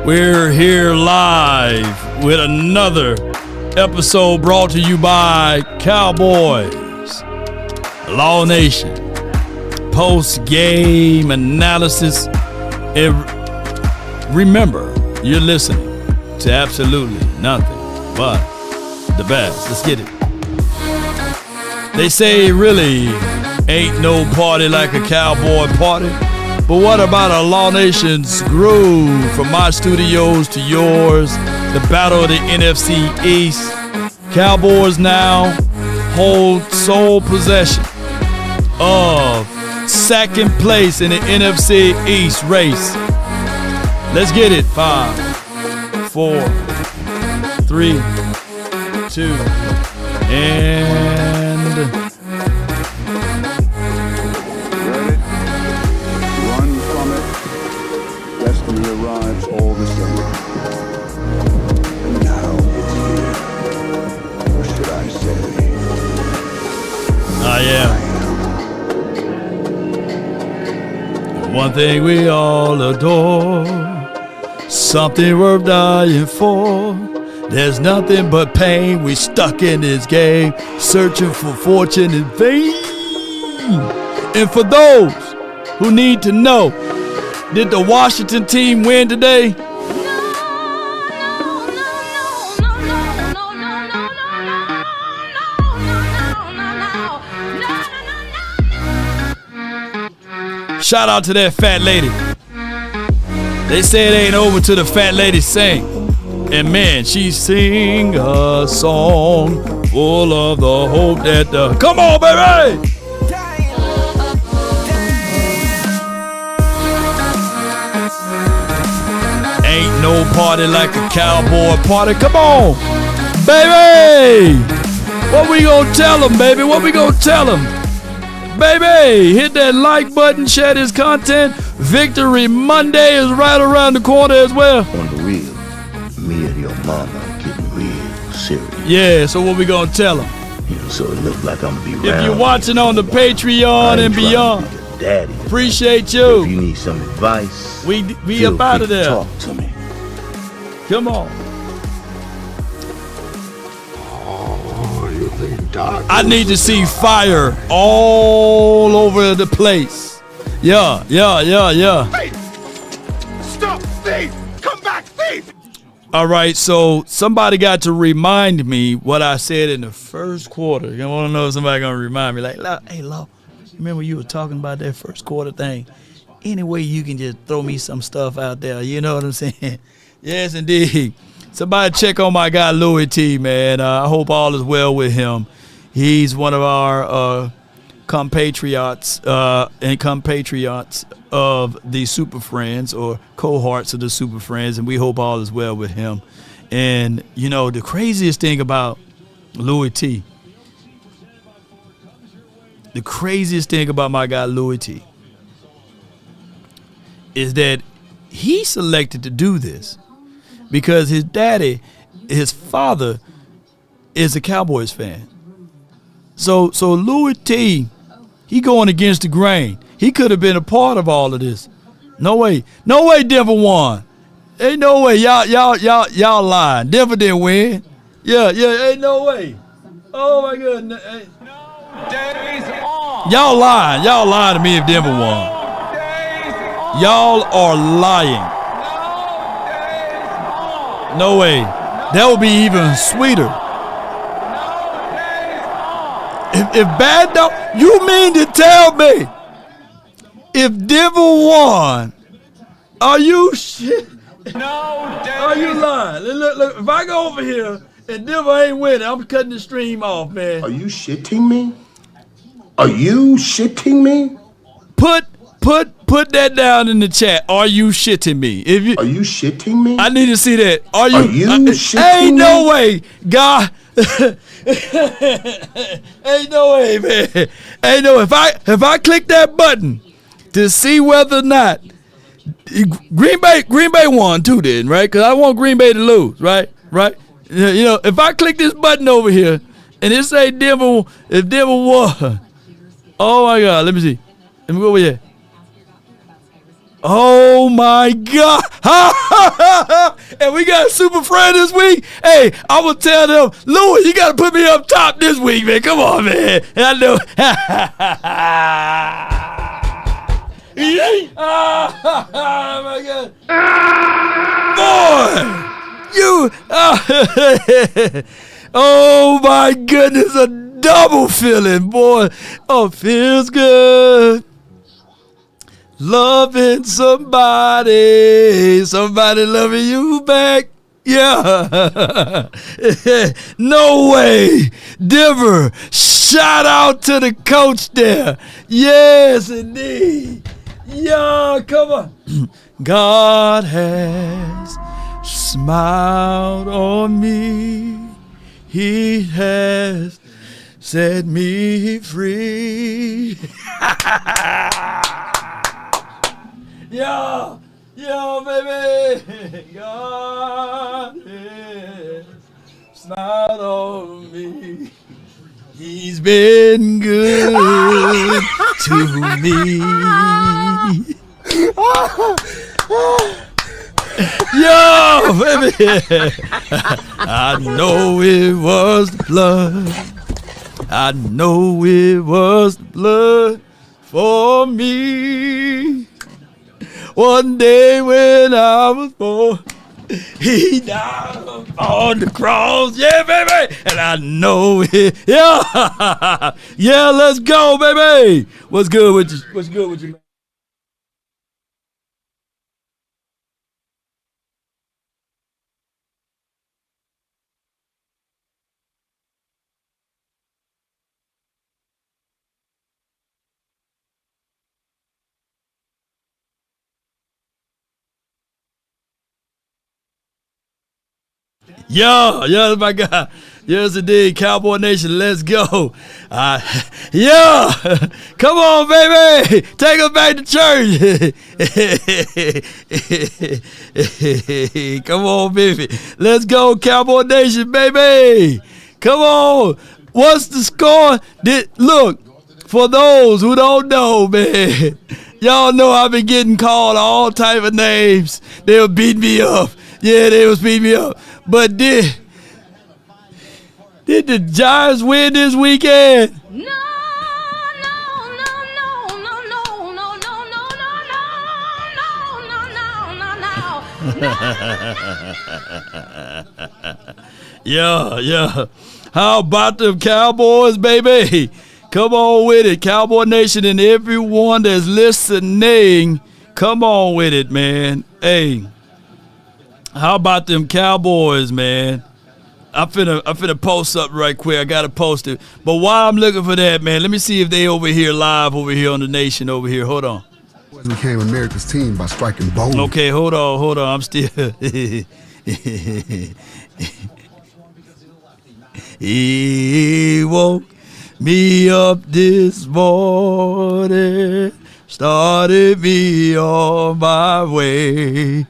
We're here live with another episode brought to you by Cowboys, Law Nation, post-game analysis. And remember, you're listening to absolutely nothing but the best. Let's get it. They say really ain't no party like a cowboy party. But what about a Law Nation's groove from my studios to yours? The battle of the NFC East. Cowboys now hold sole possession of second place in the NFC East race. Let's get it. 5, 4, 3, 2, and... Arrives all the same. And now it's here. Or should I say, one thing we all adore, something worth dying for. There's nothing but pain. We stuck in this game, searching for fortune in vain. And for those who need to know, did the Washington team win today? Shout out to that fat lady. They say it ain't over till the fat lady sing. And man, she sing a song full of the hope that the... Come on, baby! Ain't no party like a cowboy party. Come on, baby. What we gonna tell them, baby? What we gonna tell them? Baby, hit that like button, share this content. Victory Monday is right around the corner as well. On the real, me and your mama getting real serious. Yeah, so what we gonna tell them? You know, so it look like I'm gonna be around. If you're watching on the Patreon and beyond, daddy, appreciate you. If you need some advice, we up out of there. Talk to me. Come on. oh, you think dark? I need to see fire all over the place. Yeah. Thief! Stop, thief! Come back, thief! All right, so somebody got to remind me what I said in the first quarter. I want to know if somebody going to remind me. Like, hey, Law, remember you were talking about that first quarter thing? Any way you can just throw me some stuff out there, you know what I'm saying? Yes, indeed. Somebody check on my guy Louis T, man. I hope all is well with him. He's one of our compatriots of the Super Friends, or cohorts of the Super Friends, and we hope all is well with him. And, you know, the craziest thing about Louis T, the craziest thing about my guy Louis T is that he selected to do this because his father is a Cowboys fan. So Louis T, he going against the grain. He could have been a part of all of this. No way Denver won. Ain't no way. Y'all lying. Denver didn't win. Yeah, ain't no way. Oh my goodness. Days off. Y'all lying to me if Denver won. Y'all are lying. No way. That would be even sweeter. If bad don't, you mean to tell me if Denver won, are you shit? No, Are you lying? Look, if I go over here and Denver ain't winning, I'm cutting the stream off, man. Are you shitting me? Are you shitting me? Put that down in the chat. Are you shitting me? Are you shitting me? I need to see that. Are you shitting ain't me? no way, God. Ain't no way, man. Ain't no way. If I click that button to see whether or not Green Bay won too, then, right? Because I want Green Bay to lose, right? You know, if I click this button over here and it say Denver, if Denver won, oh my God, let me see. Let me go over here. Oh my God. And we got a super friend this week. Hey, I'm going to tell them, Louis, you got to put me up top this week, man. Come on, man. I know. Oh my God. Boy, you. Oh my goodness, a double feeling, boy. Oh, feels good. Loving somebody loving you back. Yeah. No way. Denver, shout out to the coach there. Yes, indeed. Yeah, come on. God has smiled on me. He has set me free. Yeah, baby. God has smiled on me. He's been good to me. Yo, baby. I know it was the blood. I know it was the blood for me. One day when I was born, he died on the cross. Yeah, baby. And I know it. Yeah. Yeah, let's go, baby. What's good with you? What's good with you, man? Yeah, my God. Yes, indeed. Cowboy Nation, let's go. Yeah. Come on, baby. Take us back to church. Come on, baby. Let's go, Cowboy Nation, baby. Come on. What's the score? Look, for those who don't know, man, y'all know I've been getting called all type of names. They'll beat me up. Yeah, they was beating me up. But did the Giants win this weekend? No. Yeah. How about them Cowboys, baby? Come on with it, Cowboy Nation, and everyone that's listening. Come on with it, man. Hey. How about them Cowboys, man? I'm finna post something right quick. I gotta post it. But while I'm looking for that, man, let me see if they over here live over here on the Nation over here. Hold on. Became America's team by striking bold. Okay, hold on. I'm still. He woke me up this morning, started me on my way.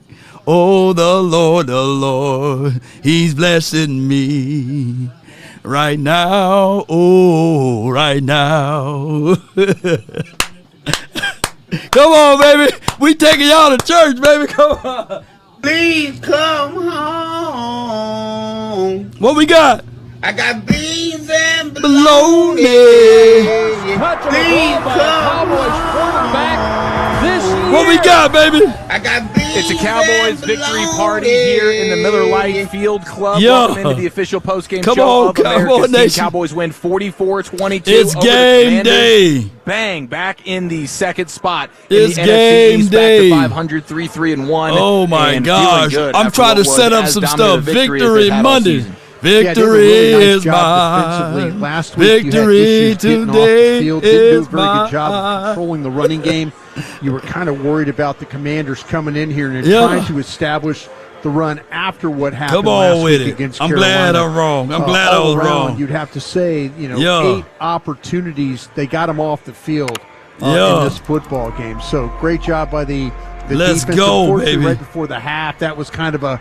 Oh, the Lord, He's blessing me right now. Oh, right now. Come on, baby. We taking y'all to church, baby. Come on. Please come home. What we got? I got beans and Bologna. Please come home. This year. What we got, baby? I got beans. It's a Cowboys victory party here in the Miller Lite Field Club. Yeah. Welcome into the official postgame Come show on, of America's Cowboy team. Nation. Cowboys win 44-22. It's over the game Commanders. day. Bang, back in the second spot It's in the game NFC East, day. back to 500, 3-3-1. Oh, my and gosh. feeling good I'm after trying to what set was up as some dominant a stuff. victory as Victory they've had all Monday. season. Victory is defensively. mine. Last week you had Victory issues getting off the today field. Didn't do a is very good job of mine. controlling the running game. You were kind of worried about the Commanders coming in here and Yeah. trying to establish the run after what happened Come on last with week it. against I'm Carolina. glad I'm wrong. I'm glad I all was around, wrong. You'd have to say, Yeah. 8 opportunities. They got them off the field Yeah. in this football game. So great job by the Let's defense. go, Unfortunately, baby. right before the half, that was kind of a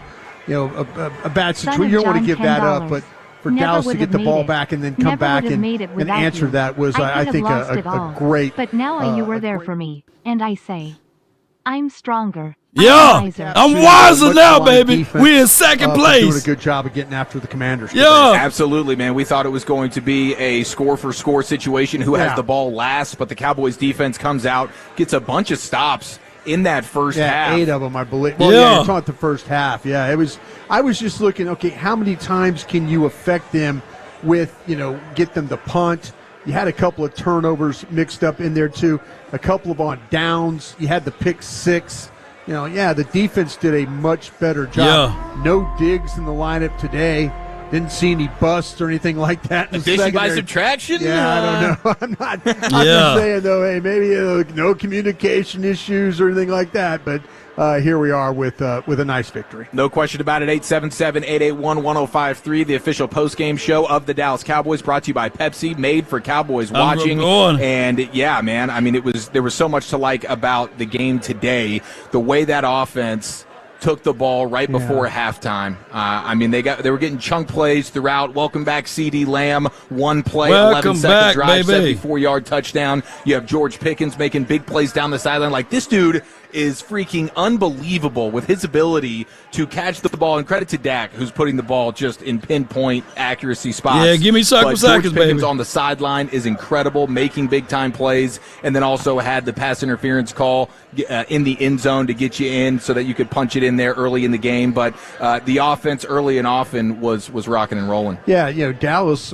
bad Son situation. of You don't want to John, give that up, $10. but for Never Dallas to would get have the made ball it. back and then come Never back would have and made it without answer you. that was, I I could have think, lost it a all. great. But now you were there for me, and I say, I'm stronger. Yeah, wiser. I'm Much wiser now, line baby. defense, We in second for doing a place. good job of getting after the Commanders. Yeah. Absolutely, man. We thought it was going to be a score-for-score situation. Who has Yeah. the ball last? But the Cowboys defense comes out, gets a bunch of stops in that first half. 8 of them, I believe. Well, Yeah. you're talking about the first half. Yeah, it was. I was just looking. Okay, how many times can you affect them with, get them to punt? You had a couple of turnovers mixed up in there too. A couple of on downs. You had the pick 6. The defense did a much better job. Yeah. No Diggs in the lineup today. Didn't see any busts or anything like that. In the Addition by secondary. subtraction? Yeah, I don't know. I'm just Yeah. saying, though, hey, maybe no communication issues or anything like that. But here we are with a nice victory. No question about it. 877-881-1053, the official postgame show of the Dallas Cowboys, brought to you by Pepsi, made for Cowboys watching. going. And yeah, man, I mean, there was so much to like about the game today. The way that offense took the ball right before halftime. I mean, they were getting chunk plays throughout. Welcome back, CD Lamb. One play, Welcome 11-second back, drive, baby. 74-yard touchdown. You have George Pickens making big plays down the sideline. Like, this dude is freaking unbelievable with his ability to catch the ball. And credit to Dak, who's putting the ball just in pinpoint accuracy spots. Yeah, give me Cycle But Sackers, George Pickens baby. on the sideline is incredible, making big-time plays, and then also had the pass interference call in the end zone to get you in so that you could punch it in there early in the game. But the offense early and often was rocking and rolling. Yeah, Dallas,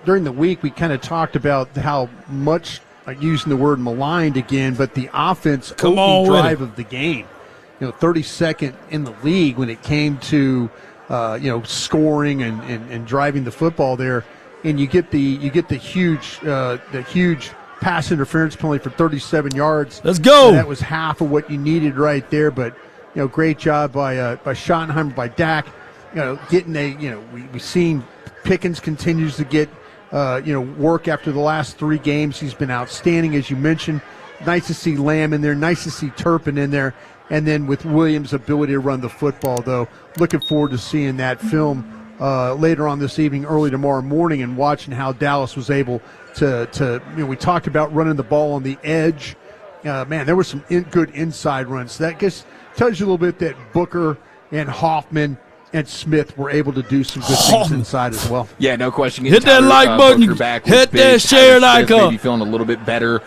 during the week we kind of talked about how much, using the word maligned again, but the offense Come on opening with drive of the game. 32nd in the league when it came to scoring and driving the football there, and you get the huge pass interference penalty for 37 yards. Let's go. And that was half of what you needed right there, but great job by Schottenheimer, by Dak. Getting we've seen Pickens continues to get work after the last 3 games. He's been outstanding, as you mentioned. Nice to see Lamb in there. Nice to see Turpin in there. And then with Williams' ability to run the football, though, looking forward to seeing that film later on this evening, early tomorrow morning, and watching how Dallas was able to we talked about running the ball on the edge. Man, there were some good inside runs. That just tells you a little bit that Booker and Hoffman and Smith were able to do some good things inside as well. Yeah, no question. Hit that like button. Hit that that share icon. Maybe feeling a little bit better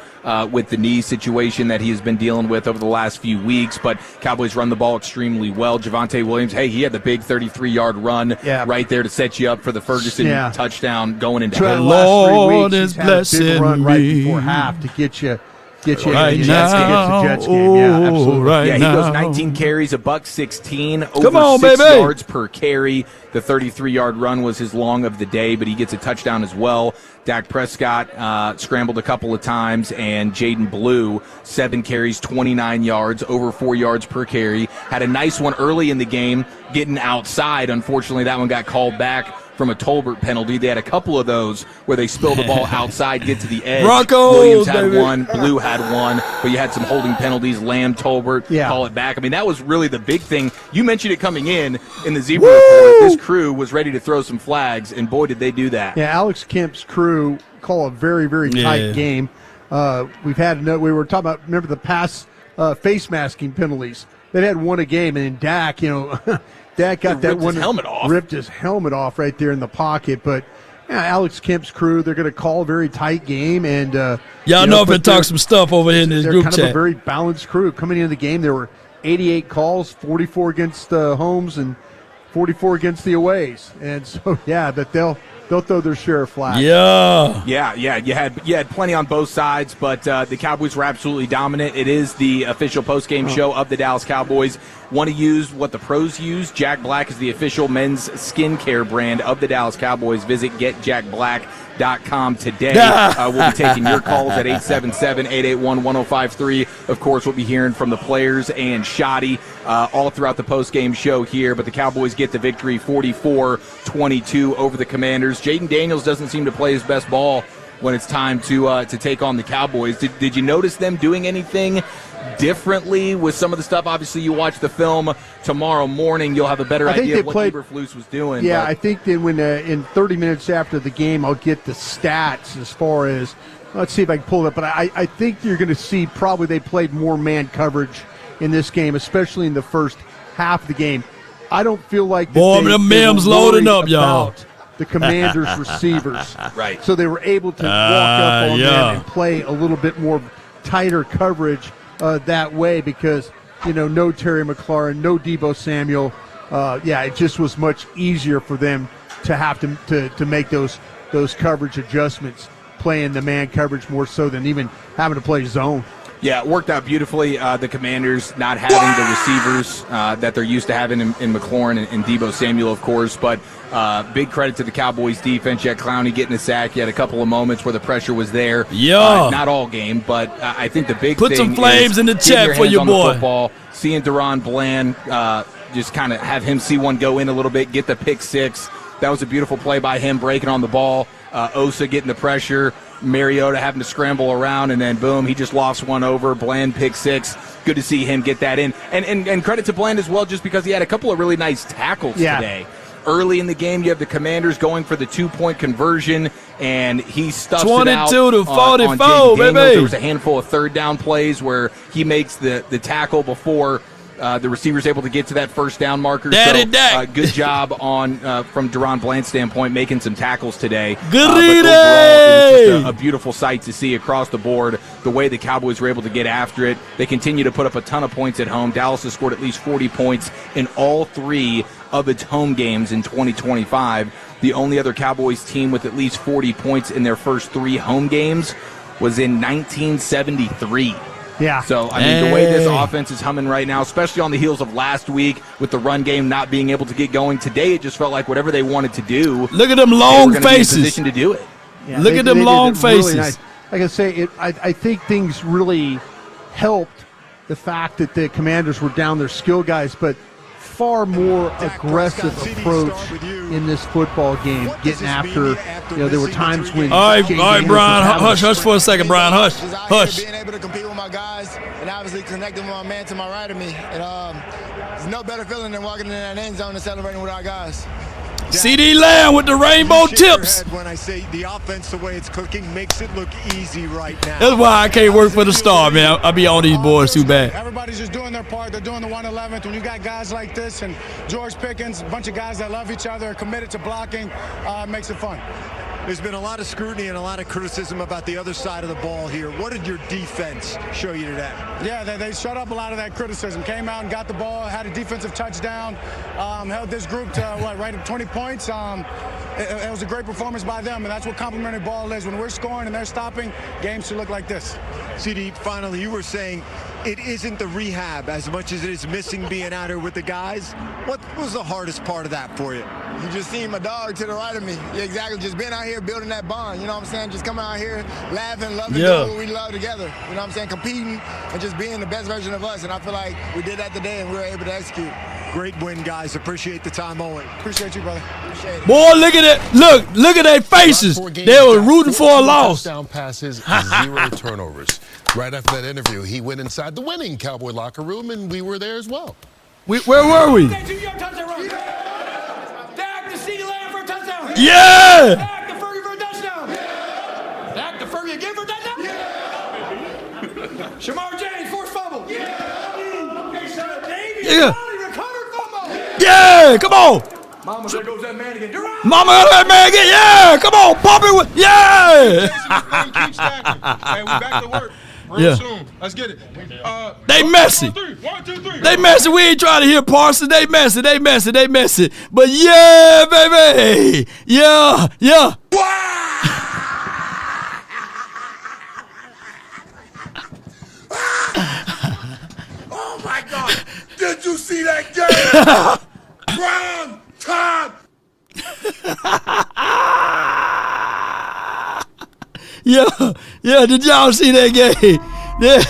with the knee situation that he has been dealing with over the last few weeks. But Cowboys run the ball extremely well. Javonte Williams, he had the big 33-yard run right there to set you up for the Ferguson touchdown going into half. The last 3 Lord weeks, is he's had a big blessing run right me. before half to get you Right against now. the Jets game. Yeah, absolutely. Right Yeah, he now. goes 19 carries, $116, over Come on, 6 baby. yards per carry. The 33-yard run was his long of the day, but he gets a touchdown as well. Dak Prescott scrambled a couple of times, and Jaden Blue, 7 carries, 29 yards, over 4 yards per carry. Had a nice one early in the game, getting outside. Unfortunately, that one got called back from a Tolbert penalty. They had a couple of those where they spill the ball outside, get to the edge. Broncos, Williams had baby. one, Blue had one, but you had some holding penalties. Lamb, Tolbert, call it back. I mean, that was really the big thing. You mentioned it coming in the Zebra report. This crew was ready to throw some flags, and boy, did they do that. Yeah, Alex Kemp's crew call a very, very tight game. We were talking about, remember the pass face masking penalties. They've had one a game, and Dak, Dak got that one. Ripped his helmet off right there in the pocket. But Alex Kemp's crew, they're going to call a very tight game. And y'all know if it talks some stuff over here in this group chat. They're kind of a very balanced crew. Coming into the game, there were 88 calls, 44 against the homes and 44 against the aways. And so, but they'll throw their share of flags. Yeah. You had plenty on both sides, but the Cowboys were absolutely dominant. It is the official postgame show of the Dallas Cowboys. Want to use what the pros use? Jack Black is the official men's skincare brand of the Dallas Cowboys. Visit getjackblack.com today. We'll be taking your calls at 877-881-1053. Of course, we'll be hearing from the players and Shoddy all throughout the postgame show here, but the Cowboys get the victory 44-22 over the Commanders. Jaden Daniels doesn't seem to play his best ball when it's time to take on the Cowboys. Did you notice them doing anything differently with some of the stuff? Obviously, you watch the film tomorrow morning, you'll have a better idea of what Eberflus was doing. Yeah, I think that when in 30 minutes after the game, I'll get the stats as far as, let's see if I can pull it up, but I think you're going to see probably they played more man coverage in this game, especially in the first half of the game. I don't feel like Boy, they them were Mims loading worried up, y'all. about the Commanders' receivers. Right. So they were able to walk up on yeah. them and play a little bit more tighter coverage that way because, no Terry McLaurin, no Deebo Samuel. It just was much easier for them to have to make those coverage adjustments, playing the man coverage more so than even having to play zone. Yeah, it worked out beautifully. The Commanders not having the receivers that they're used to having in McLaurin and Deebo Samuel, of course. But big credit to the Cowboys defense. You had Clowney getting a sack. You had a couple of moments where the pressure was there. Yeah. Not all game, but I think the big Put thing some flames is in the getting chat your for hands your on the boy. football, seeing Deron Bland just kind of have him see one go in a little bit, get the pick six. That was a beautiful play by him, breaking on the ball. Osa getting the pressure. Mariota having to scramble around, and then boom, he just lofts one over. Bland pick six. Good to see him get that in. And credit to Bland as well, just because he had a couple of really nice tackles today. Early in the game, you have the Commanders going for the 2-point conversion, and he stuffs it out 22 to 44, on Jaden baby. Daniels. There was a handful of third down plays where he makes the tackle before the receiver's able to get to that first down marker. Good job on from Deron Bland's standpoint, making some tackles today. But overall, it was just a beautiful sight to see across the board, the way the Cowboys were able to get after it. They continue to put up a ton of points at home. Dallas has scored at least 40 points in all 3 of its home games in 2025. The only other Cowboys team with at least 40 points in their first 3 home games was in 1973. Yeah. So, I mean, the way this offense is humming right now, especially on the heels of last week with the run game not being able to get going, today it just felt like whatever they wanted to do, Look at them they long were going to be in faces. position to do it. Yeah, Look at them they did long it really faces. nice. Like I say, I think things really helped the fact that the Commanders were down their skill guys, but far more aggressive approach in this football game, getting after. There were times when. All right, Brian, hush for a second, Brian, hush. Being able to compete with my guys and obviously connecting with my man to my right of me. And there's no better feeling than walking in that end zone and celebrating with our guys. CD Lamb with the rainbow tips. When I say the offense, the way it's cooking, makes it look easy right now. That's why I can't work for the Star, man. I be on these boys too bad. Everybody's just doing their part. They're doing the 111th. When you got guys like this and George Pickens, a bunch of guys that love each other, are committed to blocking, it makes it fun. There's been a lot of scrutiny and a lot of criticism about the other side of the ball here. What did your defense show you today? Yeah, they shut up a lot of that criticism. Came out and got the ball, had a defensive touchdown, held this group to, right at 20 points. It was a great performance by them, and that's what complimentary ball is. When we're scoring and they're stopping, games should look like this. CD, finally, you were saying it isn't the rehab as much as it is missing being out here with the guys. What was the hardest part of that for you? You just seen my dog to the right of me. Yeah, exactly. Just being out here building that bond. You know what I'm saying? Just coming out here, laughing, loving, doing what we love together. You know what I'm saying? Competing and just being the best version of us. And I feel like we did that today and we were able to execute. Great win, guys. Appreciate the time, Owen. Appreciate you, brother. Appreciate it. Boy, look at it. Look at their faces. They were rooting for a loss. Touchdown passes, 0 turnovers. Right after that interview, he went inside the winning Cowboy locker room, and we were there as well. Where were we? Dak to CeeDee Lamb for a touchdown. Yeah. Dak to Fergie for a touchdown. Dak to Fergie again for a touchdown. Shamar James, forced fumble. Recovered fumble. Yeah, come on. Mama, there goes that man again. Mama, that man again. Yeah, come on, pump it with. Yeah. Keep stacking. Hey, we back to work real soon. Let's get it. They messy. 1, 2, 3. They messy. We ain't trying to hear Parsons. They messy. But yeah, baby. Yeah. Oh my God! Did you see that game? Prime time. Yeah. Did y'all see that game? Yeah.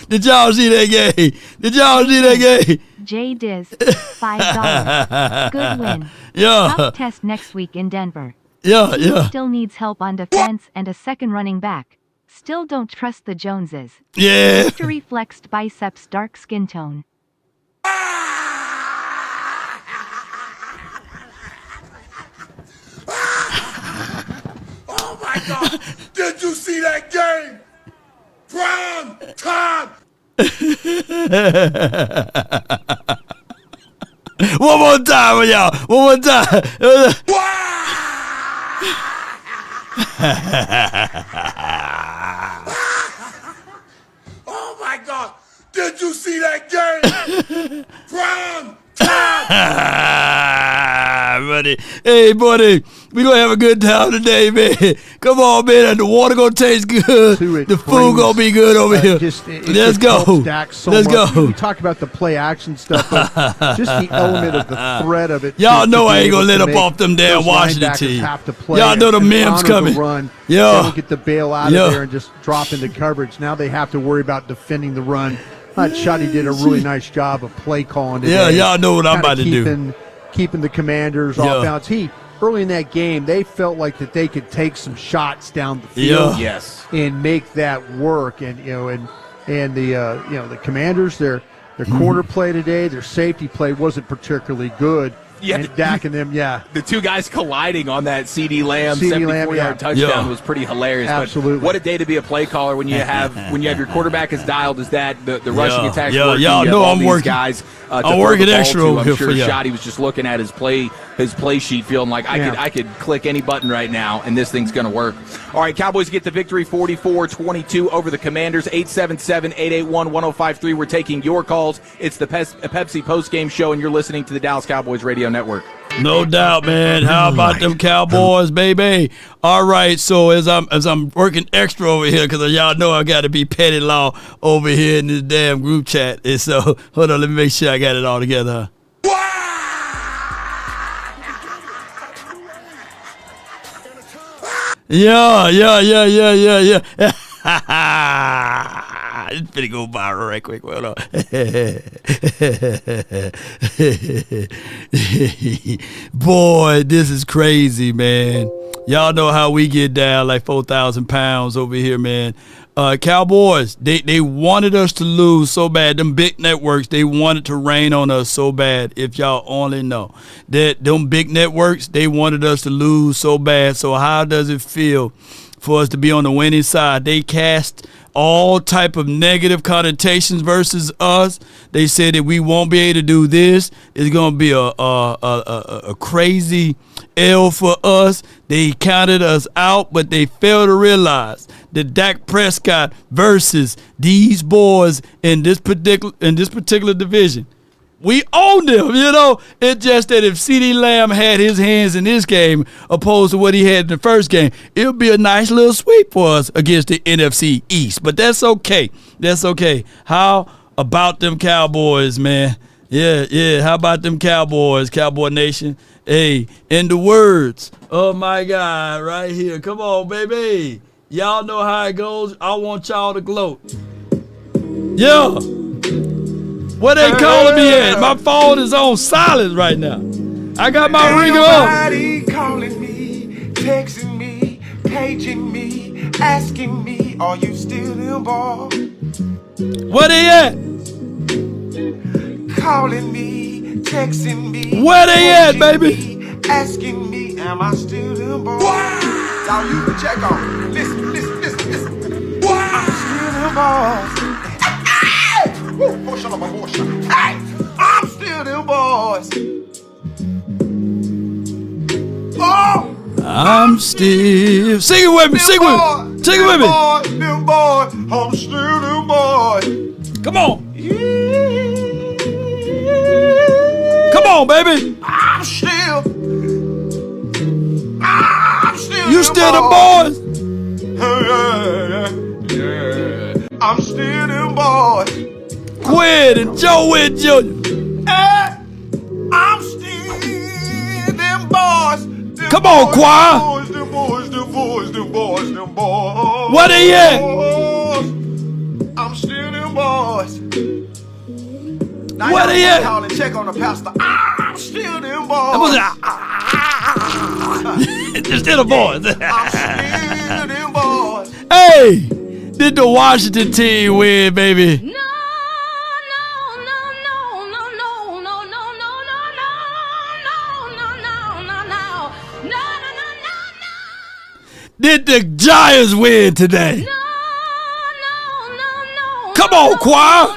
Did y'all see that game? J Diz, $5. Good win. Yeah. Tough test next week in Denver. Yeah. Still needs help on defense and a second running back. Still don't trust the Joneses. Yeah. Victory flexed biceps, dark skin tone. Oh my God! Did you see that game? Prime time. One more time, y'all. One more time. Oh my God! Did you see that game? Prime time. Buddy. Hey, buddy. We gonna have a good time today, man. Come on, man. The water gonna taste good. The food gonna be good over here. Let's go. Let's go. We talked about the play action stuff, but just the element of the threat of it. Y'all know I ain't gonna let up off them damn Washington team. Y'all know the memes coming. They don't get the bail out of there and just drop into coverage. Now they have to worry about defending the run. Shotty did a really nice job of play calling today. Yeah, y'all know what I'm about to do. Keeping the Commanders off balance. Early in that game, they felt like that they could take some shots down the field, and make that work. And the Commanders, their corner play today, their safety play wasn't particularly good. Yeah, and Dak and them, the two guys colliding on that CD Lamb 74-yard touchdown was pretty hilarious. Absolutely. But what a day to be a play caller when you have your quarterback as dialed as that, the rushing attack. Y'all know I'm working. Guys, I'm working extra over here for you. I'm sure Shotty was just looking at his play sheet, feeling like I could click any button right now, and this thing's going to work. All right, Cowboys get the victory, 44-22 over the Commanders. 877-881-1053. We're taking your calls. It's the Pepsi postgame show, and you're listening to the Dallas Cowboys Radio Network. No doubt, man. How about them Cowboys, baby? All right, so as I'm working extra over here, because y'all know I got to be petty law over here in this damn group chat. And so, hold on, let me make sure I got it all together. Yeah. It's pretty go viral right quick. Hold on. Boy, this is crazy, man. Y'all know how we get down like 4,000 pounds over here, man. Cowboys, they wanted us to lose so bad. Them big networks, they wanted to rain on us so bad. If y'all only know that them big networks, they wanted us to lose so bad. So how does it feel for us to be on the winning side? They cast all type of negative connotations versus us. They said that we won't be able to do this. It's going to be a crazy L for us. They counted us out, but they failed to realize that Dak Prescott versus these boys in this particular division, we own them, you know. It's just that if CeeDee Lamb had his hands in this game opposed to what he had in the first game, it would be a nice little sweep for us against the NFC East. But that's okay. That's okay. How about them Cowboys, man? Yeah. How about them Cowboys, Cowboy Nation? Hey, in the words of my guy right here. Come on, baby. Y'all know how it goes. I want y'all to gloat. Yeah. Where they calling me at? My phone is on silence right now. I got my ringer on. Everybody calling me, texting me, paging me, asking me, are you still involved? Where they at? Calling me, texting me. Where they at, baby? Me, asking me, am I still involved? Y'all use the check on. Listen. I'm still involved. Hey, I'm still them boys. Oh, I'm still. Sing it with me. Sing it with me. Them boys. I'm still them boys. Come on. Come on, baby. I'm still. You still the boys. Yeah. I'm still them boys. Quinn and Joe Witt Jr. I'm still them boys. Come on, choir. Them boys. Where they at? I'm still them boys. Now Where they at? Call and check on the pastor. I'm still them boys. They're still the boys. I'm still them boys. Hey, did the Washington team win, baby? Did the Giants win today? Come on, choir.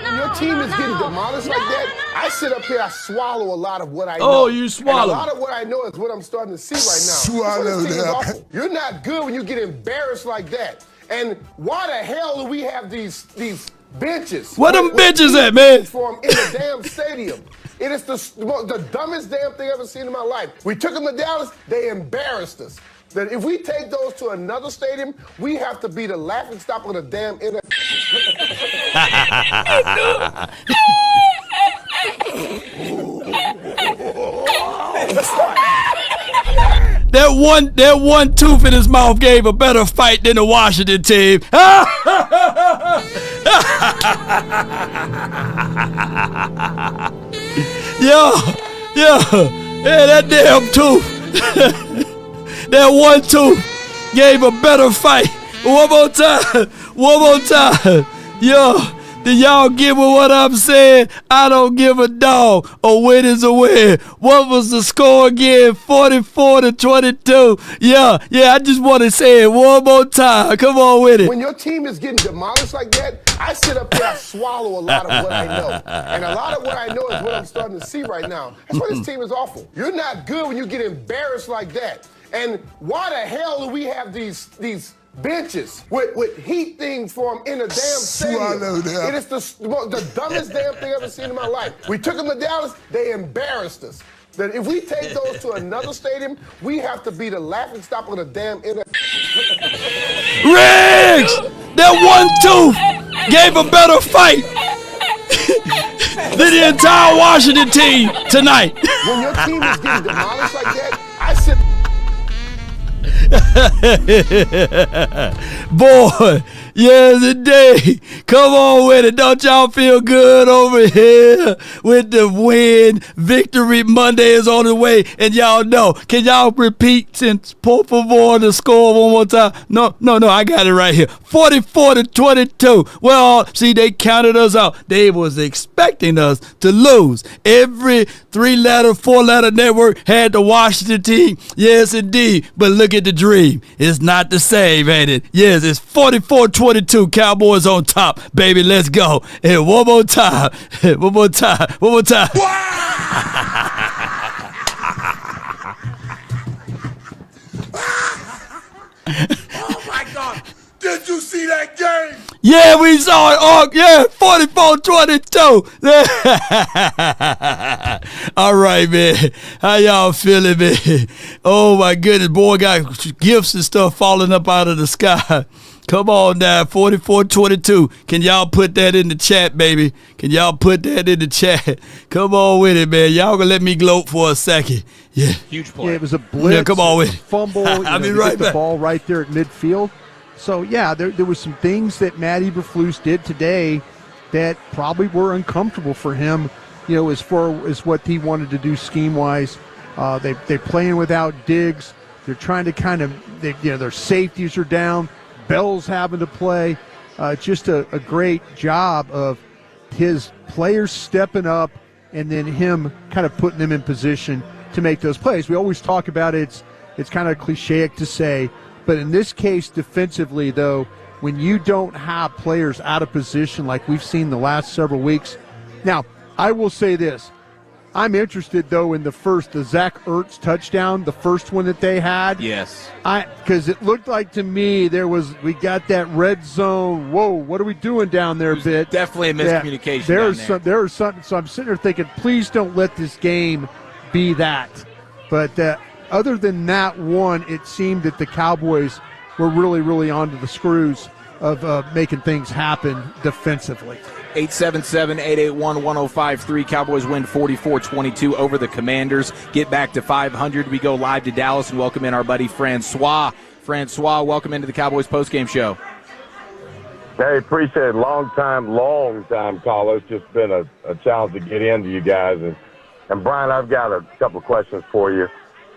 When your team is getting demolished like that, I sit up here, I swallow a lot of what I know. Oh, you swallow. And a lot of what I know is what I'm starting to see right now. Swallow This team is that. awful. You're not good when you get embarrassed like that. And why the hell do we have these benches? Where them benches at, man? For 'em in the damn stadium. It is the dumbest damn thing I've ever seen in my life. We took them to Dallas, they embarrassed us. That if we take those to another stadium, we have to be the laughingstock of the damn internet. That one tooth in his mouth gave a better fight than the Washington team. Yeah, that damn tooth. That one tooth gave a better fight. One more time. Yeah. Do y'all get what I'm saying? I don't give a dog. A win is a win. What was the score again? 44-22. Yeah, I just want to say it one more time. Come on with it. When your team is getting demolished like that, I sit up here, I swallow a lot of what I know. And a lot of what I know is what I'm starting to see right now. That's why this team is awful. You're not good when you get embarrassed like that. And why the hell do we have these benches with heat things for them in a damn stadium? It is the dumbest damn thing I've ever seen in my life. We took them to Dallas, they embarrassed us. That if we take those to another stadium, we have to be the laughingstock of the damn internet. Riggs! That one tooth gave a better fight than the entire Washington team tonight. When your team is getting demolished like that, I sit. Boy, yes indeed. Come on with it. Don't y'all feel good over here with the win? Victory Monday is on the way, and y'all know. Can y'all repeat since por favor the score one more time? No, I got it right here. 44-22. Well, see, they counted us out. They was expecting us to lose. Every 3-letter, 4-letter network had the Washington team. Yes, indeed. But look at the dream. It's not the same, ain't it? Yes, it's 44-22. Cowboys on top, baby. Let's go. And one more time. One more time. Oh my God! Did you see that game? Yeah, we saw it. Oh, yeah, 44-22. All right, man. How y'all feeling, man? Oh, my goodness. Boy, got gifts and stuff falling up out of the sky. Come on now, 44-22. Can y'all put that in the chat, baby? Can y'all put that in the chat? Come on with it, man. Y'all gonna let me gloat for a second. Yeah. Huge play. Yeah, it was a blitz. Yeah, come on with it. Fumble. I'll be right back. The back. ball right there at midfield. So, yeah, there was some things that Matt Eberflus did today that probably were uncomfortable for him, as far as what he wanted to do scheme-wise. They're playing without Diggs. They're trying to their safeties are down. Bell's having to play. Just a great job of his players stepping up and then him kind of putting them in position to make those plays. We always talk about it. It's kind of cliche to say, but in this case, defensively, though, when you don't have players out of position like we've seen the last several weeks. Now, I will say this. I'm interested, though, in the Zach Ertz touchdown, the first one that they had. Yes. Because it looked like to me we got that red zone. Whoa, what are we doing down there, bit? Definitely a miscommunication. There was something. So I'm sitting there thinking, please don't let this game be that. But other than that one, it seemed that the Cowboys were really, really onto the screws of making things happen defensively. 877-881-1053. Cowboys win 44-22 over the Commanders. Get back to 500. We go live to Dallas and welcome in our buddy Francois. Francois, welcome into the Cowboys postgame show. Hey, appreciate it. Long time caller. It's just been a challenge to get into you guys. And Brian, I've got a couple of questions for you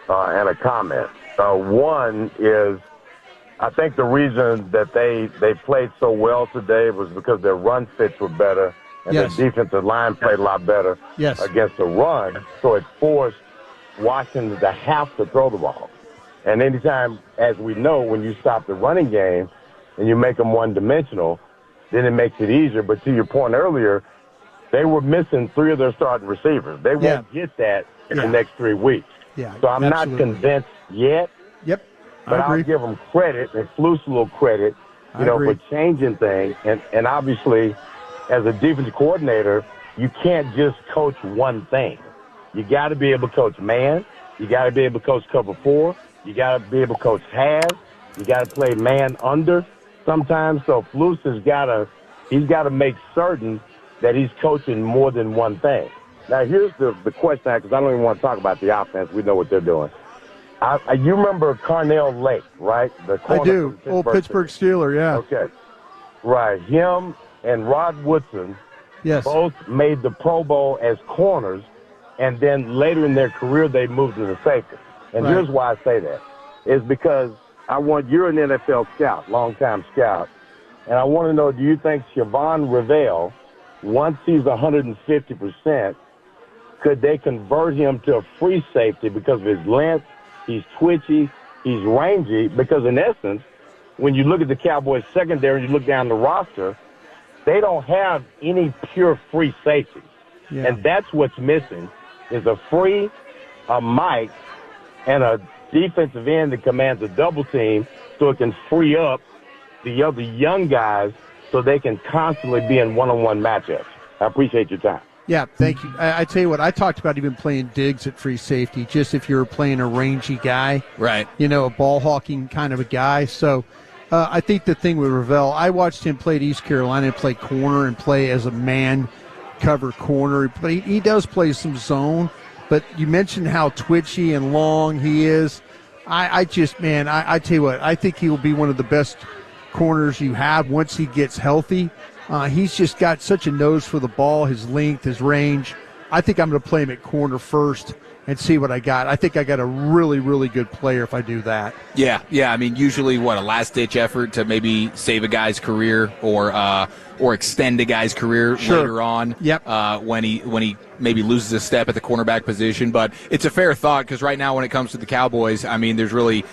and a comment. One is, I think the reason that they played so well today was because their run fits were better and Yes. their defensive line played a lot better against the run. So it forced Washington to have to throw the ball. And anytime, as we know, when you stop the running game, and you make them one-dimensional, then it makes it easier. But to your point earlier, they were missing 3 of their starting receivers. They won't get that in the next 3 weeks. Yeah, so I'm not convinced yet. Yep. But I'll give them credit and Flus a little credit, for changing things. And obviously, as a defensive coordinator, you can't just coach one thing. You got to be able to coach man. You got to be able to coach cover 4. You got to be able to coach halves. You got to play man under sometimes. So Flus he's got to make certain that he's coaching more than one thing. Now, here's the question, because I don't even want to talk about the offense. We know what they're doing. You remember Carnell Lake, right? I do. Old Pittsburgh Steeler, yeah. Okay. Right. Him and Rod Woodson both made the Pro Bowl as corners, and then later in their career, they moved to the safety. And here's why I say that. Is because you're an NFL scout, longtime scout, and I want to know, do you think Siobhan Revelle, once he's 150%, could they convert him to a free safety because of his length? He's twitchy, he's rangy, because in essence, when you look at the Cowboys secondary and you look down the roster, they don't have any pure free safeties. Yeah. And that's what's missing is a free, a Mike, and a defensive end that commands a double team so it can free up the other young guys so they can constantly be in one-on-one matchups. I appreciate your time. Yeah, thank you. I tell you what, I talked about even playing Diggs at free safety, just if you're playing a rangy guy. Right. A ball-hawking kind of a guy. So I think the thing with Revelle, I watched him play at East Carolina and play corner and play as a man-cover corner. But he does play some zone. But you mentioned how twitchy and long he is. I tell you what, I think he will be one of the best corners you have once he gets healthy. He's just got such a nose for the ball, his length, his range. I think I'm going to play him at corner first and see what I got. I think I got a really, really good player if I do that. Yeah. I mean, usually a last-ditch effort to maybe save a guy's career or extend a guy's career later on. Yep. When he maybe loses a step at the cornerback position. But it's a fair thought because right now when it comes to the Cowboys, I mean, there's really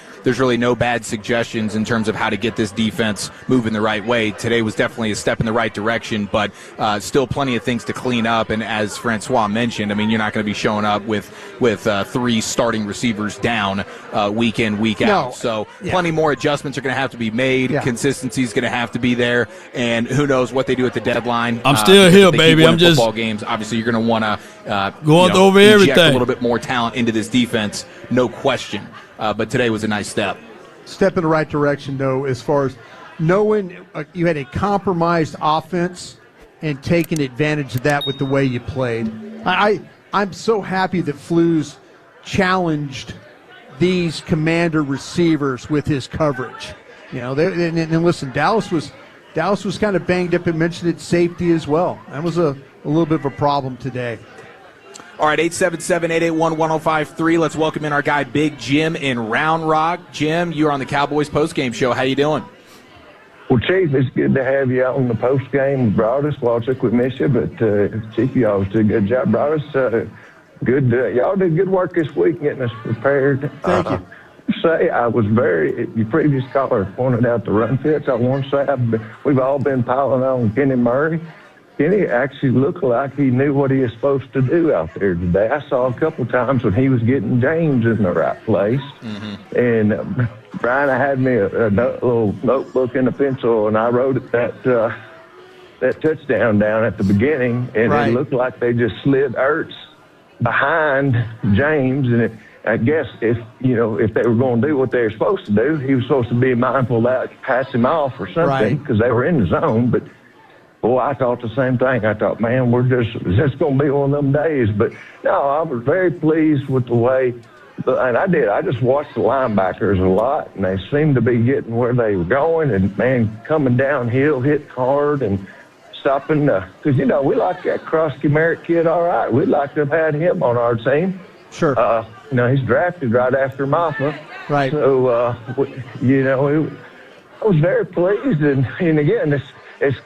no bad suggestions in terms of how to get this defense moving the right way. Today was definitely a step in the right direction, but still plenty of things to clean up. And as Francois mentioned, I mean, you're not going to be showing up with 3 starting receivers down week in, week out. So plenty more adjustments are going to have to be made. Yeah. Consistency is going to have to be there. And who knows what they do at the deadline. I'm still here, baby. I'm just football games. Obviously, you're going to want to going over everything. A little bit more talent into this defense, no question. But today was a nice step. Step in the right direction, though, as far as knowing you had a compromised offense and taking advantage of that with the way you played. I'm so happy that Flus challenged these commander receivers with his coverage. And listen, Dallas was kind of banged up and mentioned at safety as well. That was a little bit of a problem today. All right, 877-881-1053. Let's welcome in our guy, Big Jim in Round Rock. Jim, you're on the Cowboys postgame show. How you doing? Well, Chief, it's good to have you out on the postgame. Broadus, Walter, we miss you, but Chief, you always did a good job. Broadus, good. Y'all did good work this week getting us prepared. Thank you. Your previous caller pointed out the run fits. I want to say we've all been piling on Kenny Murray. Kenny actually looked like he knew what he was supposed to do out there today. I saw a couple times when he was getting James in the right place. Mm-hmm. And Brian, I had me a little notebook and a pencil, and I wrote that touchdown down at the beginning, and It looked like they just slid Ertz behind James, and I guess if they were going to do what they were supposed to do, he was supposed to be mindful that pass him off or something because they were in the zone. But boy, I thought the same thing. I thought, man, it's going to be one of them days. But no, I was very pleased with the way, and I just watched the linebackers a lot, and they seemed to be getting where they were going, and man, coming downhill, hitting hard, and stopping because we like that Krosky Merritt kid. All right, we'd like to have had him on our team. Sure. He's drafted right after Maffa. Right. So, I was very pleased. And again, it's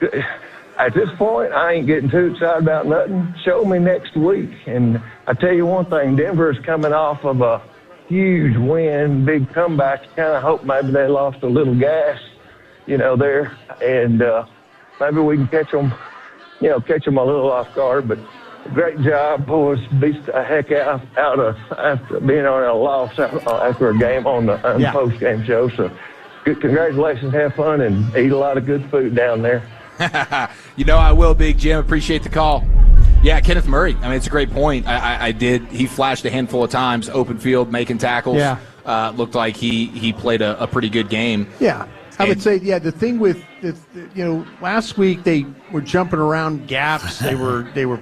at this point, I ain't getting too excited about nothing. Show me next week. And I tell you one thing, Denver's coming off of a huge win, big comeback. You kind of hope maybe they lost a little gas there, and maybe we can catch them a little off guard. But great job, boys. Beat the heck out of after being on a loss after a game on the post-game show. So good, congratulations. Have fun and eat a lot of good food down there. I will, Big Jim. Appreciate the call. Yeah, Kenneth Murray. I mean, it's a great point. He flashed a handful of times, open field, making tackles. Yeah. Looked like he played a pretty good game. Yeah. I would say, the thing with, last week they were jumping around gaps. They were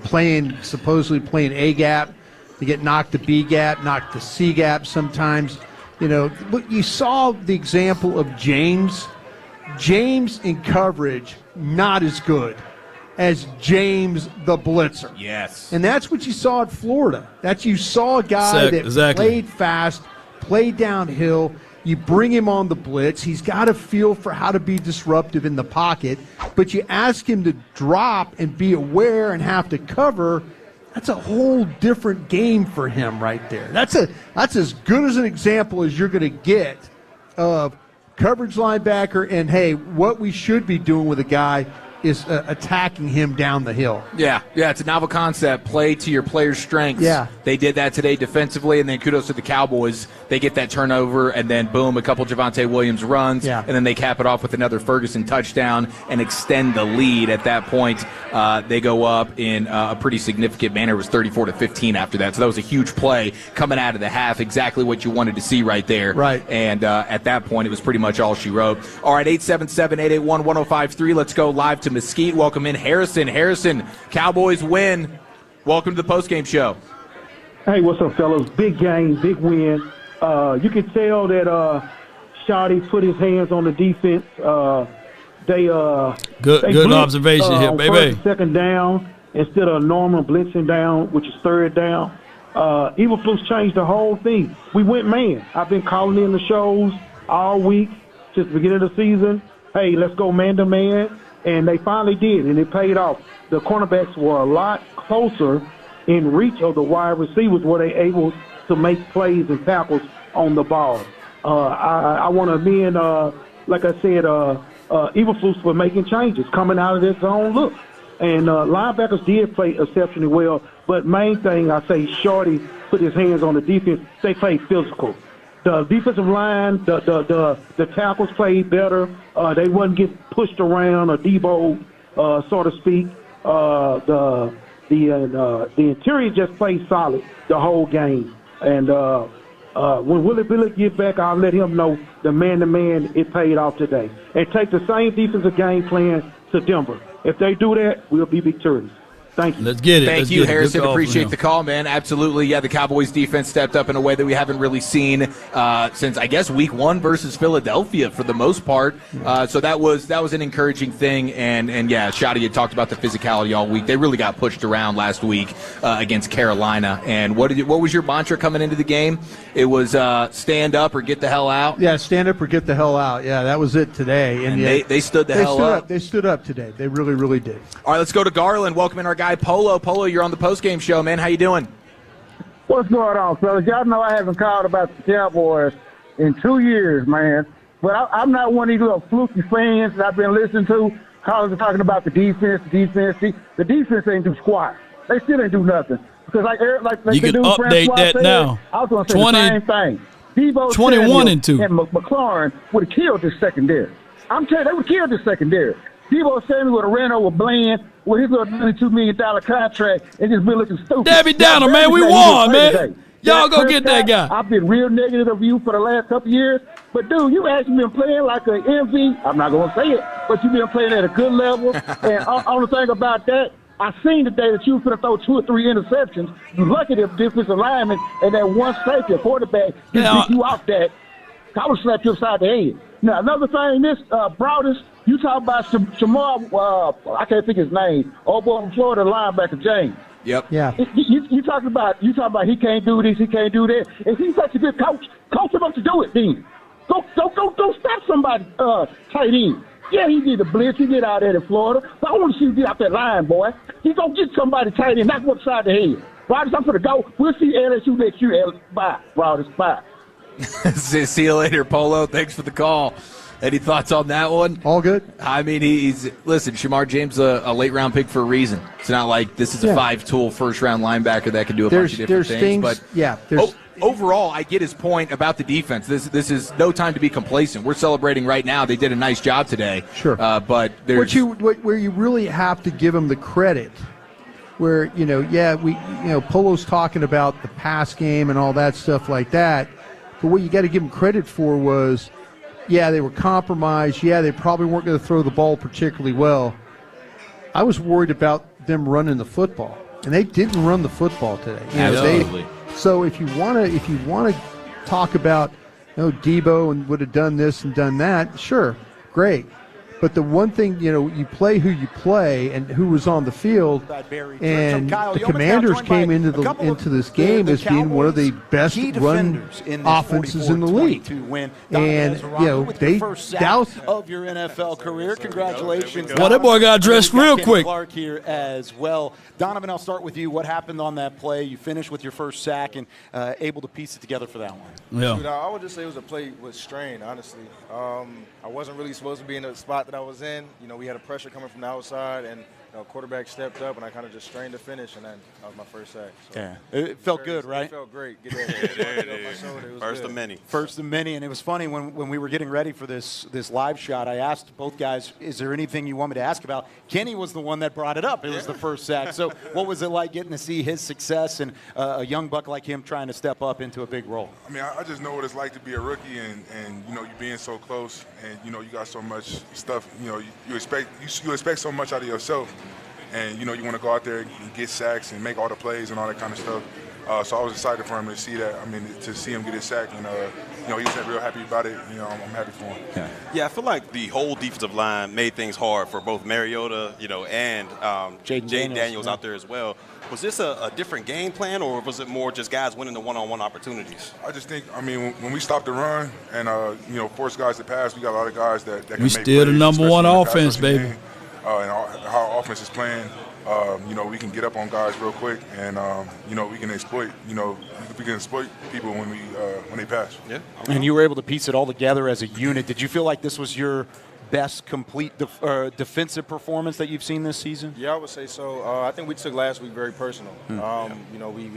supposedly playing A gap. They get knocked to B gap, knocked to C gap sometimes. Look, you saw the example of James. James in coverage, not as good as James the blitzer. Yes. And that's what you saw at Florida. You saw a guy that played fast, played downhill. You bring him on the blitz. He's got a feel for how to be disruptive in the pocket, but you ask him to drop and be aware and have to cover. That's a whole different game for him right there. That's as good as an example as you're going to get of coverage linebacker, and, hey, what we should be doing with a guy is attacking him down the hill. Yeah, it's a novel concept. Play to your player's strengths. Yeah. They did that today defensively, and then kudos to the Cowboys. They get that turnover, and then, boom, a couple Javonte Williams runs, and then they cap it off with another Ferguson touchdown and extend the lead. At that point, they go up in a pretty significant manner. It was 34-15 after that, so that was a huge play coming out of the half, exactly what you wanted to see right there. Right. And at that point, it was pretty much all she wrote. All right, 877-881-1053. Let's go live to Mesquite. Welcome in Harrison. Harrison, Cowboys win. Welcome to the postgame show. Hey, what's up, fellas? Big game, big win. You can tell that Shotty put his hands on the defense. They good observation here, baby. Second down instead of normal blitzing down, which is third down. Eberflus changed the whole thing. We went man. I've been calling in the shows all week since the beginning of the season. Hey, let's go man to man. And they finally did, and it paid off. The cornerbacks were a lot closer in reach of the wide receivers where they able to make plays and tackles on the ball. I want to commend, like I said, Eberflus for making changes, coming out of their zone look. And linebackers did play exceptionally well, but main thing I say, Shorty put his hands on the defense. They played physical. The defensive line, the tackles played better. They wasn't getting pushed around or Debo, so to speak. The interior just played solid the whole game. And when Willie Billick get back, I'll let him know the man-to-man, it paid off today. And take the same defensive game plan to Denver. If they do that, we'll be victorious. Thank you. Let's get it. Thank you, Harrison. Appreciate the call, man. Absolutely. Yeah, the Cowboys defense stepped up in a way that we haven't really seen since, I guess, week 1 versus Philadelphia for the most part. So that was an encouraging thing. And yeah, Shotty had talked about the physicality all week. They really got pushed around last week against Carolina. And what was your mantra coming into the game? It was stand up or get the hell out? Yeah, stand up or get the hell out. Yeah, that was it today. And they stood the hell up. They stood up today. They really, really did. All right, let's go to Garland. Welcome in our guy Polo. Polo, you're on the postgame show, man. How you doing? What's going on, fellas? Y'all know I haven't called about the Cowboys in 2 years, man. But I'm not one of these little fluky fans that I've been listening to. Callers are talking about the defense. The defense ain't do squat. They still ain't do nothing. Because like you can update that said, now. I was going to say the same thing. Debo 21-2 and McLaurin would have killed this secondary. I'm telling you, they would have killed this secondary. Debo Samuel would have ran over Bland with his little $92 million contract and just been looking stupid. Debbie Downer, man, we won, man. Y'all go get that guy. I've been real negative of you for the last couple years. But, dude, you actually been playing like an MV. I'm not going to say it, but you've been playing at a good level. And only thing about that, I seen today that you were going to throw 2 or 3 interceptions. You lucky the defensive lineman and that one safety, quarterback, just beat you off that. I would slap you upside the head. Now, another thing, Broadus, you talk about Shamar, I can't think his name, boy from Florida linebacker, James. Yep. Yeah. You talking about he can't do this, he can't do that. If he's such a good coach him up to do it then. Go stop somebody tight end. Yeah, he did the blitz, he did out there in Florida, but I want to see you get out that line, boy. He gonna get somebody tight end, knock him upside the head. Broadus, I'm gonna go. We'll see LSU next year. Bye, Broadus, bye. See you later, Polo. Thanks for the call. Any thoughts on that one? All good. I mean, listen, Shamar James, a late-round pick for a reason. It's not like this is a 5-tool first-round linebacker that can do a bunch of different things. But overall, I get his point about the defense. This is no time to be complacent. We're celebrating right now. They did a nice job today. Sure. But there's where you really have to give them the credit. Where Polo's talking about the pass game and all that stuff like that. But what you got to give them credit for was, they were compromised. Yeah, they probably weren't going to throw the ball particularly well. I was worried about them running the football, and they didn't run the football today. Absolutely. So if you want to talk about, Debo and would have done this and done that, sure, great. But the one thing, you play who you play and who was on the field, and the Commanders came into this game as being one of the best run offenses in the league. And they doused of your NFL career. Congratulations. Well, that boy got dressed real quick. Clark here as well. Donovan, I'll start with you. What happened on that play? You finished with your first sack and able to piece it together for that one. Yeah. Dude, I would just say it was a play with strain, honestly. I wasn't really supposed to be in the spot that I was in. We had a pressure coming from the outside, and quarterback stepped up, and I kind of just strained to finish, and then that was my first sack. So. Yeah, it felt good, right? It felt great. Get that there it is. First of many. First of many, and it was funny when we were getting ready for this live shot. I asked both guys, "Is there anything you want me to ask about?" Kenny was the one that brought it up. It was the first sack. So, what was it like getting to see his success and a young buck like him trying to step up into a big role? I mean, I just know what it's like to be a rookie, and you being so close, and you got so much stuff. You expect so much out of yourself. And, you want to go out there and get sacks and make all the plays and all that kind of stuff. So I was excited for him to see that. I mean, to see him get his sack. And, he was real happy about it. I'm happy for him. Yeah, I feel like the whole defensive line made things hard for both Mariota, and Jaden Daniels out there as well. Was this a different game plan, or was it more just guys winning the one-on-one opportunities? I just think, when we stopped the run and, force guys to pass, we got a lot of guys that can we make still plays, the number one offense, baby. Game. And how our offense is playing, we can get up on guys real quick, and we can exploit people when they pass. Yeah. And you were able to piece it all together as a unit. Did you feel like this was your best complete defensive performance that you've seen this season? Yeah, I would say so. I think we took last week very personal. We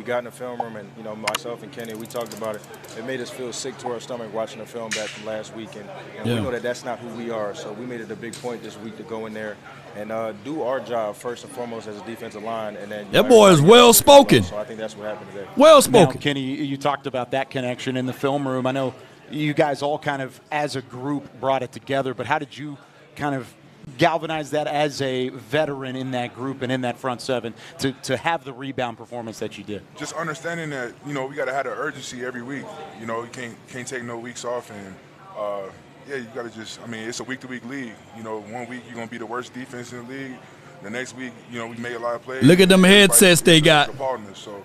got in the film room, and myself and Kenny, we talked about it. It made us feel sick to our stomach watching the film back from last week, and we know that that's not who we are. So we made it a big point this week to go in there and do our job first and foremost as a defensive line, and then that boy is well spoken. So I think that's what happened today. Well spoken. Now, Kenny, you talked about that connection in the film room. I know you guys all kind of, as a group, brought it together, but how did you kind of galvanize that as a veteran in that group and in that front seven to have the rebound performance that you did? Just understanding that, we got to have the urgency every week. You can't take no weeks off, and you got to just, it's a week-to-week league. 1 week you're going to be the worst defense in the league. The next week, we made a lot of plays. Look at them headsets they got. So,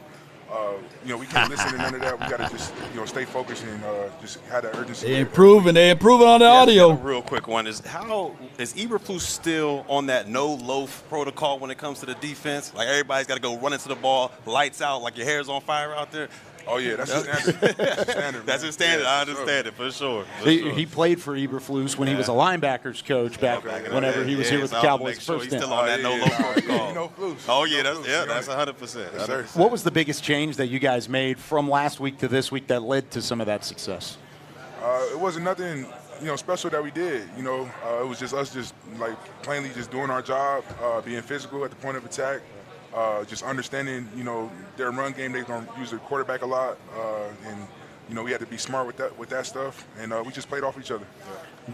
we can't listen to none of that. We got to just, stay focused and just have that urgency. They improving on the audio. A real quick one is, how is Eberflus still on that no-loaf protocol when it comes to the defense? Like, everybody's got to go run into the ball, lights out, like your hair's on fire out there. Oh, yeah, that's his standard. That's his standard. I understand it, for sure. He played for Eberflus when he was a linebackers coach back whenever he was here with the Cowboys first. He's still on that no-low protocol. Oh, yeah, that's 100%. What was the biggest change that you guys made from last week to this week that led to some of that success? It wasn't nothing, special that we did. It was just us plainly just doing our job, being physical at the point of attack. Just understanding, their run game, they're going to use the quarterback a lot, and we had to be smart with that stuff, and we just played off each other.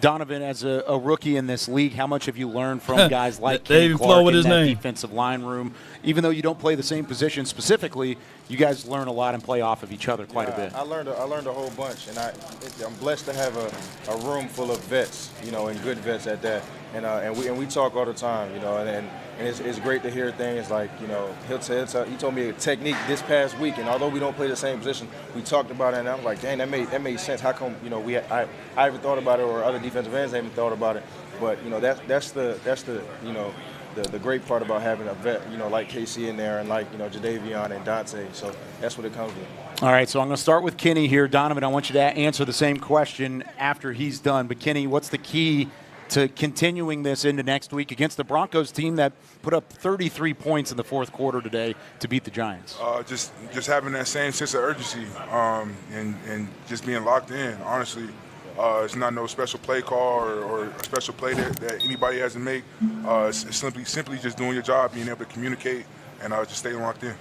Donovan, as a rookie in this league, how much have you learned from guys like Kenny Clark in that defensive line room? Even though you don't play the same position specifically, you guys learn a lot and play off of each other quite a bit. I learned a whole bunch, and I'm blessed to have a room full of vets, and good vets at that. And we talk all the time, and it's great to hear things like, he told me a technique this past week, and although we don't play the same position, we talked about it, and I'm like, dang, that made sense. How come, I haven't thought about it, or other defensive ends haven't thought about it, but that's the great part about having a vet, like KC in there, and like Jadeveon and Dante. So that's what it comes with. All right, so I'm going to start with Kenny here. Donovan, I want you to answer the same question after he's done. But, Kenny, what's the key to continuing this into next week against the Broncos team that put up 33 points in the fourth quarter today to beat the Giants? Just having that same sense of urgency and just being locked in, honestly. It's not no special play call or a special play that anybody has to make. It's simply just doing your job, being able to communicate, and just staying locked in.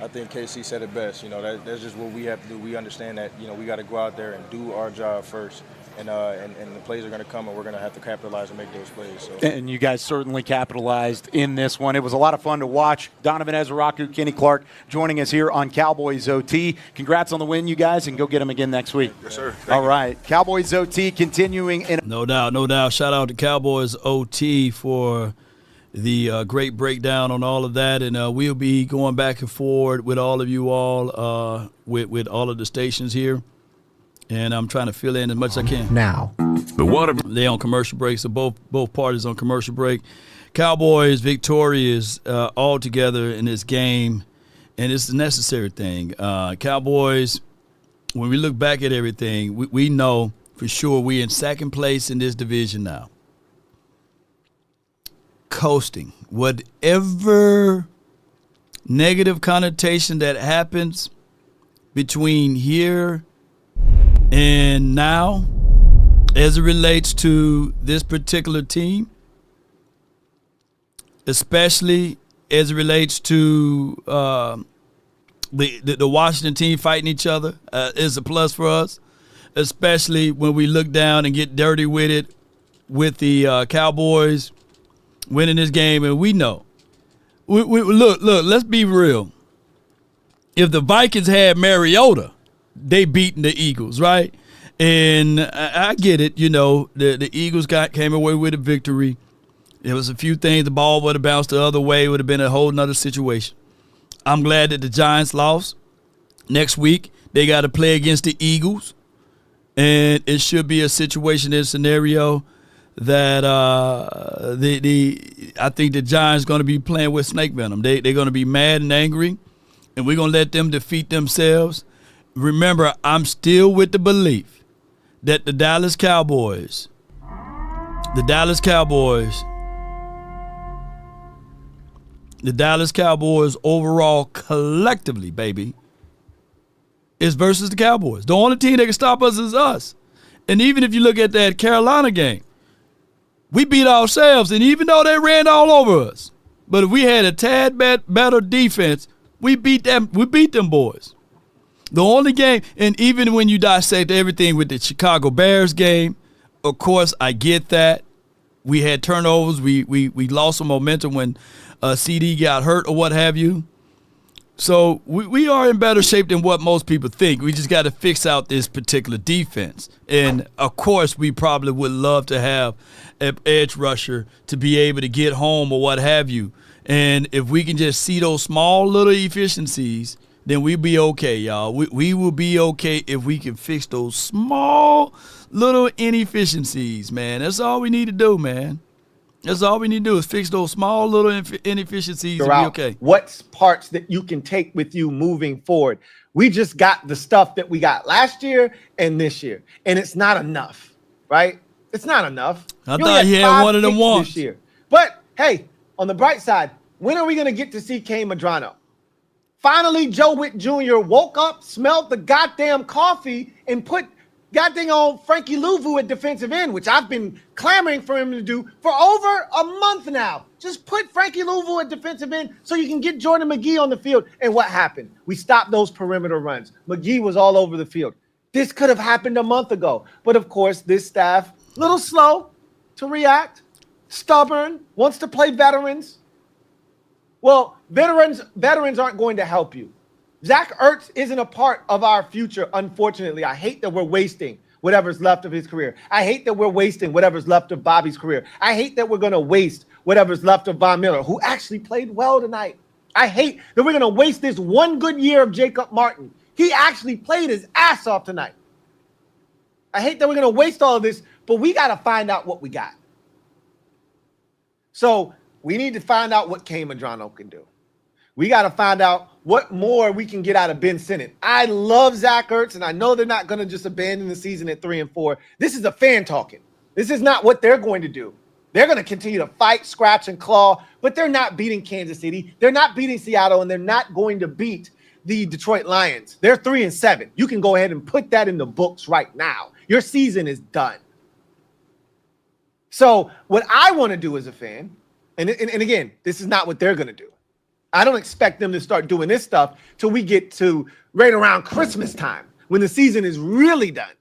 I think KC said it best. That's just what we have to do. We understand that, we got to go out there and do our job first. And the plays are going to come, and we're going to have to capitalize and make those plays. So. And you guys certainly capitalized in this one. It was a lot of fun to watch. Donovan Ezraku, Kenny Clark joining us here on Cowboys OT. Congrats on the win, you guys, and go get them again next week. Yes, sir. All right. Cowboys OT continuing. No doubt. Shout out to Cowboys OT for the great breakdown on all of that. And we'll be going back and forward with all of you all, with all of the stations here. And I'm trying to fill in as much as I can. Now, they on commercial break, so both parties on commercial break. Cowboys victorious all together in this game, and it's a necessary thing. Cowboys, when we look back at everything, we know for sure we're in second place in this division now. Coasting. Whatever negative connotation that happens between here and now, as it relates to this particular team, especially as it relates to the Washington team fighting each other, is a plus for us, especially when we look down and get dirty with it with the Cowboys winning this game. And we know. Look, let's be real. If the Vikings had Mariota, they beaten the Eagles, right? And I get it, the Eagles came away with a victory. There was a few things, the ball would have bounced the other way, it would have been a whole nother situation. I'm glad that the Giants lost. Next week, they got to play against the Eagles. And it should be a situation and scenario that I think the Giants going to be playing with snake venom. They're going to be mad and angry, and we're going to let them defeat themselves. Remember, I'm still with the belief that the Dallas Cowboys overall collectively, baby, is versus the Cowboys. The only team that can stop us is us. And even if you look at that Carolina game, we beat ourselves, and even though they ran all over us, but if we had a tad better defense, we beat them boys. The only game, and even when you dissect everything with the Chicago Bears game, of course, I get that. We had turnovers. We lost some momentum when CD got hurt or what have you. So we are in better shape than what most people think. We just got to fix out this particular defense. And, of course, we probably would love to have an edge rusher to be able to get home or what have you. And if we can just see those small little efficiencies, then we'll be okay, y'all. We will be okay if we can fix those small little inefficiencies, man. That's all we need to do, man. That's all we need to do is fix those small little inefficiencies and be okay. What's parts that you can take with you moving forward? We just got the stuff that we got last year and this year, and it's not enough, right? It's not enough. I thought he had one of them once this year. But, hey, on the bright side, when are we going to get to see Kane Madrano? Finally, Joe Witt Jr. woke up, smelled the goddamn coffee, and put goddamn on Frankie Louvu at defensive end, which I've been clamoring for him to do for over a month now. Just put Frankie Louvu at defensive end so you can get Jordan McGee on the field. And what happened? We stopped those perimeter runs. McGee was all over the field. This could have happened a month ago. But, of course, this staff, a little slow to react, stubborn, wants to play veterans. Well, veterans aren't going to help you. Zach Ertz isn't a part of our future, unfortunately. I hate that we're wasting whatever's left of his career. I hate that we're wasting whatever's left of Bobby's career. I hate that we're going to waste whatever's left of Von Miller, who actually played well tonight. I hate that we're going to waste this one good year of Jacob Martin. He actually played his ass off tonight. I hate that we're going to waste all of this, but we got to find out what we got. So we need to find out what Kane Madrano can do. We got to find out what more we can get out of Ben Sinnott. I love Zach Ertz, and I know they're not going to just abandon the season at 3-4. This is a fan talking. This is not what they're going to do. They're going to continue to fight, scratch, and claw, but they're not beating Kansas City. They're not beating Seattle, and they're not going to beat the Detroit Lions. They're 3-7. You can go ahead and put that in the books right now. Your season is done. So what I want to do as a fan, and again, this is not what they're going to do. I don't expect them to start doing this stuff till we get to right around Christmas time when the season is really done.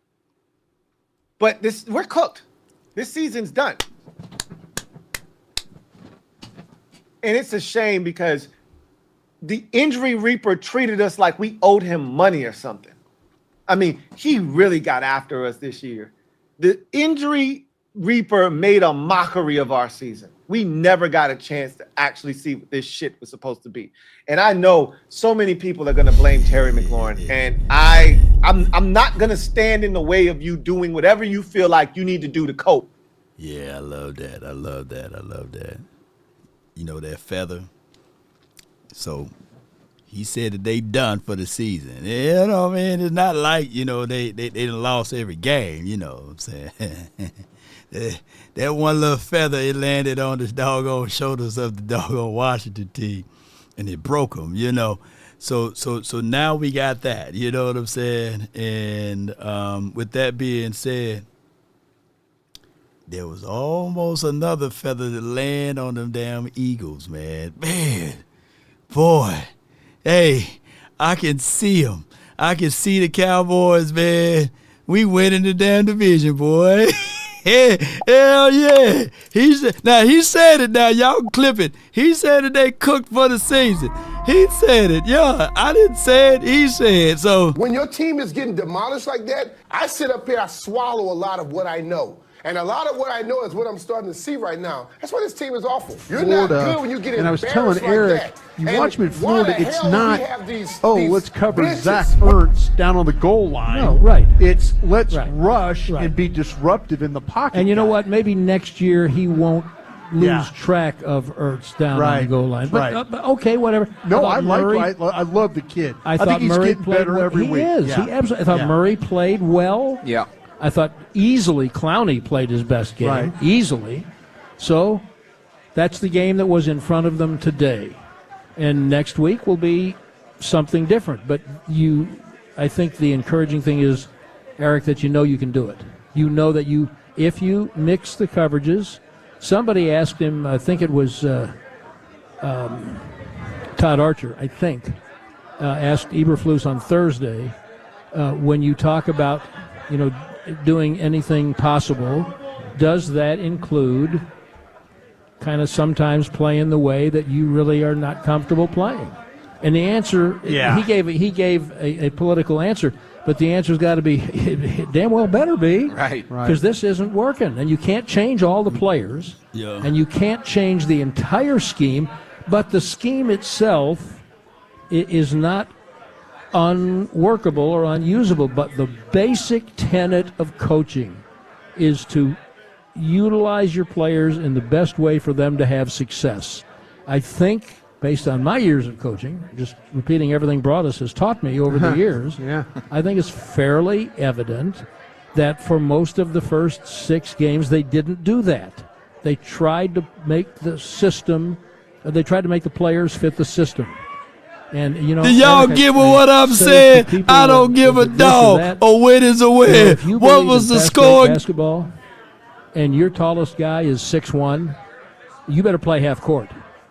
But we're cooked. This season's done. And it's a shame because the injury reaper treated us like we owed him money or something. I mean, he really got after us this year. The injury reaper made a mockery of our season. We never got a chance to actually see what this shit was supposed to be. And I know so many people are going to blame Terry McLaurin. And I'm not going to stand in the way of you doing whatever you feel like you need to do to cope. Yeah, I love that. I love that. You know, that feather. So he said that they done for the season. You know what I mean? It's not like, you know, they done lost every game, you know what I'm saying? That one little feather, it landed on the doggone shoulders of the doggone Washington team, and it broke them, you know. So now we got that, you know what I'm saying? And with that being said, there was almost another feather that landed on them damn Eagles, man. Man, boy, hey, I can see them. I can see the Cowboys, man. We winning the damn division, boy. Hell yeah. He said it now. Y'all can clip it. He said that they cooked for the season. He said it. Yeah, I didn't say it. He said so. When your team is getting demolished like that, I sit up here, I swallow a lot of what I know. And a lot of what I know is what I'm starting to see right now. That's why this team is awful. You're not good when you get and I was embarrassed telling Eric, like that. you And watch me in Florida, it's not, these let's cover bitches. Zach Ertz down on the goal line. No, right. It's let's rush and be disruptive in the pocket. And you know what? Maybe next year he won't lose track of Ertz down on the goal line. But, but okay, whatever. No, I love the kid. I think he's Murray getting better every week. He is. Yeah. He absolutely. I thought Murray played well. Yeah. I thought easily Clowney played his best game. Right. Easily. So that's the game that was in front of them today. And next week will be something different. But I think the encouraging thing is, Eric, that you know you can do it. You know that if you mix the coverages. Somebody asked him, I think it was Todd Archer, I think, asked Eberflus on Thursday, when you talk about, doing anything possible, does that include kind of sometimes playing the way that you really are not comfortable playing? And the answer, he gave a political answer, but the answer's got to be, it damn well better be. Right. Because this isn't working. And you can't change all the players. Yeah. And you can't change the entire scheme, but the scheme itself is not unworkable or unusable. But the basic tenet of coaching is to utilize your players in the best way for them to have success. I think, based on my years of coaching, just repeating everything Broadus has taught me over the years, I think it's fairly evident that for most of the first 6 games, they didn't do that. They tried to make the system, they tried to make the players fit the system. And, do y'all get what I'm saying? I don't give a dog. A win is a win. What was the score? Basketball, and your tallest guy is 6'1", you better play half court,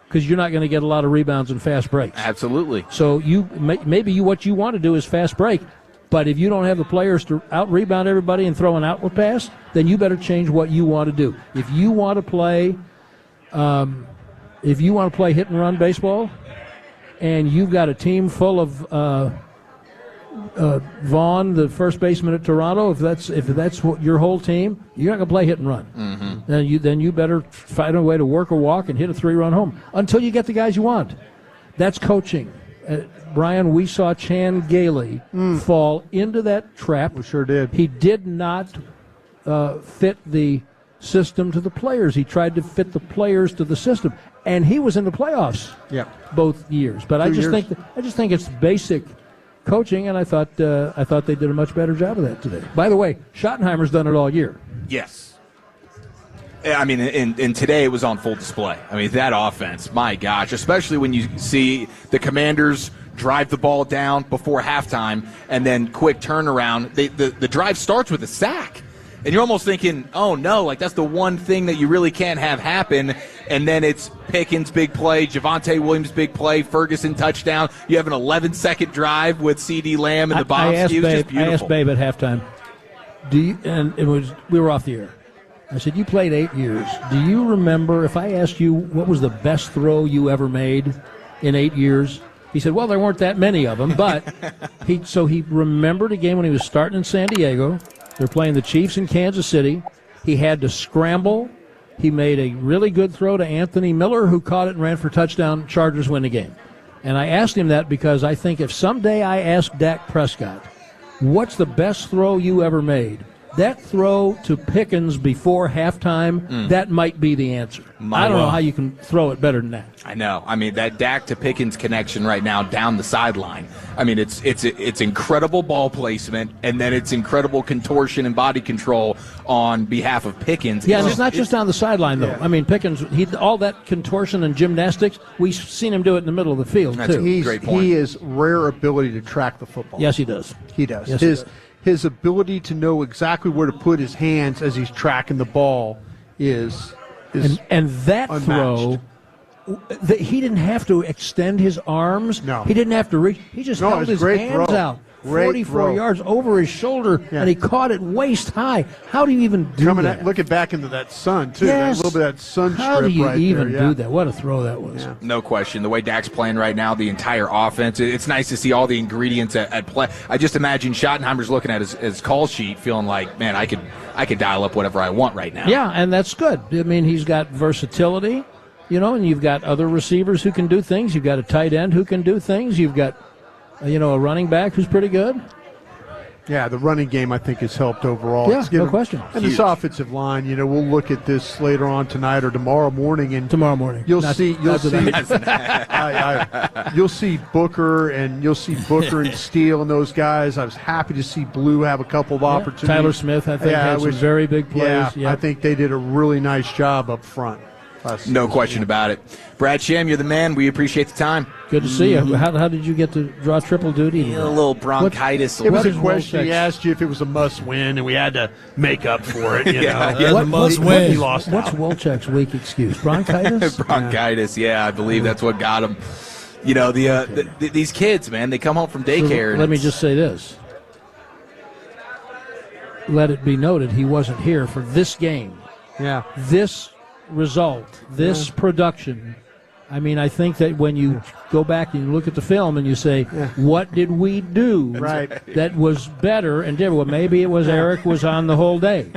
because you're not going to get a lot of rebounds and fast breaks. Absolutely. So what you want to do is fast break, but if you don't have the players to out-rebound everybody and throw an outlet pass, then you better change what you want to do. If you want to play, hit-and-run baseball, and you've got a team full of Vaughn, the first baseman at Toronto, if that's what your whole team, you're not going to play hit and run. Mm-hmm. Then you better find a way to work or walk and hit a 3-run home until you get the guys you want. That's coaching. Brian, we saw Chan Gailey fall into that trap. We sure did. He did not fit the system to the players. He tried to fit the players to the system, and he was in the playoffs both years. But I just think it's basic coaching, and I thought they did a much better job of that today. By the way, Schottenheimer's done it all year. Yes. I mean, and today it was on full display. I mean, that offense, my gosh, especially when you see the Commanders drive the ball down before halftime and then quick turnaround. The drive starts with a sack. And you're almost thinking, oh, no, like that's the one thing that you really can't have happen. And then it's Pickens' big play, Javonte Williams' big play, Ferguson touchdown. You have an 11-second drive with C.D. Lamb and the bombs. I asked Babe at halftime, we were off the air. I said, you played 8 years. Do you remember, if I asked you what was the best throw you ever made in 8 years? He said, well, there weren't that many of them. But he remembered a game when he was starting in San Diego. They're playing the Chiefs in Kansas City. He had to scramble. He made a really good throw to Anthony Miller, who caught it and ran for touchdown. Chargers win the game. And I asked him that because I think if someday I ask Dak Prescott, what's the best throw you ever made? That throw to Pickens before halftime, that might be the answer. I don't know how you can throw it better than that. I know. I mean, that Dak to Pickens connection right now down the sideline. I mean, it's incredible ball placement, and then it's incredible contortion and body control on behalf of Pickens. Yeah, and it's not just on the sideline, though. Yeah. I mean, Pickens, all that contortion and gymnastics, we've seen him do it in the middle of the field, That's too. a great point. He is rare ability to track the football. Yes, he does. He does. Yes, his ability to know exactly where to put his hands as he's tracking the ball is and that unmatched. throw, he didn't have to extend his arms. No. He didn't have to reach. He just held his hands out. 44 yards over his shoulder, and he caught it waist high. How do you even do that? Looking back into that sun, too. Yes. That little bit of that sun strip How do you right even there, do that? What a throw that was. Yeah. No question. The way Dak's playing right now, the entire offense, it's nice to see all the ingredients at play. I just imagine Schottenheimer's looking at his call sheet feeling like, man, I could dial up whatever I want right now. Yeah, and that's good. I mean, he's got versatility, and you've got other receivers who can do things. You've got a tight end who can do things. You've got, a running back who's pretty good. Yeah, the running game, I think, has helped overall. Yeah, no question. And this offensive line, we'll look at this later on tonight or tomorrow morning. And you'll see Booker and Steele and those guys. I was happy to see Blue have a couple of opportunities. Tyler Smith, I think, had some very big plays. Yeah, I think they did a really nice job up front. No question about it. Brad Sham, you're the man. We appreciate the time. Good to see you. How did you get to draw triple duty? A little bronchitis. It was a question. He asked you if it was a must-win, and we had to make up for it. What must-win. He lost. What's Wolchek's weak excuse? Bronchitis. Bronchitis. Yeah, I believe that's what got him. These kids, man, they come home from daycare. So let me just say this. Let it be noted, he wasn't here for this game. Yeah. This result, this production. I mean, I think that when you go back and you look at the film and you say, what did we do that was better and different? Well, maybe it was Eric was on the whole day.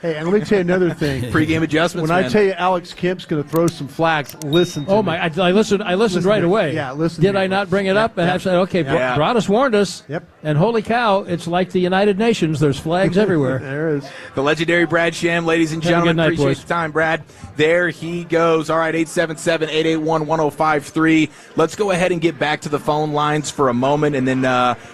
Hey, and let me tell you another thing. Pre-game adjustments, When I tell you Alex Kemp's going to throw some flags, listen to me. Oh, my. I listened right away. Yeah, listen. Did I not bring it up? And I said, okay, Broadus warned us. Yep. And holy cow, it's like the United Nations. There's flags everywhere. There is. The legendary Brad Sham, ladies and gentlemen. Night, appreciate boys. the time, Brad. There he goes. All right, 877-881-1053. Let's go ahead and get back to the phone lines for a moment, and then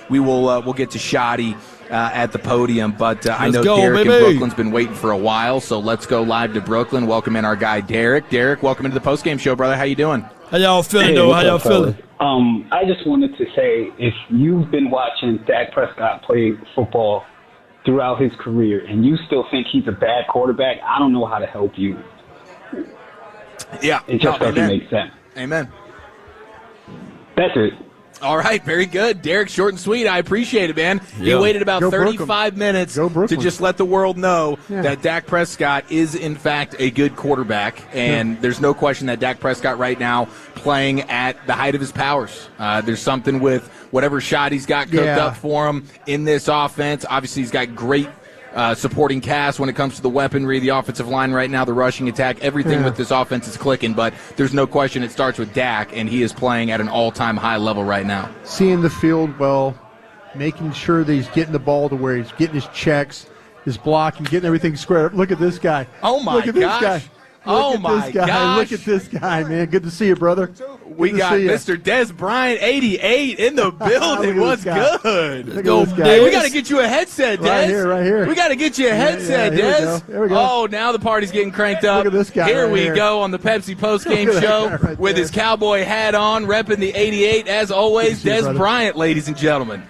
we'll get to Shoddy at the podium. But I know Derek in Brooklyn's been waiting for a while, so let's go live to Brooklyn. Welcome in our guy, Derek. Derek, welcome into the postgame show, brother. How you doing? How y'all feeling, though? How y'all feeling? I just wanted to say, if you've been watching Dak Prescott play football throughout his career and you still think he's a bad quarterback, I don't know how to help you. Yeah. It just doesn't make sense. Amen. That's it. All right, very good. Derek, short and sweet. I appreciate it, man. He waited about 35 minutes to just let the world know that Dak Prescott is, in fact, a good quarterback. And there's no question that Dak Prescott right now playing at the height of his powers. There's something with whatever shot he's got cooked up for him in this offense. Obviously, he's got great supporting cast when it comes to the weaponry, the offensive line right now, the rushing attack, everything with this offense is clicking, but there's no question it starts with Dak, and he is playing at an all-time high level right now. Seeing the field well, making sure that he's getting the ball to where he's getting his checks, his block and getting everything squared up. Look at this guy. Oh, my Look at gosh. this guy. Oh, Look at my this guy. gosh. Look at this guy, man. Good to see you, brother. We got Mr. Des Bryant, 88, in the building. What's good? Look at this guy. Hey, we got to get you a headset, Des. Right here. We got to get you a headset, Des. Here we go. Oh, now the party's getting cranked up. Look at this guy Here right we here. go on the Pepsi postgame Look at that show guy right with there. his cowboy hat on, repping the 88. As always, Good to see you, Des brother. Bryant, ladies and gentlemen.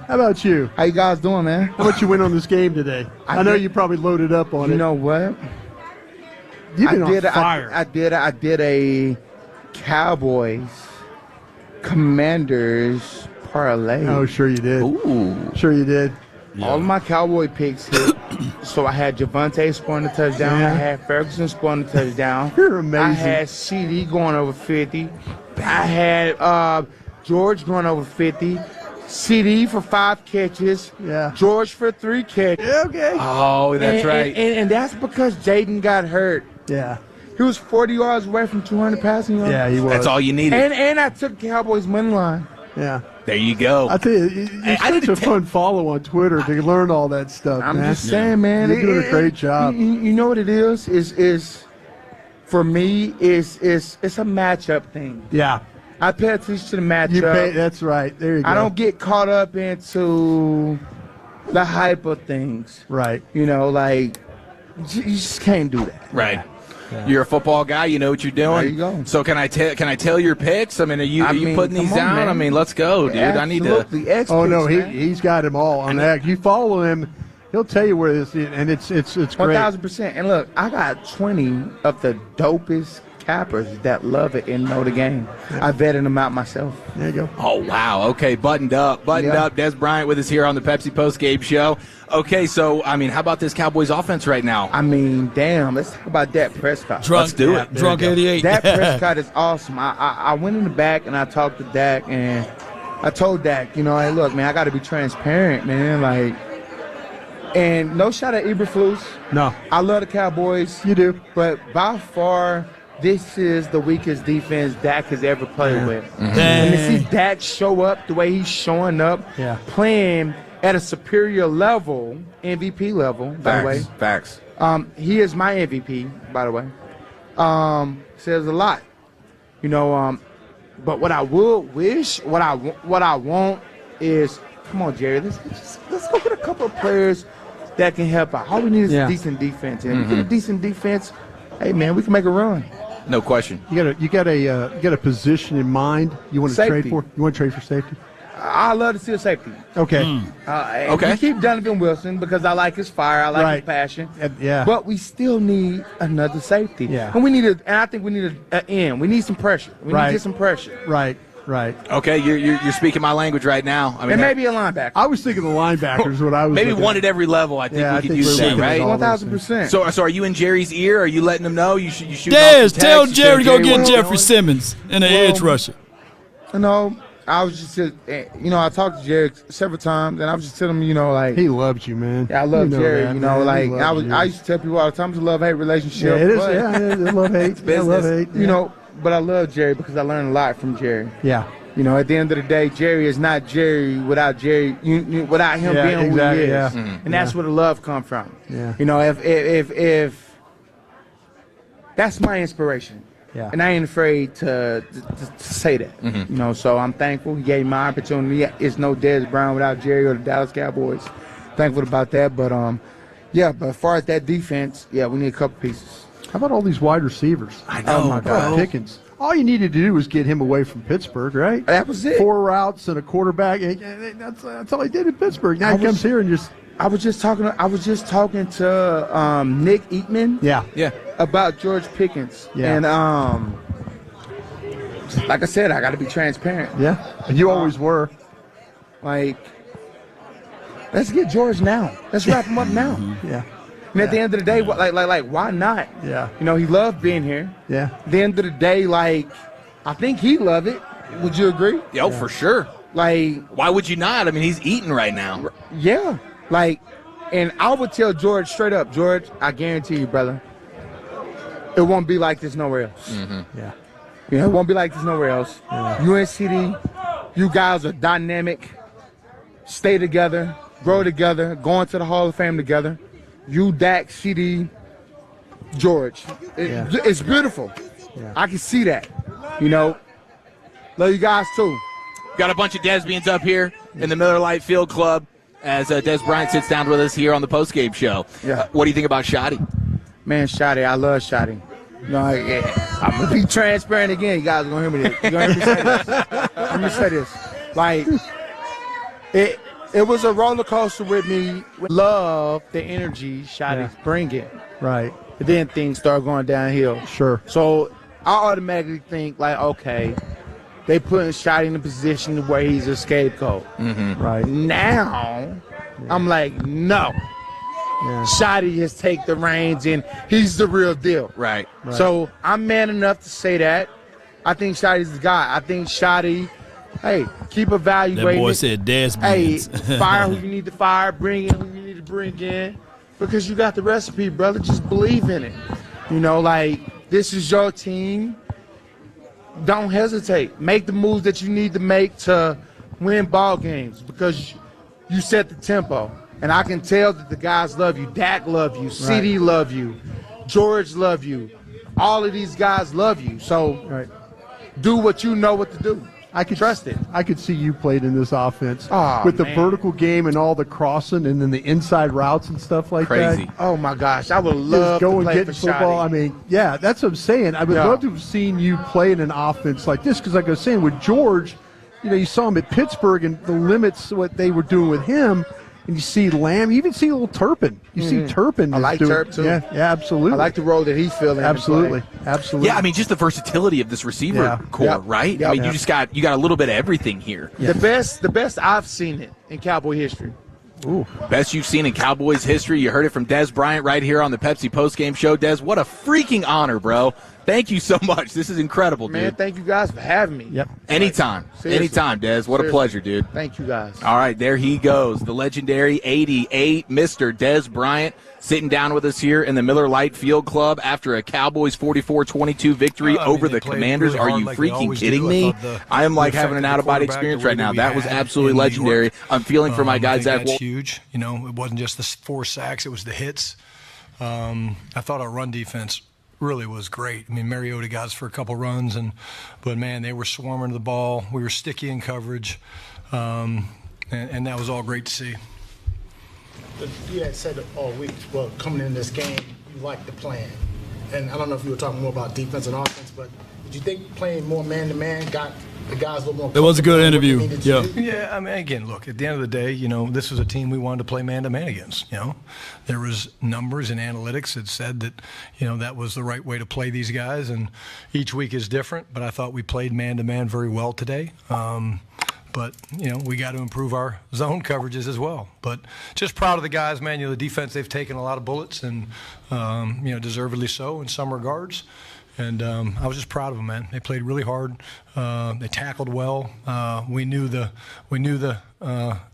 How about you? How you guys doing, man? How much you win on this game today? I know you probably loaded up on it. You know what? You've been on fire. I did a Cowboys Commanders parlay. Oh, sure you did. Ooh. Sure you did. All of my Cowboy picks hit. So I had Javonte scoring the touchdown. Yeah. I had Ferguson scoring the touchdown. You're amazing. I had CD going over 50. I had George going over 50. CD for 5 catches. Yeah. George for 3 catches. Yeah, okay. Oh, that's right. And that's because Jaden got hurt. Yeah. He was 40 yards away from 200 passing yards. Yeah, he was. That's all you needed. And I took Cowboys money line. Yeah. There you go. I tell you, you're such a fun follow on Twitter to learn all that stuff, I'm man. just saying, man. You're doing a great job. You know what it is for me, it's a matchup thing. Yeah. I pay attention to the matchup. That's right. There you go. I don't get caught up into the hype of things. Right. You know, like, you just can't do that. Right. You're a football guy. You know what you're doing. There you go. So can I tell your picks? I mean, are you putting these come on, down? man. I mean, let's go, dude. I need to. Absolutely. Oh, no, man. he's got them all on that. You follow him, he'll tell you where this is, and it's great. 1,000%. And look, I got 20 of the dopest cappers that love it and know the game. I vetted them out myself. There you go. Oh, wow. Okay, buttoned up. Des Bryant with us here on the Pepsi postgame show. Okay, so, I mean, how about this Cowboys offense right now? I mean, damn, let's talk about Dak Prescott. Let's do it. Drunk 88. Dak Prescott is awesome. I went in the back and I talked to Dak, and I told Dak, you know, hey, look, man, I got to be transparent, man. Like, and no shot at Eberflus. No. I love the Cowboys. You do. But by far, this is the weakest defense Dak has ever played with. Mm-hmm. And to see Dak show up the way he's showing up, playing at a superior level, MVP level, by the way. Facts. He is my MVP, by the way. Says a lot. You know, but what I would wish, what I want is, come on, Jerry, let's go get a couple of players that can help out. All we need is a decent defense. And if we get a decent defense, hey man, we can make a run. No question. You got a position in mind you want to trade Safety. for? You want to trade for safety? I love to see a safety. Okay. We keep Donovan Wilson because I like his fire, I like his passion. Yeah. But we still need another safety. Yeah. And I think we need an end. We need some pressure. We need to get some pressure. Right. Okay, you're speaking my language right now. I mean, And maybe a linebacker. I was thinking the linebackers. What I was maybe looking one at. at every level. I think we could use that, right? 1,000%. So are you in Jerry's ear? Are you letting him know? You shoot. Des, tell Jerry to go get Jeffrey Simmons in the edge rusher. You know, I was just, I talked to Jerry several times, and I was just telling him, like he loves you, man. Yeah, I love You know Jerry. that, you know, man. like He loves you. I used to tell people all the time, it's a love-hate relationship. Yeah, it is. but- Yeah, love hate. It's business. Love hate. You know, but I love Jerry because I learned a lot from Jerry. Yeah. You know, at the end of the day, Jerry is not Jerry without Jerry, without him Yeah, being exactly, who he is, yeah. and that's where the love come from. Yeah. You know, if that's my inspiration, and I ain't afraid to say that. You know, so I'm thankful he gave me my opportunity. It's no Des Bryant without Jerry or the Dallas Cowboys. Thankful about that, but but as far as that defense, we need a couple pieces. How about all these wide receivers? I know, Oh my God. Pickens. All you needed to do was get him away from Pittsburgh, right? That was it. 4 routes and a quarterback. That's all he did in Pittsburgh. Now he comes here and just. I was just talking to Nick Eatman. Yeah. About George Pickens. Yeah. And like I said, I got to be transparent. Yeah. And you always were. Like, let's get George now. Let's wrap him up now. Yeah. And at the end of the day, like, why not? Yeah. You know, he loved being here. Yeah. At the end of the day, like, I think he loved it. Would you agree? Yo, for sure. Like, why would you not? I mean, he's eating right now. Yeah. Like, and I would tell George straight up, George, I guarantee you, brother, it won't be like this nowhere else. Yeah. You know, it won't be like this nowhere else. You and CD, you guys are dynamic. Stay together, grow together, go into the Hall of Fame together. You, Dak, CD, George. It's beautiful. Yeah. I can see that. You know, love you guys too. Got a bunch of Desbians up here in the Miller Lite Field Club as Des Bryant sits down with us here on the postgame show. Yeah. What do you think about Shotty? Man, Shotty, I love Shotty. You know, I'm going to be transparent again. You guys are going to hear me this. You're going to hear me say this. Let me say this. Like, it was a roller coaster with me. Love the energy Shotty's bringing. Right. And then things start going downhill. Sure. So I automatically think, like, okay, they putting Shotty in a position where he's a scapegoat. Mm-hmm. Right. Now, I'm like, no. Yeah. Shotty has take the reins and he's the real deal. Right. So I'm man enough to say that. I think Shotty's the guy. I think Shotty, hey, keep evaluating. That boy it. said Des Hey, Beans. fire who you need to fire, bring in who you need to bring in. Because you got the recipe, brother. Just believe in it. You know, like, this is your team. Don't hesitate. Make the moves that you need to make to win ball games because you set the tempo. And I can tell that the guys love you. Dak love you. CD love you. George love you. All of these guys love you. So do what you know what to do. I could trust it. I could see you played in this offense with the vertical game and all the crossing and then the inside routes and stuff like Crazy. that. Oh my gosh, I would love Just go to and play get for in football. Shotty. I mean, yeah, that's what I'm saying. I would love to have seen you play in an offense like this because, like I was saying, with George, you know, you saw him at Pittsburgh and the limits what they were doing with him. And you see Lamb, you even see a little Turpin. You see Turpin. I like Turp, too. Yeah, absolutely. I like the role that he's feeling. Absolutely. Absolutely. Yeah, I mean, just the versatility of this receiver core, Yep. right? Yep. I mean, you got a little bit of everything here. The best I've seen it in Cowboy history. Ooh. Best you've seen in Cowboys history. You heard it from Des Bryant right here on the Pepsi postgame show. Des, what a freaking honor, bro. Thank you so much. This is incredible, dude. Man, thank you guys for having me. Yep. Anytime. Seriously. Anytime, Des. What Seriously. a pleasure, dude. Thank you guys. All right, there he goes. The legendary 88 Mr. Des Bryant sitting down with us here in the Miller Lite Field Club after a Cowboys 44-22 victory over the Commanders. Are you freaking kidding me? I am like having an out-of-body experience right now. That was absolutely legendary. I'm feeling for my guy, Zach That's huge. You know, it wasn't just the 4 sacks, it was the hits. I thought our run defense really was great. I mean, Mariota got us for a couple runs, but man, they were swarming the ball. We were sticky in coverage, and that was all great to see. You had said all week, well, coming in this game, you liked the plan. And I don't know if you were talking more about defense and offense, but did you think playing more man-to-man got the guys a little more? It was a good interview. Yeah. Yeah, I mean, again, look, at the end of the day, you know, this was a team we wanted to play man-to-man against, you know. There was numbers and analytics that said that, you know, that was the right way to play these guys, and each week is different, but I thought we played man-to-man very well today. But, you know, we got to improve our zone coverages as well. But just proud of the guys, man. You know, the defense, they've taken a lot of bullets, and, you know, deservedly so in some regards. And I was just proud of them, man. They played really hard. They tackled well. We knew the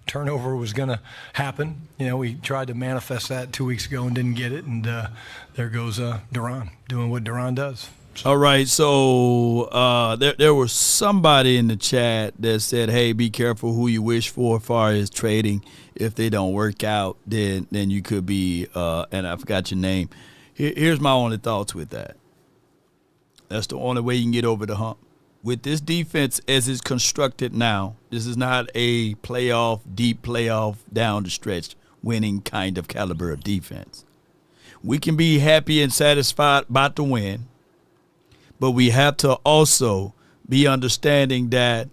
turnover was going to happen. You know, we tried to manifest that 2 weeks ago and didn't get it. And there goes Duran doing what Duran does. All right, so there was somebody in the chat that said, hey, be careful who you wish for as far as trading. If they don't work out, then you could be, and I forgot your name. Here's my only thoughts with that. That's the only way you can get over the hump. With this defense as it's constructed now, this is not a deep playoff, down the stretch, winning kind of caliber of defense. We can be happy and satisfied about the win, but we have to also be understanding that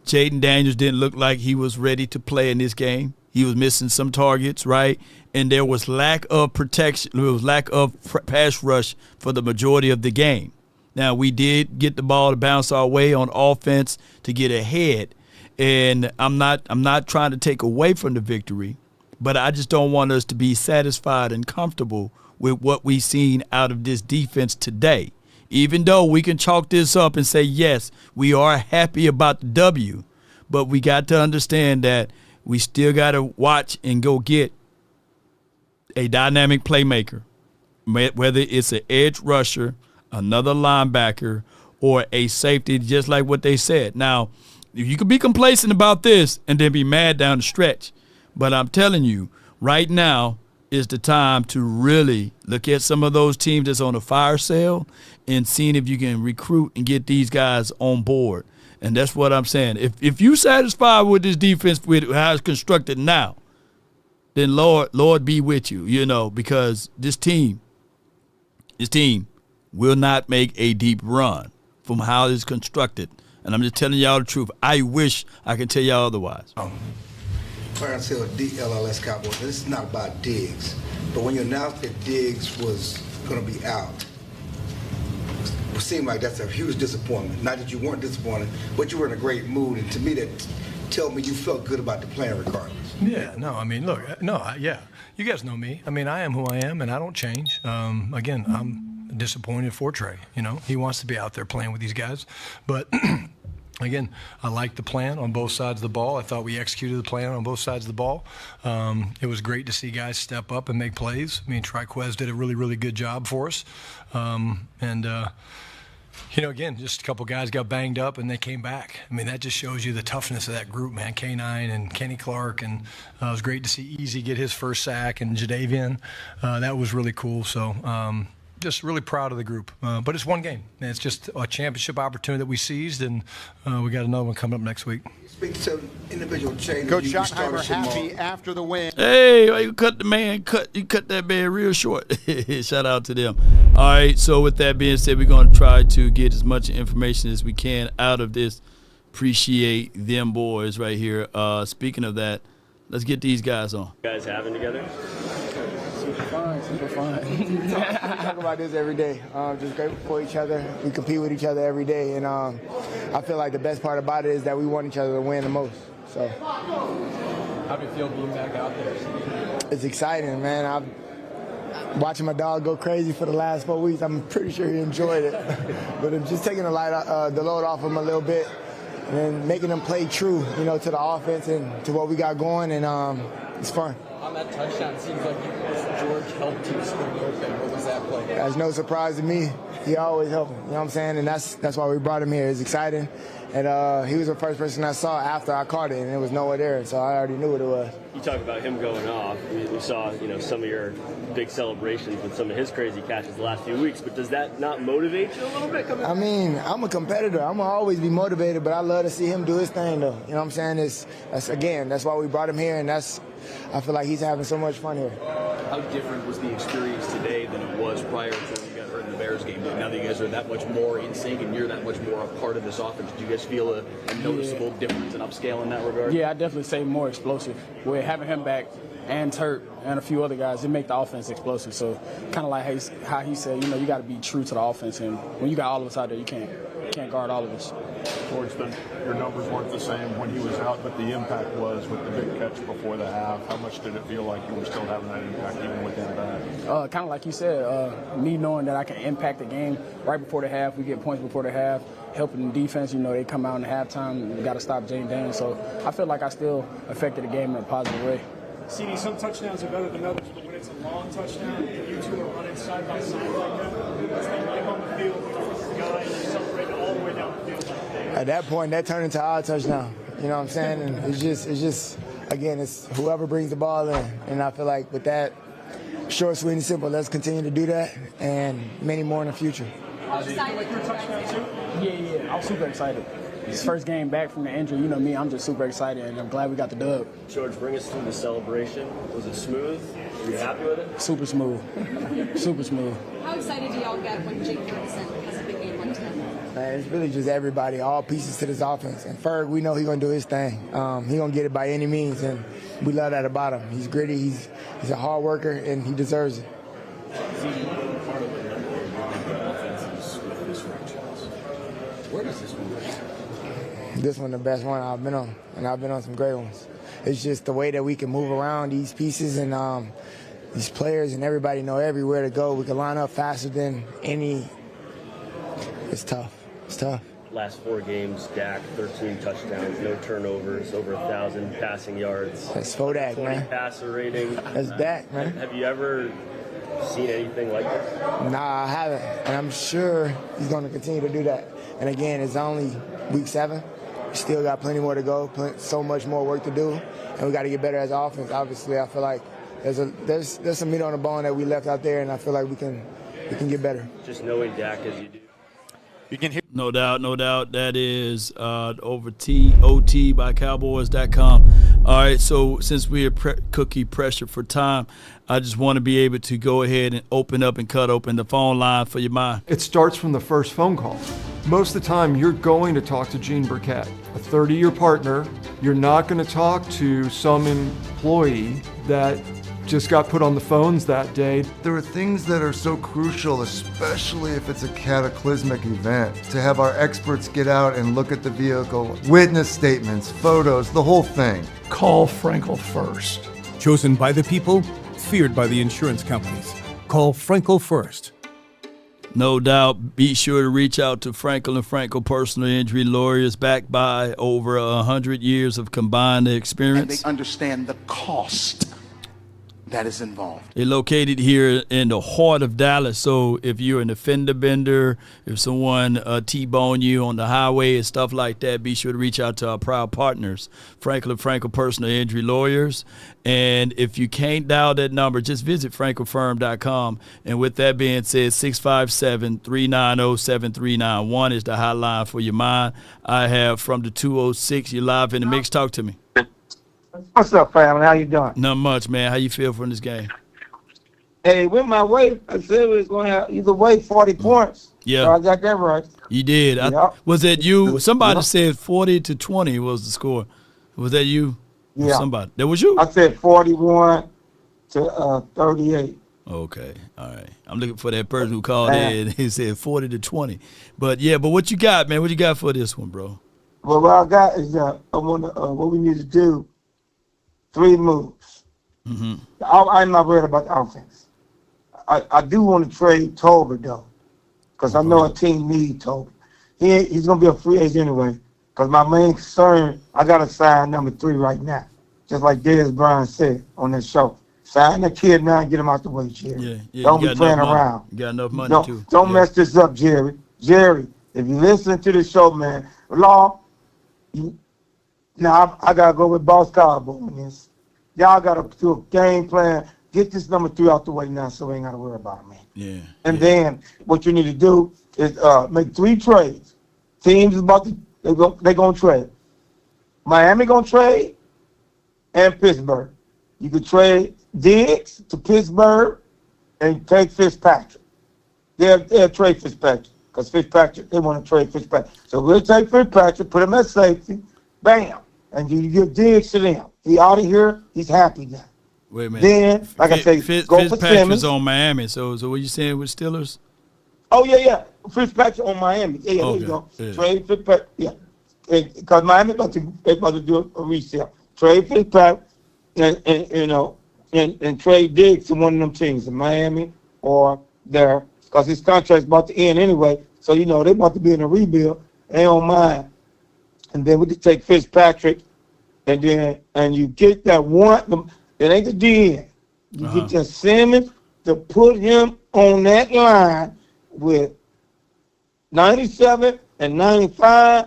Jaden Daniels didn't look like he was ready to play in this game. He was missing some targets, right? And there was lack of protection. There was lack of pass rush for the majority of the game. Now, we did get the ball to bounce our way on offense to get ahead. And I'm not trying to take away from the victory, but I just don't want us to be satisfied and comfortable with what we've seen out of this defense today. Even though we can chalk this up and say, yes, we are happy about the W, but we got to understand that we still got to watch and go get a dynamic playmaker, whether it's an edge rusher, another linebacker, or a safety, just like what they said. Now, you could be complacent about this and then be mad down the stretch, but I'm telling you, right now, is the time to really look at some of those teams that's on a fire sale and seeing if you can recruit and get these guys on board. And that's what I'm saying. If you satisfied with this defense, with how it's constructed now, then Lord be with you, you know, because this team will not make a deep run from how it's constructed. And I'm just telling y'all the truth. I wish I could tell y'all otherwise. Clarence Hill, DLLS Cowboys. This is not about Diggs, but when you announced that Diggs was going to be out, it seemed like that's a huge disappointment. Not that you weren't disappointed, but you were in a great mood, and to me that told me you felt good about the plan regardless. Yeah, no, I mean, look, yeah. You guys know me. I mean, I am who I am, and I don't change. Again, I'm disappointed for Trey. You know, he wants to be out there playing with these guys, but again, I like the plan on both sides of the ball. I thought we executed the plan on both sides of the ball. It was great to see guys step up and make plays. I mean, Triquez did a really, really good job for us. You know, again, just a couple guys got banged up and they came back. I mean, that just shows you the toughness of that group, man. K9 and Kenny Clark, and it was great to see Easy get his first sack, and Jadavian. That was really cool. So just really proud of the group. But it's one game. And it's just a championship opportunity that we seized, and we got another one coming up next week. Speak to individual change. Coach Schottenheimer happy after the win. Hey, you cut that man real short. Shout out to them. All right, so with that being said, we're going to try to get as much information as we can out of this. Appreciate them boys right here. Speaking of that, let's get these guys on. You guys having together? Super fun, super fun. We talk about this every day. Just grateful for each other. We compete with each other every day, and I feel like the best part about it is that we want each other to win the most. So, how do you feel being back out there? It's exciting, man. I'm watching my dog go crazy for the last 4 weeks. I'm pretty sure he enjoyed it, but I'm just taking the load off him a little bit, and making them play true, you know, to the offense and to what we got going, and it's fun. On that touchdown, it seems like George helped you swing open. What was that play? That's no surprise to me. He always helped him, you know what I'm saying? And that's why we brought him here. It's exciting. And he was the first person I saw after I caught it, and there was nowhere there, so I already knew what it was. You talk about him going off. We saw, you know, some of your big celebrations with some of his crazy catches the last few weeks, but does that not motivate you a little bit? I mean, I'm a competitor. I'm going to always be motivated, but I love to see him do his thing, though. You know what I'm saying? That's why we brought him here, and I feel like he's having so much fun here. How different was the experience today than it was prior to when you got hurt in the Bears game? Now that you guys are that much more in sync and you're that much more a part of this offense, do you guys feel a noticeable difference in upscale in that regard? Yeah, I definitely say more explosive. With having him back and Turk and a few other guys, it make the offense explosive. So kind of like how he said, you know, you got to be true to the offense, and when you got all of us out there, you can't guard all of us. George, your numbers weren't the same when he was out, but the impact was with the big catch before the half. How much did it feel like you were still having that impact even with him back? Kind of like you said, me knowing that I can impact the game right before the half, we get points before the half, helping the defense, you know, they come out in the halftime, we got to stop Jaden Daniels. So I feel like I still affected the game in a positive way. CD, some touchdowns are better than others, but when it's a long touchdown, you two are running side by side like that, what's that like on the field with your guys separated all the way down the field? At that point, that turned into our touchdown. You know what I'm saying? And it's just, again, it's whoever brings the ball in. And I feel like with that, short, sweet, and simple, let's continue to do that, and many more in the future. Do you feel like you're a touchdown too? Yeah, I was super excited. His first game back from the injury, you know me, I'm just super excited, and I'm glad we got the dub. George, bring us through the celebration. Was it smooth? Were you happy with it? Super smooth. Super smooth. How excited do y'all get when Jake Ferguson has a big game like tonight? Man, it's really just everybody, all pieces to this offense. And Ferg, we know he's going to do his thing. He's going to get it by any means, and we love that about him. He's gritty, he's a hard worker, and he deserves it. Part of the number of offenses with this franchise. Where does this one go? This one the best one I've been on, and I've been on some great ones. It's just the way that we can move around these pieces and these players, and everybody know everywhere to go. We can line up faster than any. It's tough. It's tough. Last 4 games, Dak, 13 touchdowns, no turnovers, over 1,000 passing yards. That's Fodak, 20 man. passer rating. That's Dak, man. Have you ever seen anything like this? Nah, I haven't, and I'm sure he's going to continue to do that. And again, it's only week 7. We still got plenty more to go, so much more work to do, and we got to get better as an offense. Obviously, I feel like there's some meat on the bone that we left out there, and I feel like we can get better. Just knowing Dak as you do. You can hear. No doubt, no doubt. That is over OT by Cowboys.com. All right, so since we are cookie pressure for time, I just want to be able to go ahead and open up and cut open the phone line for your mind. It starts from the first phone call. Most of the time, you're going to talk to Gene Burkett, a 30-year partner. You're not going to talk to some employee that just got put on the phones that day. There are things that are so crucial, especially if it's a cataclysmic event, to have our experts get out and look at the vehicle, witness statements, photos, the whole thing. Call Frenkel first. Chosen by the people, feared by the insurance companies. Call Frenkel first. No doubt. Be sure to reach out to Frenkel and Frenkel Personal Injury Lawyers, backed by over 100 years of combined experience. And they understand the cost that is involved. They're located here in the heart of Dallas, so if you're an offender bender, if someone T-bone you on the highway and stuff like that, be sure to reach out to our proud partners, Frenkel and Frenkel Personal Injury Lawyers. And if you can't dial that number, just visit frankelfirm.com. And with that being said, 657-390-7391 is the hotline for your mind. I have from the 206, you're live in the mix. Talk to me. What's up, family? How you doing? Not much, man. How you feel from this game? Hey, with my weight, I said we was going to have either way 40 points. Yeah. So I got that right. You did. Yep. Was that you? Somebody Yep. said 40-20 was the score. Was that you? Or Yeah. somebody. That was you? I said 41 to 38. Okay. All right. I'm looking for that person who called in. He said 40-20. But what you got, man? What you got for this one, bro? Well, what I got is what we need to do. 3 moves. Mm-hmm. I'm not worried about the offense. I do want to trade Tolbert, though, because I know a team needs Tolbert. He's going to be a free agent anyway, because my main concern, I got to sign number 3 right now, just like Dez Bryant said on that show. Sign the kid now and get him out the way, Jerry. Don't be playing around. You got enough money, too. Don't mess this up, Jerry. Jerry, if you listen to the show, man, Law, now I gotta go with Boss Cowboy on this. Y'all gotta do a game plan. Get this number 3 out the way now, so we ain't gotta worry about it, man. Yeah. And then what you need to do is make 3 trades. Teams is about to they gonna trade. Miami gonna trade, and Pittsburgh. You could trade Diggs to Pittsburgh and take Fitzpatrick. They'll trade Fitzpatrick because Fitzpatrick they want to trade Fitzpatrick. So we'll take Fitzpatrick, put him at safety, bam. And you give Diggs to them. He out of here. He's happy now. Wait a minute. Then, like I say, go for Fitzpatrick's Simmons. on Miami. So what you saying with Steelers? Oh, yeah. Fitzpatrick on Miami. Yeah, there you go. Yeah. Trade Fitzpatrick. Yeah. Because Miami about to do a resale. Trade Fitzpatrick and trade Diggs to one of them teams in Miami or there. Because his contract's about to end anyway. So, they about to be in a rebuild. They don't mind. And then we just take Fitzpatrick, and you get that one. It ain't the DN. You get that Simmons to put him on that line with 97 and 95.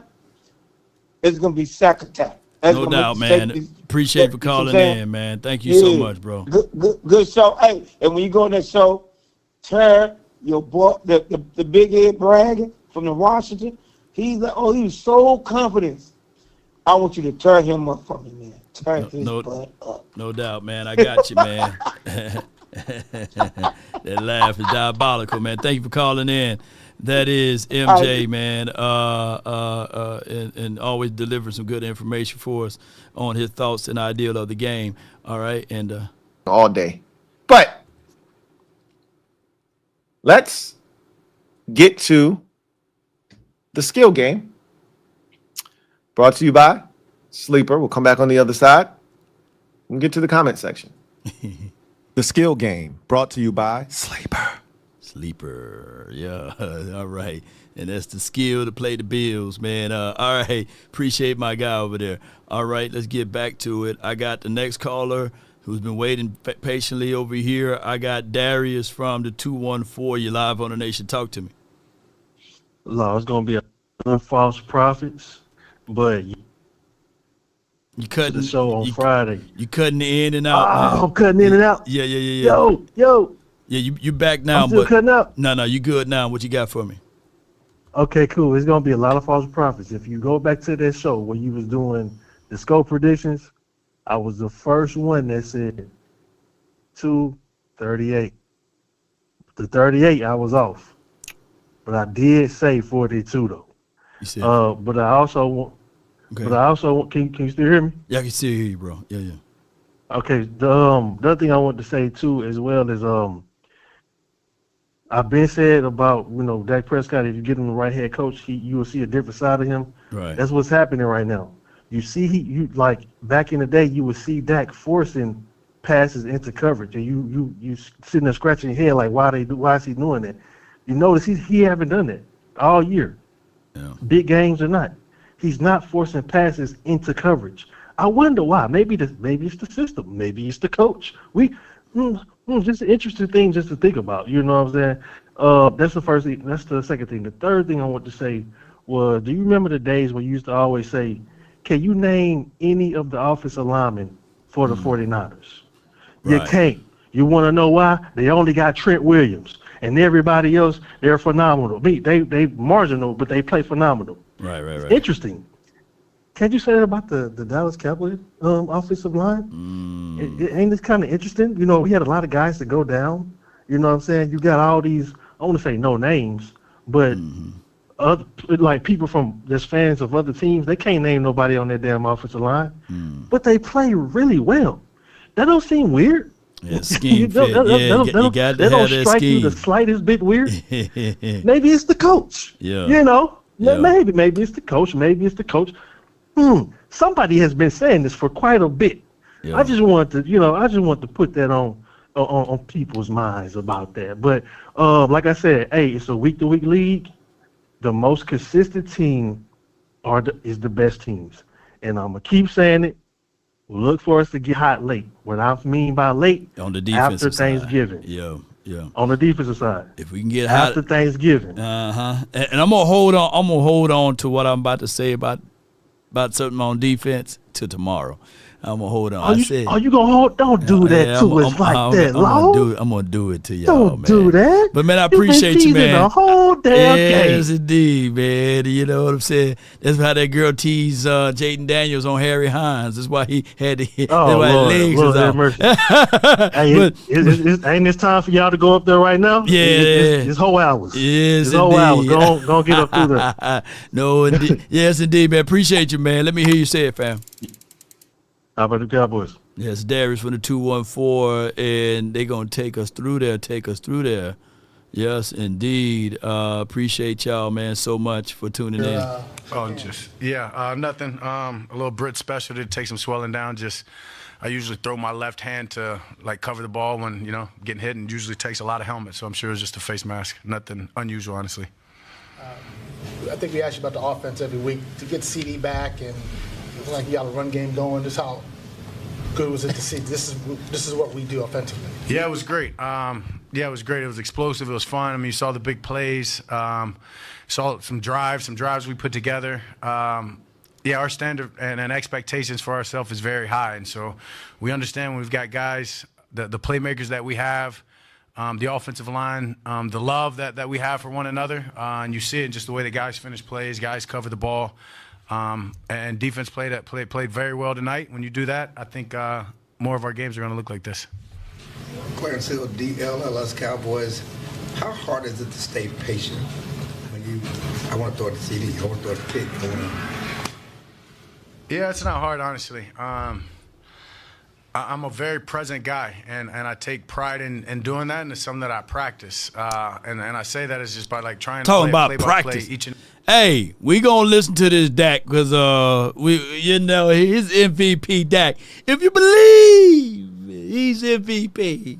It's gonna be sack attack. No doubt, man. Appreciate for calling in, man. Thank you so much, bro. Good show. Hey, and when you go on that show, Terry, your boy, the big head bragging from the Washington. He's like, he was so confident. I want you to tear him up for me, man. Tear his butt up. No doubt, man. I got you, man. That laugh is diabolical, man. Thank you for calling in. That is MJ, man, and always delivering some good information for us on his thoughts and ideal of the game. All right, and all day. But let's get to the skill game, brought to you by Sleeper. We'll come back on the other side and get to the comment section. The skill game, brought to you by Sleeper. Yeah, all right. And that's the skill to play the Bills, man. All right, appreciate my guy over there. All right, let's get back to it. I got the next caller who's been waiting patiently over here. I got Darius from the 214. You're live on the Nation. Talk to me. Law, it's going to be on false prophets, but You cutting the show on Friday. You cutting in and out. Oh, I'm cutting in and out. Yeah. Yo. Yeah, you back now. I'm still cutting out. No, you good now. What you got for me? Okay, cool. It's gonna be a lot of false prophets. If you go back to that show where you was doing the scope predictions, I was the first one that said 238. The 38, I was off, but I did say 42 though. You said. But I also want. Okay. But I also want. Can you still hear me? Yeah, I can still hear you, bro. Yeah. Okay. The other thing I want to say too, as well, is I've been said about Dak Prescott. If you get him the right head coach, you will see a different side of him. Right. That's what's happening right now. You see, you like back in the day, you would see Dak forcing passes into coverage, and you sitting there scratching your head like, why is he doing that? You notice he haven't done that all year. Yeah. Big games or not, he's not forcing passes into coverage. I wonder why. Maybe it's the system. Maybe it's the coach. Just an interesting thing just to think about. You know what I'm saying? That's the first thing. That's the second thing. The third thing I want to say was, do you remember the days where you used to always say, can you name any of the offensive linemen for the 49ers? You can't. You want to know why? They only got Trent Williams. And everybody else, they're phenomenal. They marginal, but they play phenomenal. Right. It's interesting. Can't you say that about the Dallas Cowboys offensive line? Ain't this kind of interesting? We had a lot of guys to go down. You know what I'm saying? You got all these, I want to say no names, but other, like people from just fans of other teams, they can't name nobody on their damn offensive line. But they play really well. That don't seem weird. Yeah, scheme fit. You got to they don't have that strike scheme. you the slightest bit weird. Maybe it's the coach. Yeah. Maybe it's the coach. Maybe it's the coach. Somebody has been saying this for quite a bit. Yeah. I just want to put that on people's minds about that. But like I said, it's a week-to-week league. The most consistent team is the best teams, and I'm gonna keep saying it. Look for us to get hot late. What I mean by late, on the defensive after Thanksgiving. Side. Yeah. On the defensive side. If we can get hot after Thanksgiving. And I'm gonna hold on. I'm gonna hold on to what I'm about to say about something on defense till tomorrow. I'm gonna hold on. Are you gonna hold? Don't do that to us like that, Law. I'm gonna do it to y'all, man. Don't do that. But man, I appreciate you, man. The whole damn game. Yes, indeed, man. You know what I'm saying? That's how that girl teased Jaden Daniels on Harry Hines. That's why he had to hit. Oh, Lord, legs Lord was have out. mercy. Ain't this time for y'all to go up there right now? Yeah, it's whole hours. Yes, it's whole hours. Go get up through there. No, indeed. Yes, indeed, man. Appreciate you, man. Let me hear you say it, fam. How about the Cowboys? Yes, Darius from the 214, and they're going to take us through there. Yes, indeed. Appreciate y'all, man, so much for tuning in. Nothing. A little Brit special to take some swelling down. I usually throw my left hand to cover the ball when getting hit, and usually takes a lot of helmets. So I'm sure it's just a face mask. Nothing unusual, honestly. I think we ask you about the offense every week. To get CD back and like you got a run game going, just how good was it to see? This is what we do offensively. Yeah, it was great. It was great. It was explosive. It was fun. I mean, you saw the big plays. Saw some drives we put together. Our standard and expectations for ourselves is very high, and so we understand when we've got guys, the playmakers that we have, the offensive line, the love that we have for one another, and you see it in just the way the guys finish plays, guys cover the ball. And defense played very well tonight. When you do that, I think more of our games are going to look like this. Clarence Hill, DLLS Cowboys. How hard is it to stay patient when I want to throw the CD, I want to throw the pick? Yeah, it's not hard, honestly. I'm a very present guy, and I take pride in doing that, and it's something that I practice. And I say that is just by trying to play practice. Play each and. Hey, we gonna listen to this Dak because his MVP Dak. If you believe he's MVP,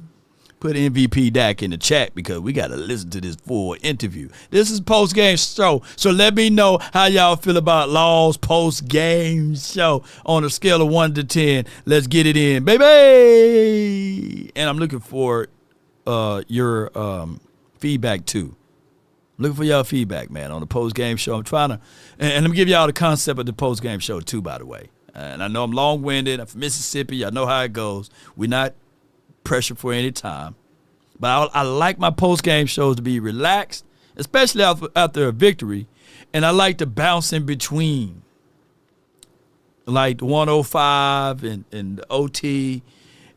put MVP Dak in the chat because we gotta listen to this full interview. This is post game show, so let me know how y'all feel about Law's post game show on a scale of 1 to 10. Let's get it in, baby. And I'm looking for your feedback too. Looking for y'all feedback, man, on the post-game show. I'm trying to, and let me give y'all the concept of the post-game show, too, by the way. And I know I'm long-winded. I'm from Mississippi. I know how it goes. We're not pressured for any time. But I like my post-game shows to be relaxed, especially after a victory. And I like to bounce in between, like the 105 and the OT.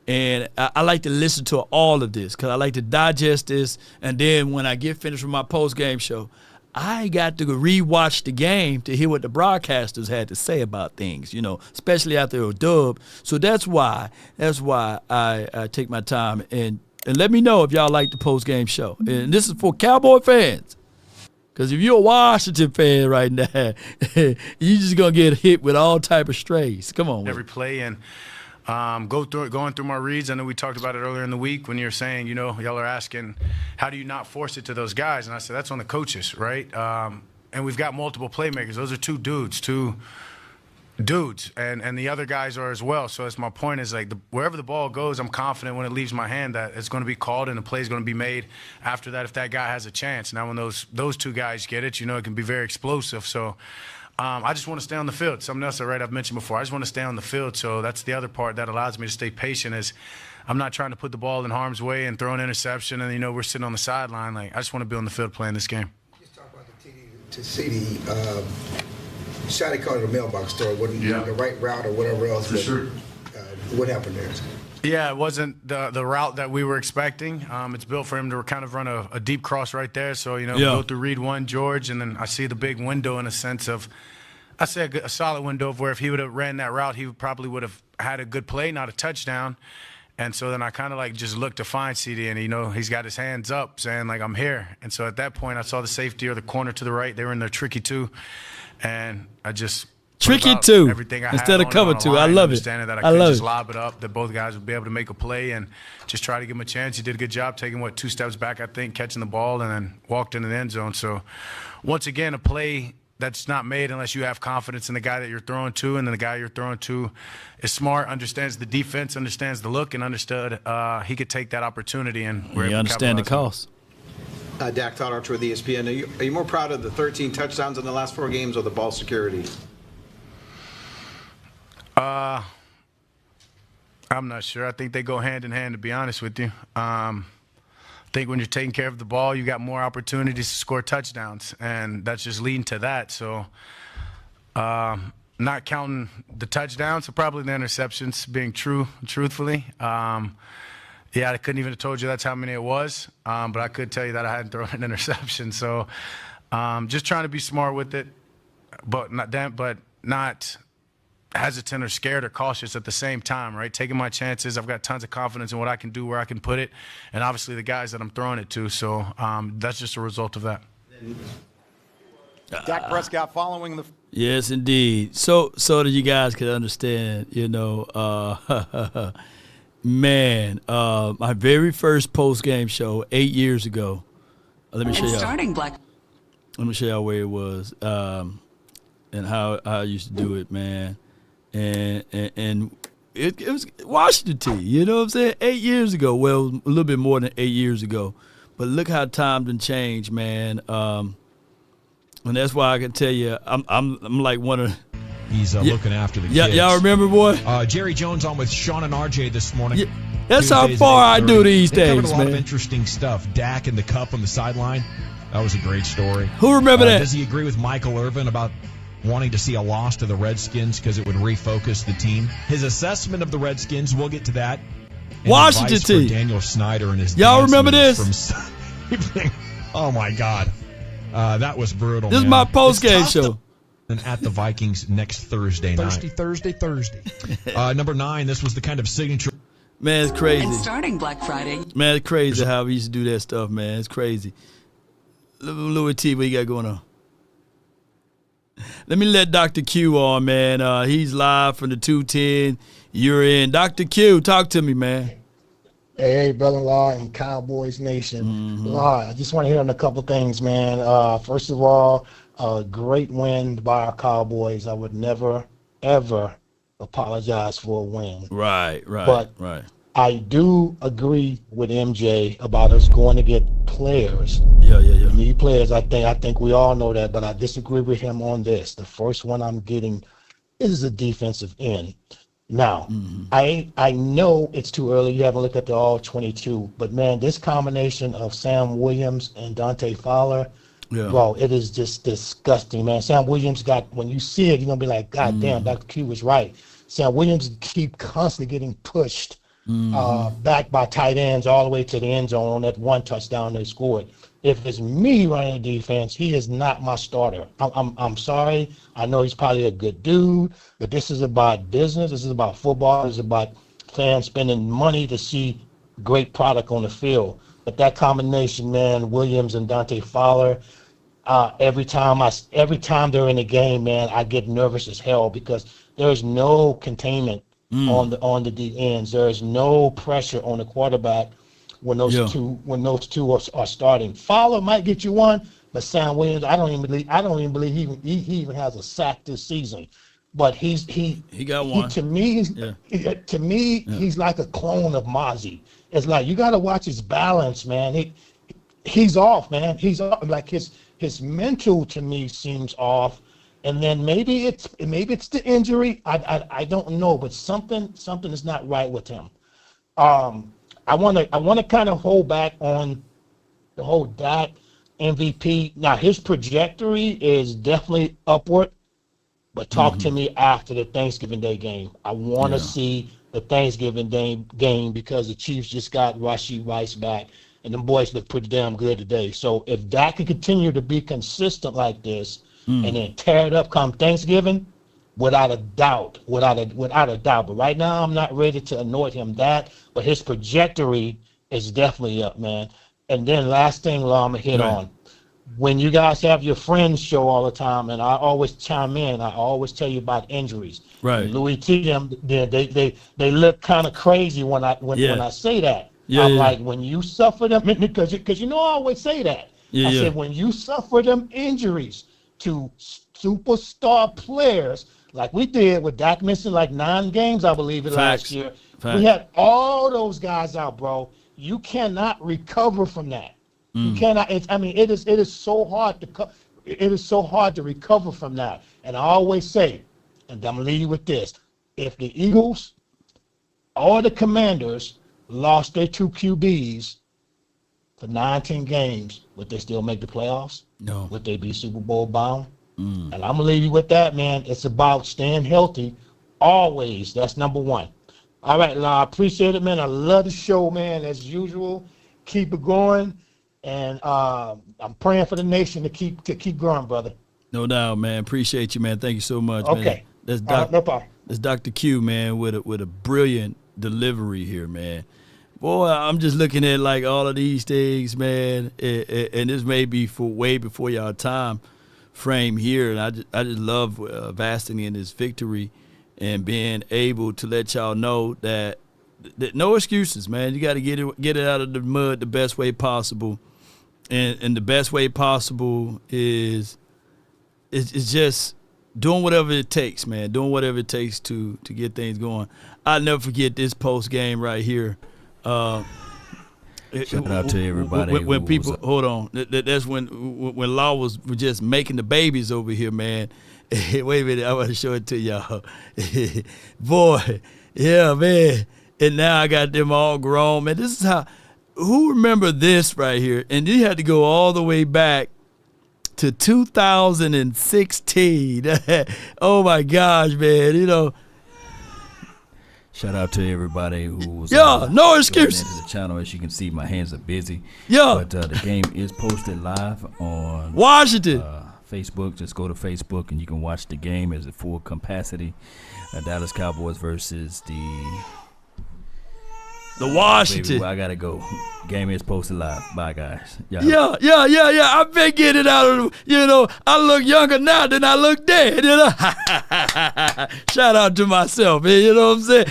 And I like to listen to all of this because I like to digest this. And then when I get finished with my post-game show, I got to rewatch the game to hear what the broadcasters had to say about things, especially after a dub. So that's why I take my time and let me know if y'all like the post-game show. And this is for Cowboy fans. Because if you're a Washington fan right now, you're just going to get hit with all type of strays. Come on. Every play and going through my reads. I know we talked about it earlier in the week when you're saying, y'all are asking, how do you not force it to those guys? And I said, that's on the coaches, right? And we've got multiple playmakers. Those are two dudes, and the other guys are as well. So that's my point is like wherever the ball goes, I'm confident when it leaves my hand that it's going to be called and the play is going to be made after that if that guy has a chance. Now when those two guys get it, it can be very explosive. So I just want to stay on the field. Something else I've mentioned before. I just want to stay on the field. So that's the other part that allows me to stay patient is I'm not trying to put the ball in harm's way and throw an interception and, we're sitting on the sideline. Like I just want to be on the field playing this game. Just talk about the TD to CD. Shotty called it a mailbox story. Wasn't the right route or whatever else. For sure. What happened there? Yeah, it wasn't the route that we were expecting. It's built for him to kind of run a deep cross right there. So, go through read one, George, and then I see the big window in a sense of, I say a solid window of where if he would have ran that route, he probably would have had a good play, not a touchdown. And so then I kind of just looked to find CD, and he's got his hands up saying like I'm here. And so at that point I saw the safety or the corner to the right. They were in there tricky too. And I just tricky two everything I instead had of cover on two. I love it. Understanding that I could just lob it up, that both guys would be able to make a play and just try to give him a chance. He did a good job taking 2 steps back, I think, catching the ball and then walked into the end zone. So once again, a play that's not made unless you have confidence in the guy that you're throwing to, and then the guy you're throwing to is smart, understands the defense, understands the look, and understood he could take that opportunity and you understand the cost. Dak Todd Archer with ESPN. Are you more proud of the 13 touchdowns in the last 4 games or the ball security? I'm not sure. I think they go hand in hand, to be honest with you. I think when you're taking care of the ball, you got more opportunities to score touchdowns, and that's just leading to that. So not counting the touchdowns, so probably the interceptions being truthfully. Yeah, I couldn't even have told you that's how many it was, but I could tell you that I hadn't thrown an interception. So just trying to be smart with it, but not hesitant or scared or cautious at the same time, right? Taking my chances. I've got tons of confidence in what I can do, where I can put it, and obviously the guys that I'm throwing it to. So that's just a result of that. Dak Prescott following the. Yes, indeed. So that you guys can understand, man, my very first post-game show 8 years ago. Let me show y'all. Let me show y'all where it was and how I used to do it, man. And it was Washington, you know what I'm saying? 8 years ago. Well, a little bit more than 8 years ago. But look how time done changed, man. And that's why I can tell you, I'm like one of. He's looking after the kids. Y'all remember, boy? Jerry Jones on with Sean and RJ this morning. Yeah, that's how far I do these they days, covered a lot man. of interesting stuff. Dak and the cup on the sideline. That was a great story. Who remember that? Does he agree with Michael Irvin about wanting to see a loss to the Redskins because it would refocus the team? His assessment of the Redskins, we'll get to that. And Washington advice team. for Daniel Snyder and his Y'all dance remember moves this? From oh, my God. That was brutal, This is man. my post-game show. And at the Vikings next Thursday night. Thursday. Number 9, this was the kind of signature. Man, it's crazy. And starting Black Friday. Man, it's crazy how we used to do that stuff, man. It's crazy. Louis T, what you got going on? Let me let Dr. Q on, man. He's live from the 210. You're in. Dr. Q, talk to me, man. Hey, brother-in-law and Cowboys Nation. Law, I just want to hit on a couple things, man. First of all, a great win by our Cowboys. I would never, ever apologize for a win. Right. But I do agree with MJ about us going to get players. Yeah. We need players. I think we all know that, but I disagree with him on this. The first one I'm getting It is a defensive end. Now, I know it's too early. You haven't looked at the all 22, but man, this combination of Sam Williams and Dante Fowler, bro, it is just disgusting, man. Sam Williams when you see it, you're gonna be like, God damn, Dr. Q was right. Sam Williams keep constantly getting pushed back by tight ends all the way to the end zone on that one touchdown they scored. If it's me running the defense, he is not my starter. I'm sorry. I know he's probably a good dude, but this is about business. This is about football. This is about fans spending money to see great product on the field. But that combination, man, Williams and Dante Fowler, every time they're in the game, man, I get nervous as hell because there's no containment on the D ends. There is no pressure on the quarterback when those two are starting. Fowler might get you one, but Sam Williams, I don't even believe he even has a sack this season. But he got one. To me, he's like a clone of Mozzie. It's like you got to watch his balance, man. He's off, man. He's off. Like his mental to me seems off. And then maybe it's the injury. I don't know, but something is not right with him. I want to kind of hold back on the whole Dak MVP. Now his trajectory is definitely upward, but talk to me after the Thanksgiving Day game. I want to see the Thanksgiving Day game because the Chiefs just got Rashee Rice back, and them boys look pretty damn good today. So if Dak can continue to be consistent like this and then tear it up come Thanksgiving, without a doubt. But right now, I'm not ready to anoint him that. But his trajectory is definitely up, man. And then last thing, Law, I'm going to hit on. When you guys have your friends show all the time, and I always chime in, I always tell you about injuries. Right. And Louis T, they look kind of crazy when I say that. I'm like, when you suffer them, because you know I always say that. I said, when you suffer them injuries to superstar players, like we did with Dak missing like 9 games, I believe, last year. We had all those guys out, bro. You cannot recover from that. You cannot. It is so hard to recover from that. And I always say, and I'm gonna leave you with this: if the Eagles or the Commanders lost their 2 QBs for 19 games, would they still make the playoffs? No. Would they be Super Bowl bound? And I'm gonna leave you with that, man. It's about staying healthy always. That's number one. All right, I appreciate it, man. I love the show, man, as usual. Keep it going. And I'm praying for the nation to keep growing, brother. No doubt, man. Appreciate you, man. Thank you so much, okay. man. No problem. That's Dr. Q, man, with a brilliant delivery here, man. Boy, I'm just looking at like all of these things, man, and this may be for way before y'all time frame here, and I just love Vastany and his victory and being able to let y'all know that no excuses, man. You got to get it out of the mud the best way possible, and the best way possible is just doing whatever it takes, man. Doing whatever it takes to get things going. I'll never forget this post game right here. Shout out to everybody. When people hold on, that's when Law was just making the babies over here, man. Wait a minute, I want to show it to y'all. Boy, yeah, man. And now I got them all grown, man. This is how. Who remember this right here? And you had to go all the way back to 2016. Oh my gosh, man! You know. Shout out to everybody who was no excuses. Into the channel. As you can see, my hands are busy. But the game is posted live on Washington Facebook. Just go to Facebook and you can watch the game as a full capacity. Dallas Cowboys versus the Washington. Baby, I gotta go. Game is posted live. Bye, guys. Yeah. I've been getting out of I look younger now than I look dead, Shout out to myself, man. You know what I'm saying?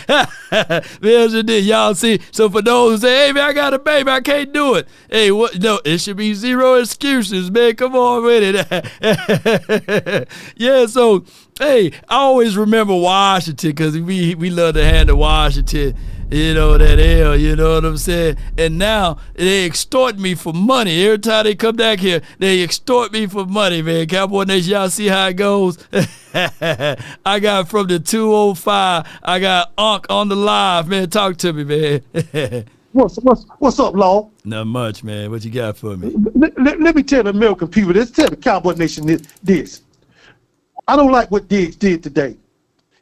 Man, y'all see. So for those who say, hey, man, I got a baby, I can't do it. Hey, what? No, it should be zero excuses, man. Come on with it. Yeah, so, hey, I always remember Washington because we love to handle Washington. You know, that L, you know what I'm saying? And now they extort me for money. Every time they come back here, they extort me for money, man. Cowboy Nation, y'all see how it goes? I got from the 205, I got Unc on the live, man. Talk to me, man. What's up, Law? Not much, man. What you got for me? Let me tell the American people this. Tell the Cowboy Nation this. I don't like what Diggs did today.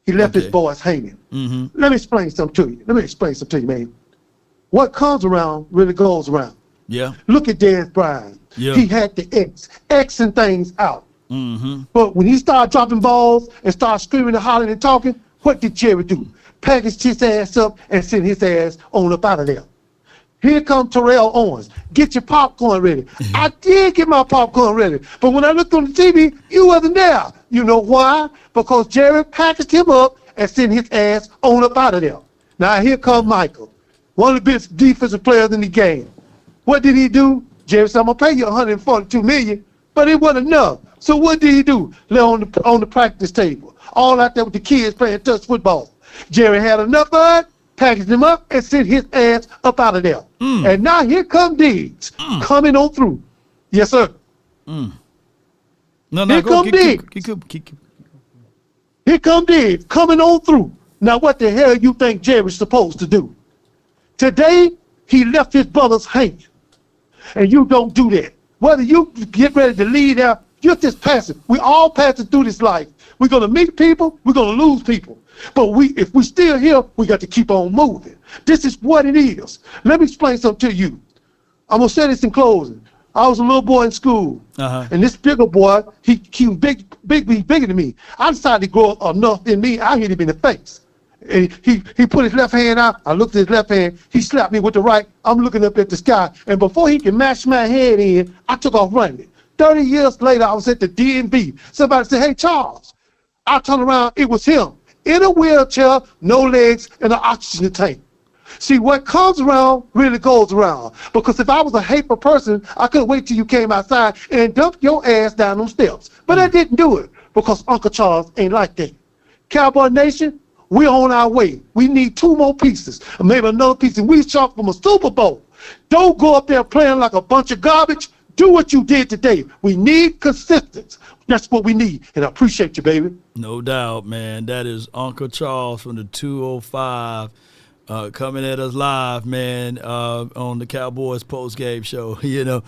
He left his boys hanging. Mm-hmm. Let me explain something to you. Man. What comes around really goes around. Yeah. Look at Dez Bryant. Yeah. He had the Xing things out. Mm-hmm. But when he started dropping balls and started screaming and hollering and talking, what did Jerry do? Packaged his ass up and sent his ass on up out of there. Here comes Terrell Owens. Get your popcorn ready. I did get my popcorn ready. But when I looked on the TV, you wasn't there. You know why? Because Jerry packaged him up and sent his ass on up out of there. Now here comes Michael, one of the best defensive players in the game. What did he do? Jerry said, I'm going to pay you $142 million, but it wasn't enough. So what did he do? Lay on the practice table, all out there with the kids playing touch football. Jerry had enough of it, packaged him up, and sent his ass up out of there. And now here come Diggs coming on through. Yes, sir. No, Here come Diggs. Here come Diggs coming on through. Now what the hell you think Jerry's supposed to do? Today, he left his brothers hanging. And you don't do that. Whether you get ready to lead out, you're just passing. We all passing through this life. We're going to meet people, we're going to lose people. But if we still here, we got to keep on moving. This is what it is. Let me explain something to you. I'm going to say this in closing. I was a little boy in school, and this bigger boy, he was bigger than me. I decided to grow up enough in me, I hit him in the face. And he put his left hand out. I looked at his left hand. He slapped me with the right. I'm looking up at the sky. And before he can mash my head in, I took off running. 30 years later, I was at the DMV. Somebody said, hey, Charles. I turned around. It was him. In a wheelchair, no legs, and an oxygen tank. See, what comes around really goes around. Because if I was a hateful person, I could wait till you came outside and dump your ass down them steps. But I didn't do it because Uncle Charles ain't like that. Cowboy Nation, we're on our way. We need 2 more pieces, or maybe another piece, and we shot from a Super Bowl. Don't go up there playing like a bunch of garbage. Do what you did today. We need consistency. That's what we need, and I appreciate you, baby. No doubt, man. That is Uncle Charles from the 205 coming at us live, man, on the Cowboys post-game show. You know,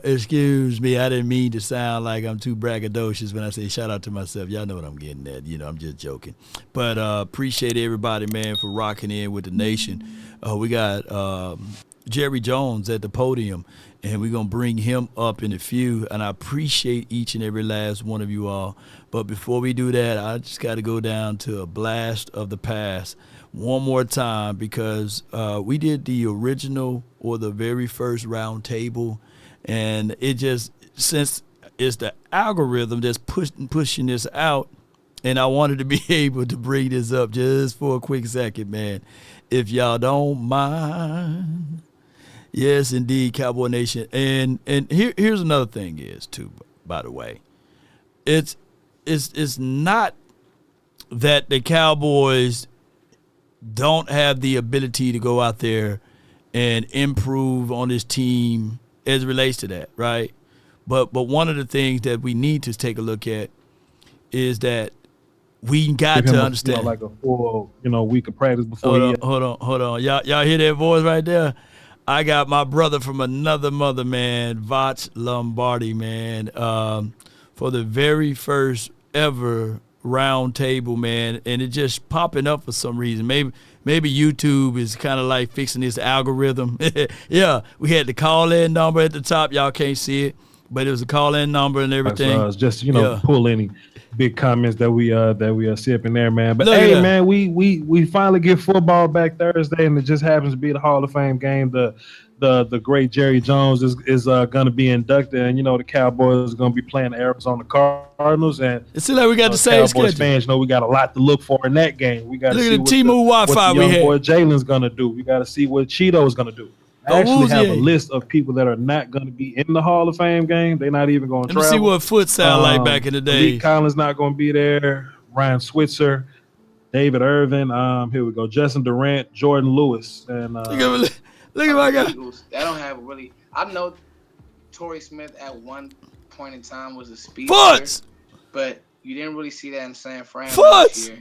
excuse me, I didn't mean to sound like I'm too braggadocious when I say shout out to myself. Y'all know what I'm getting at. You know, I'm just joking. But appreciate everybody, man, for rocking in with the nation. We got Jerry Jones at the podium, and we're going to bring him up in a few, and I appreciate each and every last one of you all. But before we do that, I just got to go down to a blast of the past one more time, because we did the original or the very first round table, and it just, since it's the algorithm that's pushing this out, and I wanted to be able to bring this up just for a quick second, man, if y'all don't mind. Yes, indeed, Cowboy Nation. And here's another thing is, too, by the way. It's not that the Cowboys don't have the ability to go out there and improve on this team as it relates to that, right? But one of the things that we need to take a look at is that we got to understand. Like a full, week of practice before. Hold on. Y'all hear that voice right there? I got my brother from another mother, man, Voch Lombardi, man, for the very first ever round table, man, and it just popping up for some reason. Maybe YouTube is kind of like fixing this algorithm. Yeah, we had the call-in number at the top. Y'all can't see it, but it was a call-in number and everything. It's just pull any big comments that we see up in there, man. But hey, man, we finally get football back Thursday, and it just happens to be the Hall of Fame game. The great Jerry Jones is going to be inducted, and the Cowboys are going to be playing the Arizona Cardinals. And it seems like we got the same Cowboys schedule. fans, we got a lot to look for in that game. We got to see what the young boy Jalen's going to do. We got to see what Cheeto's going to do. I actually have a list of people that are not going to be in the Hall of Fame game. They're not even going to travel. Let me see what foot sound like back in the day. Lee Collins not going to be there. Ryan Switzer. David Irvin. Here we go. Justin Durant, Jordan Lewis, and look at my guy. Eagles, they don't have really. I know Torrey Smith at one point in time was a speedster, but you didn't really see that in San Fran this year.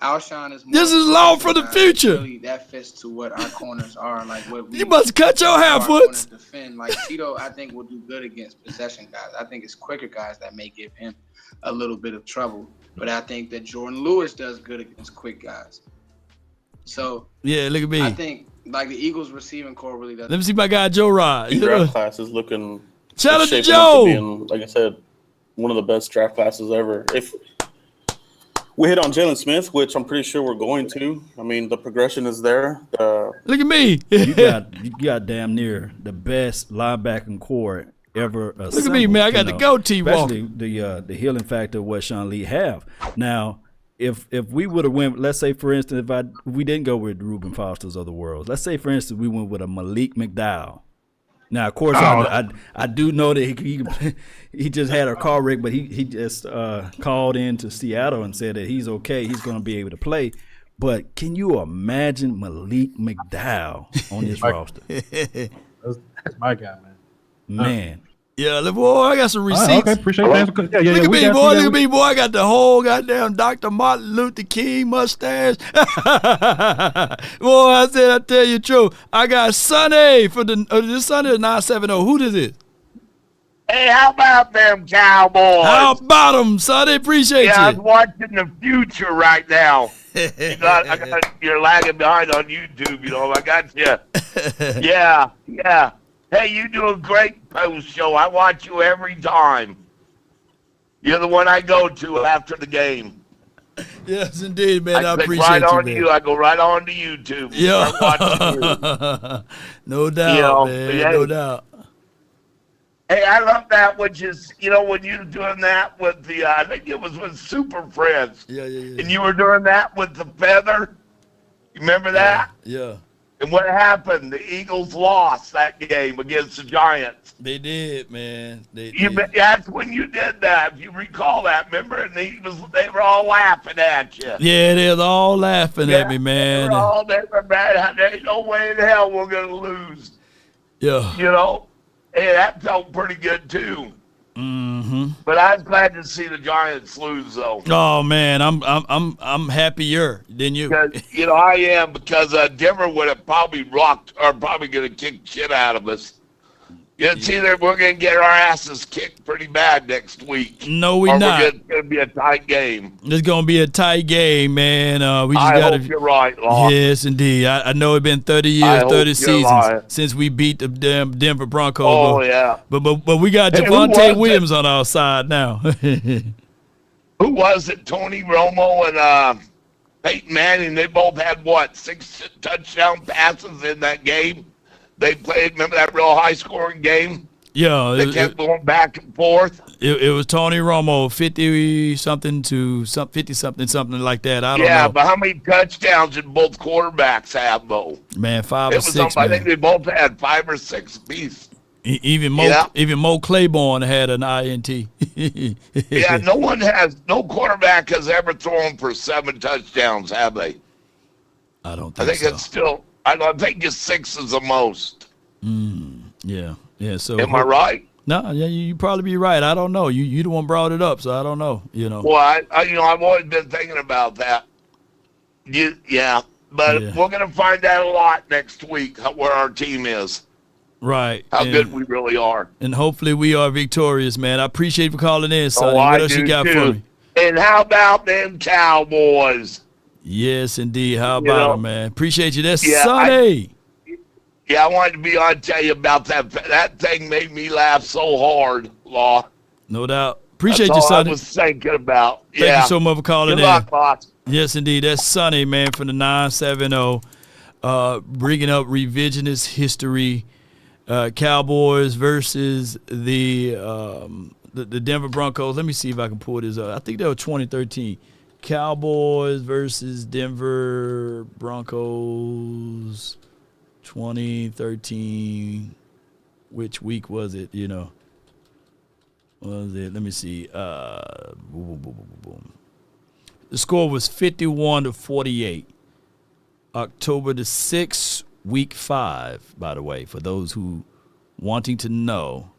Alshon is more. This is long for the future. Really, that fits to what our corners are. Like what we, you must cut your half foots. Defend. Like Tito, I think will do good against possession guys. I think it's quicker guys that may give him a little bit of trouble. But I think that Jordan Lewis does good against quick guys. So yeah, look at me. I think like the Eagles receiving core really does. Let me see my guy Joe Rod. Draft class is looking. Shout out to Joe. Being, like I said, one of the best draft classes ever. If we hit on Jalen Smith, which I'm pretty sure we're going to. I mean, the progression is there. Look at me. you got damn near the best linebacking core ever. Look at me, man. I got the goatee walking. The healing factor of what Sean Lee have. Now, if we would have went, let's say for instance, if we didn't go with Reuben Foster's of the world. Let's say for instance we went with a Malik McDowell. Now, of course, I do know that he just had a car wreck, but he just called in to Seattle and said that he's okay. He's going to be able to play. But can you imagine Malik McDowell on this roster? That's my guy, man. Man. Yeah, boy, I got some receipts. Okay, appreciate that. Look at me, boy. Look at me, boy. I got the whole goddamn Dr. Martin Luther King mustache. Boy, I tell you the truth. I got Sonny for this Sunday 970. Who is it? Hey, how about them Cowboys? How about them, Sonny? Appreciate you. Yeah, I'm watching the future right now. You're lagging behind on YouTube, I got you. Yeah. Hey, you do a great post show. I watch you every time. You're the one I go to after the game. Yes, indeed, man. I appreciate right on man. you. I go right on to YouTube. Yeah. No doubt, man. Hey, no doubt. Hey, I love that, which is, when you were doing that with the, I think it was with Super Friends. Yeah. And you were doing that with the feather. You remember that? Yeah. And what happened? The Eagles lost that game against the Giants. They did, man. That's when you did that. If you recall that, remember? And they were all laughing at you. Yeah, they were all laughing at me, man. They were mad. There's no way in hell we're gonna lose. Yeah. Hey, that felt pretty good too. Mm-hmm. But I was glad to see the Giants lose, though. Oh man, I'm happier than you. Because, I am, because Denver would have probably rocked or probably going to kick shit out of us. It's either we're going to get our asses kicked pretty bad next week. No, we're not. It's going to be a tight game. It's going to be a tight game, man. We just I gotta, hope you're right, Law. Yes, indeed. I know it's been 30 years, 30 seasons since we beat the damn Denver Broncos. Oh, yeah. But we got Javonte Williams on our side now. Who was it? Tony Romo and Peyton Manning. They both had, 6 touchdown passes in that game? They played, remember that real high-scoring game? Yeah. They kept going back and forth. It was Tony Romo, 50-something to 50-something like that. I don't know. Yeah, but how many touchdowns did both quarterbacks have, though? Man, 5 or 6, man. I think they both had 5 or 6 apiece. Even Mo Claiborne had an INT. Yeah, no quarterback has ever thrown for 7 touchdowns, have they? I don't think so. I think it's still... I think it's 6 is the most. Yeah. So am I right? No, yeah, you probably be right. I don't know. You the one brought it up, so I don't know. Well, I've always been thinking about that. But we're gonna find out a lot next week where our team is. Right. How good we really are. And hopefully we are victorious, man. I appreciate you for calling in, son. What else you got for me? And how about them Cowboys? Yes, indeed. How about them, man? Appreciate you. That's Sonny. I wanted to be on to tell you about that. That thing made me laugh so hard, Law. No doubt. Appreciate That's you, Sonny. I was thinking about. Thank you so much for calling in. Good luck, boss. Yes, indeed. That's Sonny, man, from the 970. Bringing up revisionist history. Cowboys versus the Denver Broncos. Let me see if I can pull this up. I think that was 2013. Cowboys versus Denver Broncos 2013. Which week was it, Was it? Let me see. The score was 51-48. October the 6th, week 5, by the way, for those who wanting to know.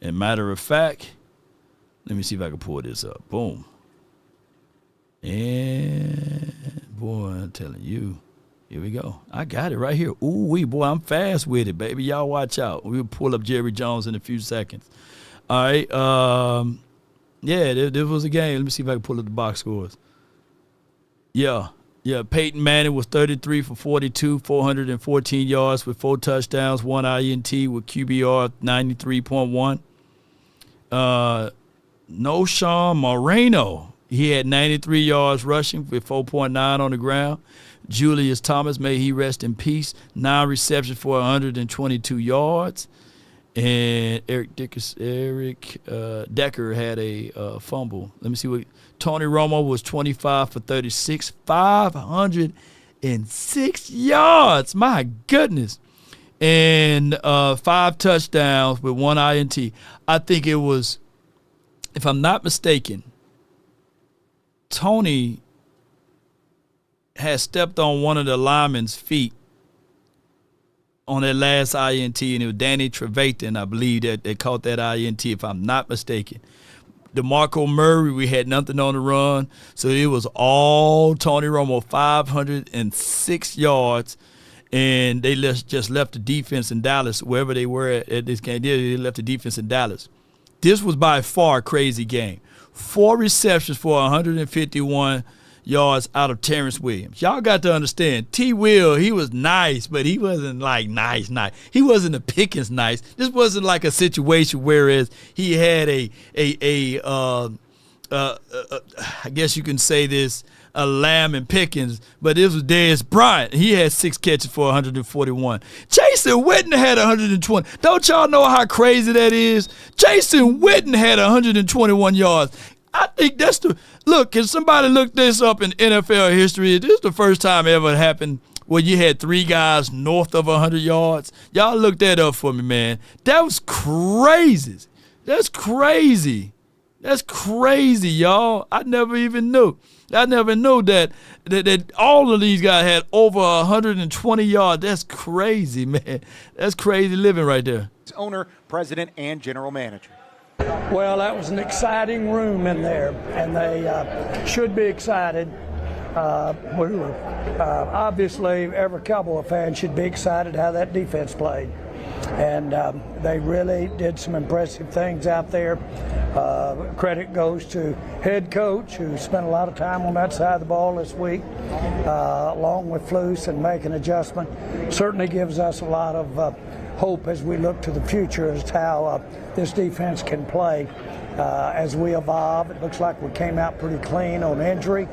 And matter of fact, let me see if I can pull this up. Boom. And boy, I'm telling you, here we go. I got it right here. Ooh wee, boy, I'm fast with it, baby. Y'all watch out. We'll pull up Jerry Jones in a few seconds. All right. Yeah, there was a game. Let me see if I can pull up the box scores. Yeah. Peyton Manning was 33 for 42, 414 yards with 4 touchdowns, 1 INT with QBR 93.1. Noshawn Moreno, he had 93 yards rushing with 4.9 on the ground. Julius Thomas, may he rest in peace, 9 receptions for 122 yards. And Eric Decker had a fumble. Let me see what Tony Romo was 25 for 36, 506 yards. My goodness. And 5 touchdowns with 1 INT. I think it was, if I'm not mistaken, Tony had stepped on one of the linemen's feet on that last INT, and it was Danny Trevathan, I believe, that they caught that INT, if I'm not mistaken. DeMarco Murray, we had nothing on the run, so it was all Tony Romo, 506 yards, and they just left the defense in Dallas, wherever they were at this game. They left the defense in Dallas. This was by far a crazy game. 4 receptions for 151 yards out of Terrence Williams. Y'all got to understand, T. Will, he was nice, but he wasn't like nice. He wasn't a Pickens nice. This wasn't like a situation whereas he had I guess you can say this, a Lamb and Pickens, but this was Dez Bryant. He had 6 catches for 141. Jason Witten had 120. Don't y'all know how crazy that is? Jason Witten had 121 yards. I think that's look, can somebody look this up in NFL history? This is the first time ever it happened where you had 3 guys north of 100 yards. Y'all look that up for me, man. That was crazy. That's crazy. That's crazy, y'all. I never even knew. I never knew that all of these guys had over 120 yards. That's crazy, man. That's crazy living right there. Owner, president, and general manager. Well, that was an exciting room in there, and they should be excited. Obviously, every Cowboy fan should be excited how that defense played. And they really did some impressive things out there. Credit goes to head coach, who spent a lot of time on that side of the ball this week, along with Flus, and making adjustment. Certainly gives us a lot of hope as we look to the future as to how this defense can play as we evolve. It looks like we came out pretty clean on injury.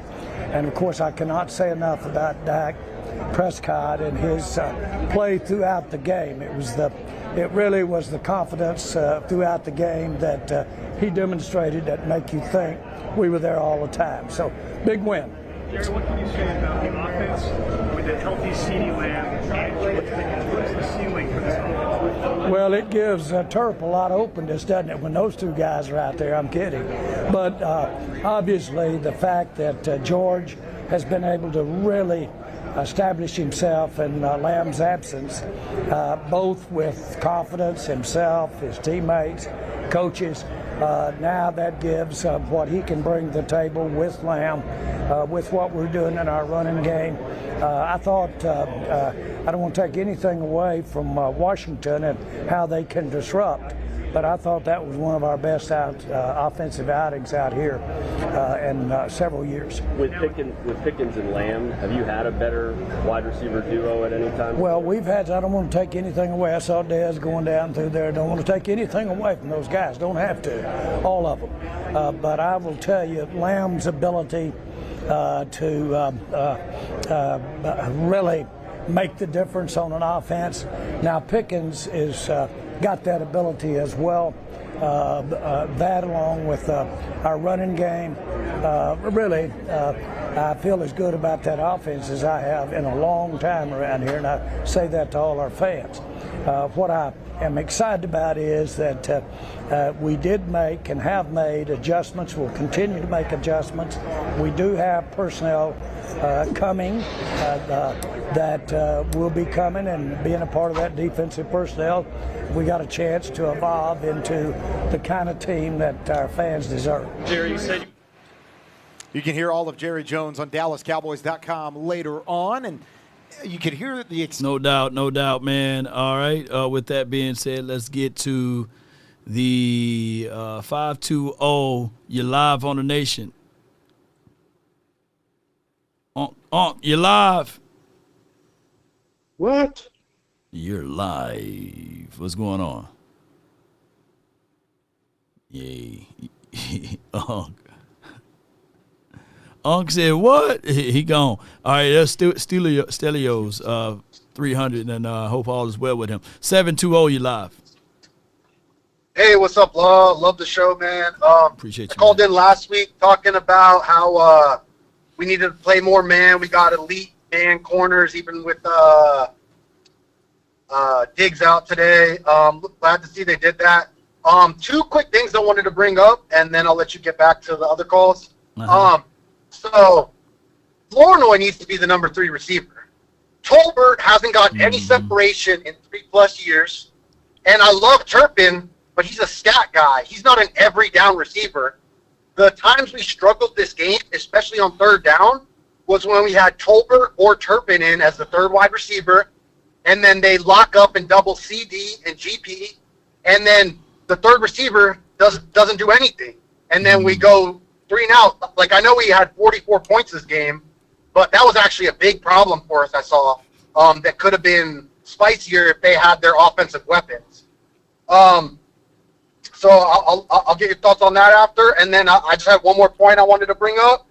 And, of course, I cannot say enough about Dak Prescott and his play throughout the game. It really was the confidence throughout the game that he demonstrated that make you think we were there all the time. So, big win. Jerry, what can you say about the offense with a healthy CeeDee Lamb, and what's the ceiling for this offense? Well, it gives Turp a lot of openness, doesn't it, when those 2 guys are out there? I'm kidding. But obviously the fact that George has been able to really establish himself in Lamb's absence, both with confidence, himself, his teammates, coaches. Now that gives what he can bring to the table with Lamb, with what we're doing in our running game. I thought, I don't want to take anything away from Washington and how they can disrupt, but I thought that was one of our best offensive outings out here in several years. With Pickens and Lamb, have you had a better wide receiver duo at any time? Well, we've had, I don't want to take anything away. I saw Dez going down through there. Don't want to take anything away from those guys. Don't have to, all of them. But I will tell you, Lamb's ability to really make the difference on an offense. Now Pickens is got that ability as well. That along with our running game, really, I feel as good about that offense as I have in a long time around here, and I say that to all our fans. What I am excited about is that we did make and have made adjustments. We'll continue to make adjustments. We do have personnel coming that will be coming and being a part of that defensive personnel. We got a chance to evolve into the kind of team that our fans deserve. Jerry, you said you can hear all of Jerry Jones on DallasCowboys.com later on, and you can hear the no doubt, man. All right. With that being said, let's get to the 520. You're live on the nation. You're live. What? You're live. What's going on? Yay. Unc said, what? He gone. All right, that's Stelio's 300, and hope all is well with him. 720, you live. Hey, what's up, Law? Love the show, man. Appreciate you. I called in last week talking about how we needed to play more man. We got elite man corners, even with Diggs out today. Glad to see they did that. Two quick things I wanted to bring up, and then I'll let you get back to the other calls. So Flournoy needs to be the number 3 receiver. Tolbert hasn't gotten any separation in 3+ years. And I love Turpin, but he's a stat guy. He's not an every down receiver. The times we struggled this game, especially on 3rd down, was when we had Tolbert or Turpin in as the 3rd wide receiver, and then they lock up and double CD and GP, and then the 3rd receiver doesn't do anything. And then we go 3 and out. Like, I know we had 44 points this game, but that was actually a big problem for us, I saw, that could have been spicier if they had their offensive weapons. So I'll get your thoughts on that after. And then I just have one more point I wanted to bring up.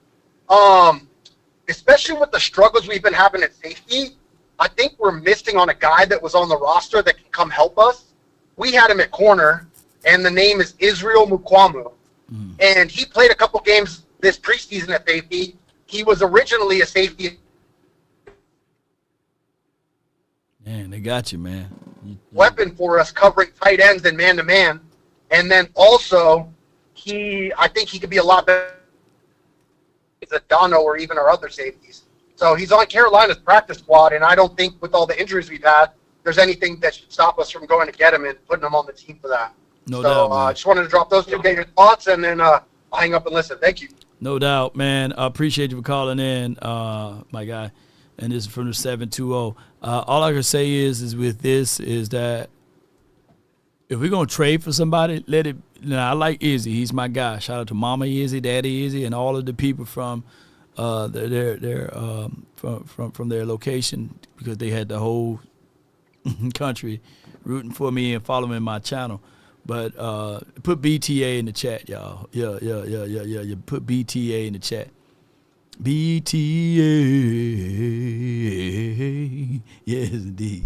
Especially with the struggles we've been having at safety, I think we're missing on a guy that was on the roster that can come help us. We had him at corner, and the name is Israel Mukwamu. And he played a couple games this preseason at safety. He was originally a safety. Man, they got you, man. Weapon for us covering tight ends and man-to-man. And then also, I think he could be a lot better as a Dono or even our other safeties. So he's on Carolina's practice squad, and I don't think with all the injuries we've had, there's anything that should stop us from going to get him and putting him on the team for that. No doubt, I just wanted to drop those two, get your thoughts, and then I'll hang up and listen. Thank you. No doubt, man. I appreciate you for calling in, my guy. And this is from the 720. All I can say is with this is that if we're going to trade for somebody, let it. I like Izzy. He's my guy. Shout out to Mama Izzy, Daddy Izzy, and all of the people from from their location, because they had the whole country rooting for me and following my channel. But put BTA in the chat, y'all. Yeah. You put BTA in the chat. BTA. Yes, indeed.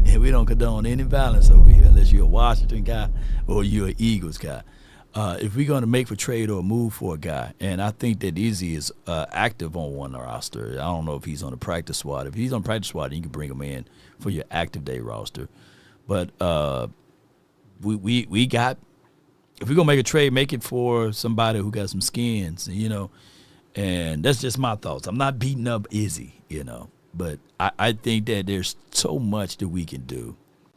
And we don't condone any violence over here unless you're a Washington guy or you're an Eagles guy. If we're going to make a trade or move for a guy, and I think that Izzy is active on one roster. I don't know if he's on the practice squad. If he's on practice squad, you can bring him in for your active day roster. But we got, if we're going to make a trade, make it for somebody who got some skins, and that's just my thoughts. I'm not beating up Izzy, but I think that there's so much that we can do.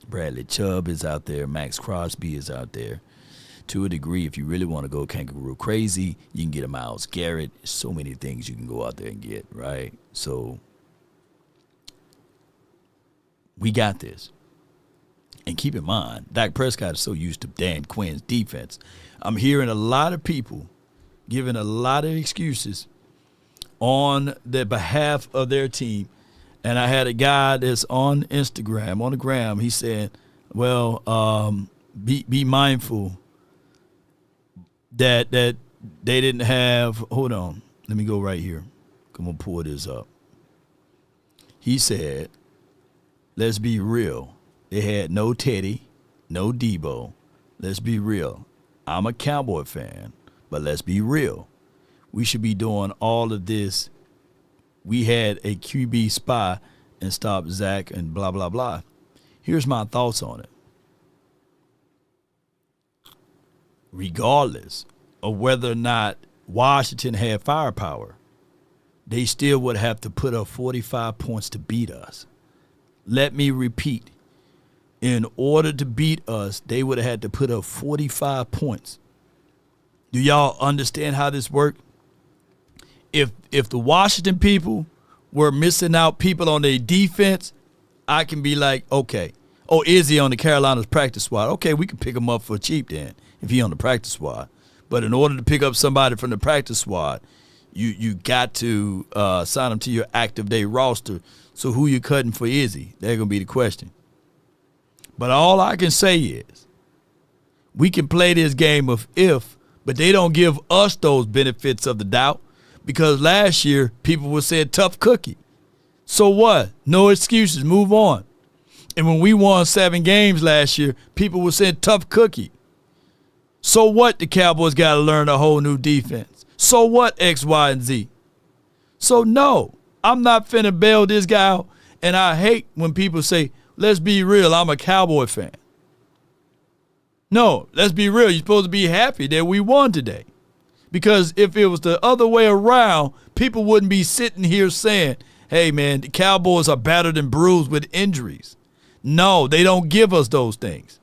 Bradley Chubb is out there. Max Crosby is out there. To a degree, if you really want to go kangaroo crazy, you can get a Myles Garrett. There's so many things you can go out there and get, right? So we got this. And keep in mind, Dak Prescott is so used to Dan Quinn's defense. I'm hearing a lot of people giving a lot of excuses on the behalf of their team. And I had a guy that's on Instagram, on the gram, he said, well, be mindful that they didn't have, hold on, let me go right here. I'm going to pull this up. He said, let's be real. They had no Teddy, no Debo. Let's be real. I'm a Cowboy fan, but let's be real. We should be doing all of this. We had a QB spy and stopped Zach and blah, blah, blah. Here's my thoughts on it. regardless of whether or not Washington had firepower, they still would have to put up 45 points to beat us. Let me repeat. In order to beat us, they would have had to put up 45 points. Do y'all understand how this worked? If the Washington people were missing out people on their defense, I can be like, okay, oh, is he on the Carolinas practice squad? Okay, we can pick him up for cheap then if he on the practice squad. But in order to pick up somebody from the practice squad, you got to sign him to your active day roster. So who you cutting for Izzy? That's going to be the question. But all I can say is we can play this game of if, but they don't give us those benefits of the doubt because last year people were saying tough cookie. So what? No excuses. Move on. And when we won 7 games last year, people were saying tough cookie. So what? The Cowboys got to learn a whole new defense. So what? X, Y, and Z. So no, I'm not finna bail this guy out. And I hate when people say, let's be real, I'm a Cowboy fan. No, let's be real. You're supposed to be happy that we won today. Because if it was the other way around, people wouldn't be sitting here saying, hey, man, the Cowboys are battered and bruised with injuries. No, they don't give us those things.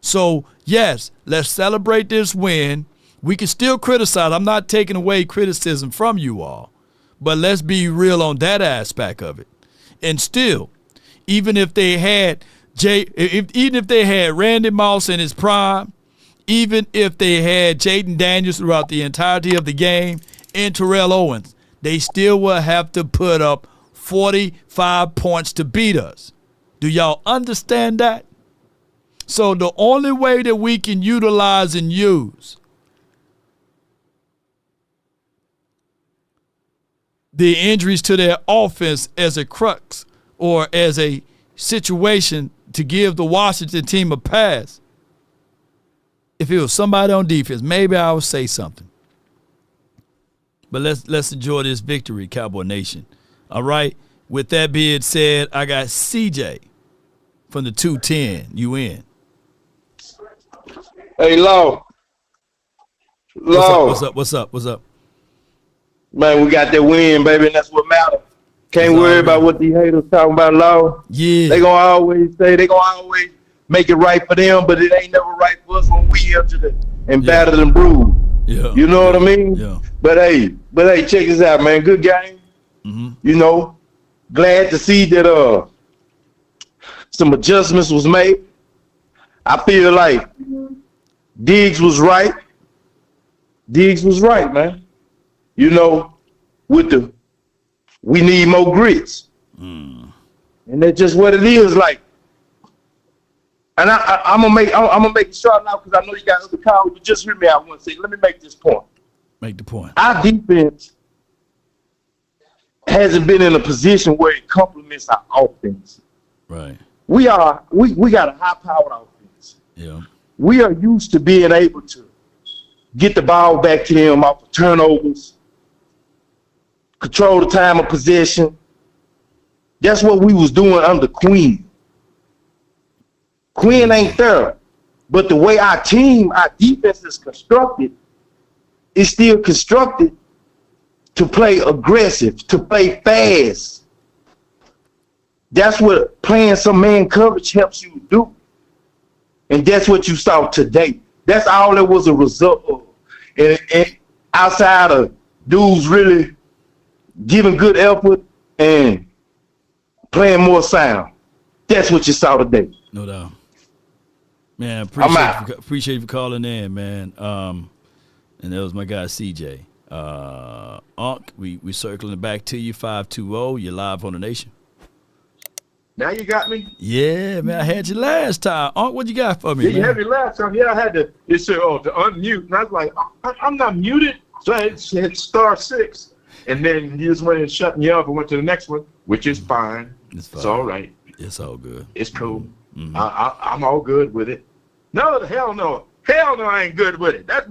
So, yes, let's celebrate this win. We can still criticize. I'm not taking away criticism from you all. But let's be real on that aspect of it. And still, even if they had even if they had Randy Moss in his prime, even if they had Jaden Daniels throughout the entirety of the game and Terrell Owens, they still will have to put up 45 points to beat us. Do y'all understand that? So the only way that we can utilize and use the injuries to their offense as a crux or as a situation to give the Washington team a pass, if it was somebody on defense, maybe I would say something. But let's enjoy this victory, Cowboy Nation. All right. With that being said, I got CJ from the 210. You in? Hey, Law. What's up? Man, we got that win, baby, and that's what matters. Can't worry about what these haters talking about, Law. Yeah. They gonna always make it right for them, but it ain't never right for us when we enter the and battered and bruised. Yeah. You know what I mean? Yeah. But hey, check this out, man. Good game. Mm-hmm. You know, glad to see that some adjustments was made. I feel like Diggs was right. Man. You know, we need more grits. And that's just what it is like. And I'm gonna make it short now because I know you got other calls, but just hear me out one second. Let me make this point. Make the point. Our defense hasn't been in a position where it complements our offense. Right. We got a high-powered offense. Yeah. We are used to being able to get the ball back to them off of turnovers, control the time of possession. That's what we was doing under Queen. Queen ain't there. But the way our defense is constructed, it's still constructed to play aggressive, to play fast. That's what playing some man coverage helps you do. And that's what you saw today. That's all it was a result of. And outside of dudes really giving good effort and playing more sound, that's what you saw today. No doubt. Man, appreciate you for calling in, man. And that was my guy CJ. Unc, we circling it back to you, 520. You're live on the Nation. Now you got me? Yeah, man, I had you last time. Unc, what you got for me, man? You had me last time. Yeah, I had to, it said, to unmute. And I was like, I'm not muted. So I hit *6. And then you just went and shut me off and went to the next one, which is fine. It's all right. It's all good. It's cool. Mm-hmm. I'm all good with it. No, the hell no. Hell no, I ain't good with it. That's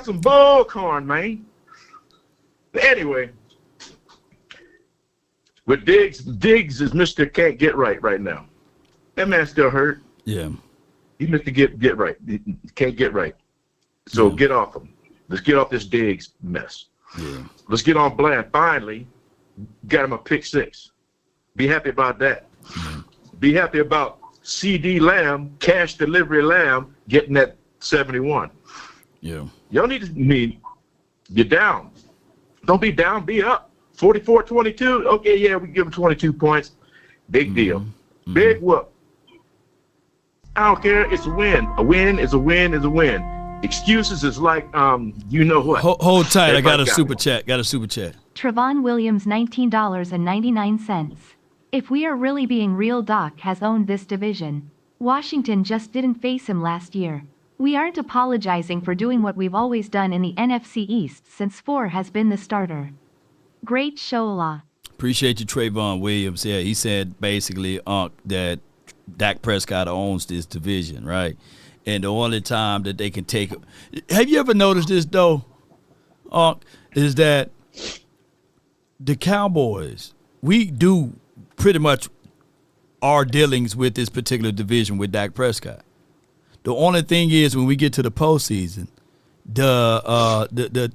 some bullcorn, man. But anyway, with Diggs is Mr. Can't Get Right now. That man still hurt. Yeah. He's Mr. Get Right. He can't get right. So get off him. Let's get off this Diggs mess. Yeah. Let's get on Bland. Finally, got him a pick 6. Be happy about that. Be happy about CD Lamb, cash delivery Lamb, getting that 71. Yeah. Y'all need to you're down. Don't be down, be up. 44-22. Okay, yeah, we give him 22 points. Big deal. Big whoop. I don't care. It's a win. A win is a win is a win. Excuses is like, you know what. Hold tight. Everybody I got a got super it. chat. Got a super chat. Trevon Williams, $19.99. If we are really being real, Doc has owned this division. Washington just didn't face him last year. We aren't apologizing for doing what we've always done in the NFC East since 4 has been the starter. Great show, La. Appreciate you, Trayvon Williams. Yeah, he said basically, that Dak Prescott owns this division, right? And the only time that they can take – have you ever noticed this, though, is that the Cowboys, we do pretty much our dealings with this particular division with Dak Prescott. The only thing is when we get to the postseason, the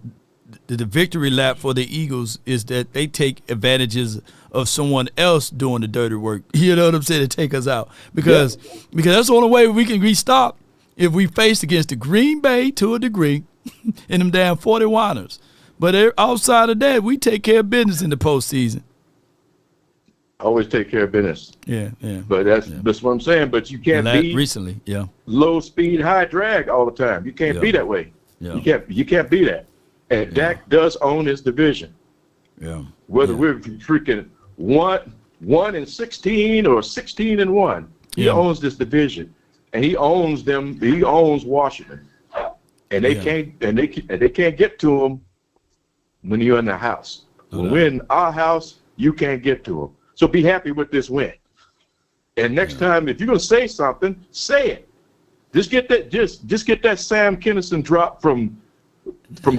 victory lap for the Eagles is that they take advantages of someone else doing the dirty work. You know what I'm saying? To take us out because that's the only way we can be stopped if we face against the Green Bay to a degree and them damn 41ers. But outside of that, we take care of business in the postseason. Always take care of business. Yeah. But that's what I'm saying. But you can't be recently, low speed, high drag all the time. You can't be that way. Yeah. You can't be that. And Dak does own his division. Yeah. Whether we're freaking 1-16 or 16-1, he owns this division, and he owns them. He owns Washington, and they can't get to him when you're in the house. When we're in our house, you can't get to him. So be happy with this win. And next time, if you're gonna say something, say it. Just get that Sam Kinison drop from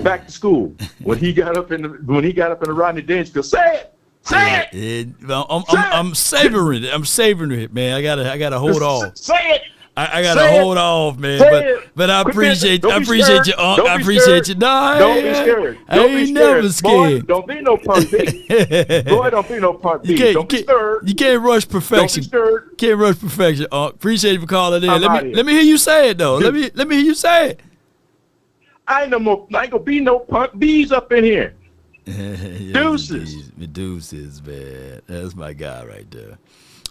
back to school when he got up in the Rodney Dangerfield. Say it. I'm savoring it. I'm savoring it, man. I gotta hold off. Say it. I gotta hold off, man. But I appreciate you, Unc. I appreciate you. No, don't be scared. I ain't never scared. Boy, don't be no punk B. Boy, don't be no punk B. Don't be scared. You can't rush perfection. Don't be scared. Can't rush perfection, Unc. Appreciate you for calling in. I'm Let me hear you say it though. Let me hear you say it. I ain't gonna be no punk B's up in here. Deuces. Deuces, man. That's my guy right there.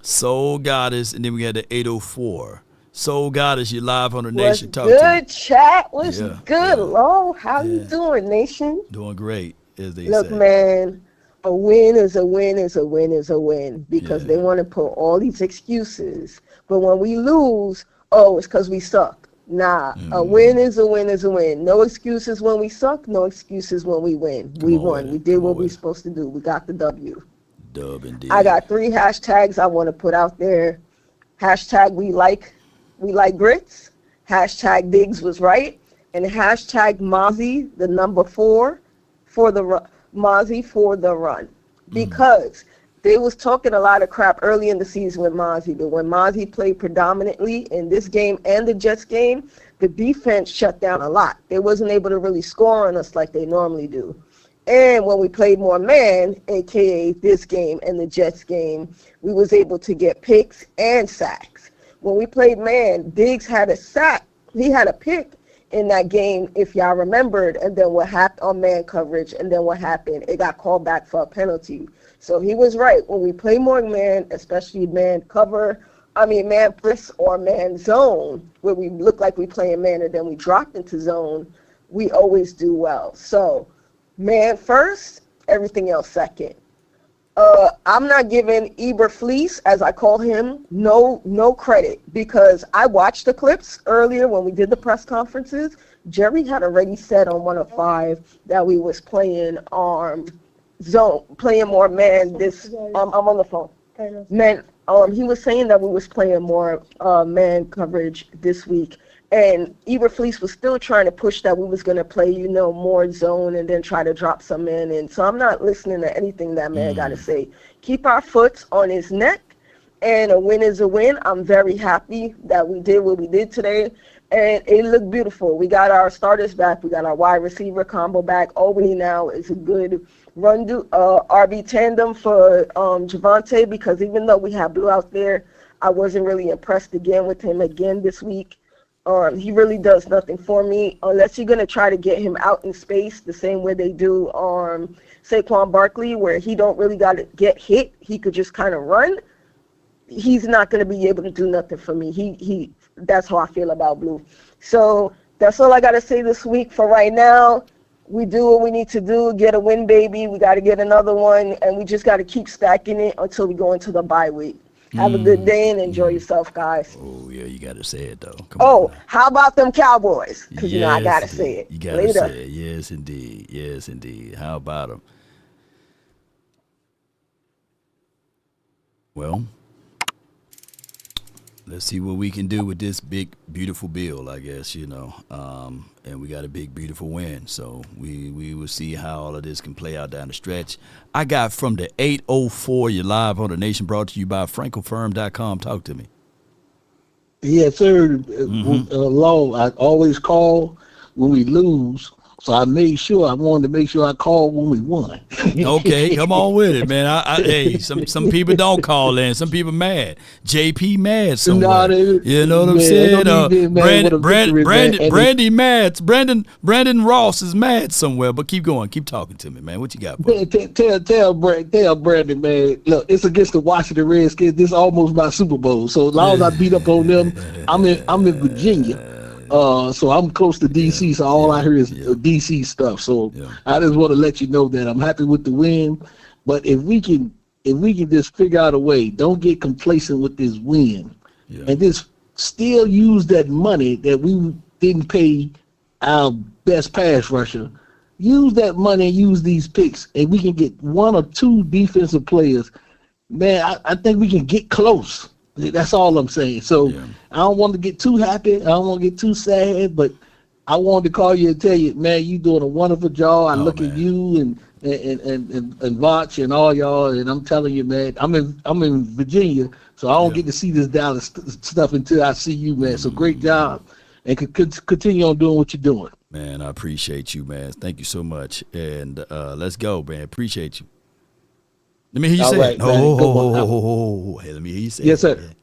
Soul Goddess, and then we got the 804. Soul Goddess, you live on the Nation. Talk good to chat. What's good, Lo? How you doing, Nation? Doing great, as they Look, say. man, a win is a win is a win is a win because they want to put all these excuses. But when we lose, it's because we suck. Nah, a win is a win is a win. No excuses when we suck, no excuses when we win. We won. We did what we were supposed to do. We got the W. Dub indeed. I got 3 hashtags I want to put out there. Hashtag we like grits. Hashtag Diggs was right. And hashtag Mozzie, the number 4 for the run. Mozzie for the run. Because they was talking a lot of crap early in the season with Mozzie, but when Mozzie played predominantly in this game and the Jets game, the defense shut down a lot. They wasn't able to really score on us like they normally do. And when we played more man, aka this game and the Jets game, we was able to get picks and sacks. When we played man, Diggs had a sack. He had a pick in that game, if y'all remembered, and then what happened on man coverage, and then what happened, it got called back for a penalty. So he was right. When we play more man, especially man press or man zone, where we look like we playing man and then we dropped into zone, we always do well. So man first, everything else second. I'm not giving Eberfleece, as I call him, no credit, because I watched the clips earlier when we did the press conferences. Jerry had already said on 105 that we was playing zone, playing more man. I'm on the phone. Man, he was saying that we was playing more man coverage this week. And Eberfleece was still trying to push that we was going to play, more zone and then try to drop some in. And so I'm not listening to anything that man got to say. Keep our foot on his neck, and a win is a win. I'm very happy that we did what we did today. and it looked beautiful. We got our starters back. We got our wide receiver combo back. All we need now is a good RB tandem for Javonte, because even though we have Blue out there, I wasn't really impressed again with him again this week. He really does nothing for me unless you're going to try to get him out in space the same way they do Saquon Barkley, where he don't really got to get hit. He could just kind of run. He's not going to be able to do nothing for me. He that's how I feel about Blue. So that's all I got to say this week. For right now, we do what we need to do, get a win, baby. We got to get another one, and we just got to keep stacking it until we go into the bye week. Have a good day and enjoy yourself, guys. Oh, yeah, you got to say it, though. How about them Cowboys? Because, I got to say it. You got to say it. Yes, indeed. Yes, indeed. How about them? Well, let's see what we can do with this big, beautiful bill, I guess, and we got a big, beautiful win. So we will see how all of this can play out down the stretch. I got from the 804, you're live on the Nation, brought to you by FrenkelFirm.com. Talk to me. Yes, sir. Law, I always call when we lose. So I wanted to make sure I called when we won. Okay, come on with it, man. Hey, some people don't call in. Some people mad. JP mad somewhere. You know what I'm saying? Brandon Ross is mad somewhere. But keep going. Keep talking to me, man. What you got? Tell Brandon, man. Look, it's against the Washington Redskins. This is almost my Super Bowl. So as long as I beat up on them, I'm in Virginia. So I'm close to DC, so all I hear is DC stuff. So I just want to let you know that I'm happy with the win. But if we can just figure out a way, don't get complacent with this win, and just still use that money that we didn't pay our best pass rusher. Use that money and use these picks, and we can get one or two defensive players. Man, I think we can get close. That's all I'm saying. So I don't want to get too happy. I don't want to get too sad, but I wanted to call you and tell you, man, you doing a wonderful job. I look at you and Vach and all y'all, and I'm telling you, man, I'm in Virginia, so I don't get to see this Dallas stuff until I see you, man. So great job, and continue on doing what you're doing. Man, I appreciate you, man. Thank you so much, and let's go, man. Appreciate you. Let me hear you say it. Hey, let me hear you say it. Yes, sir. Man.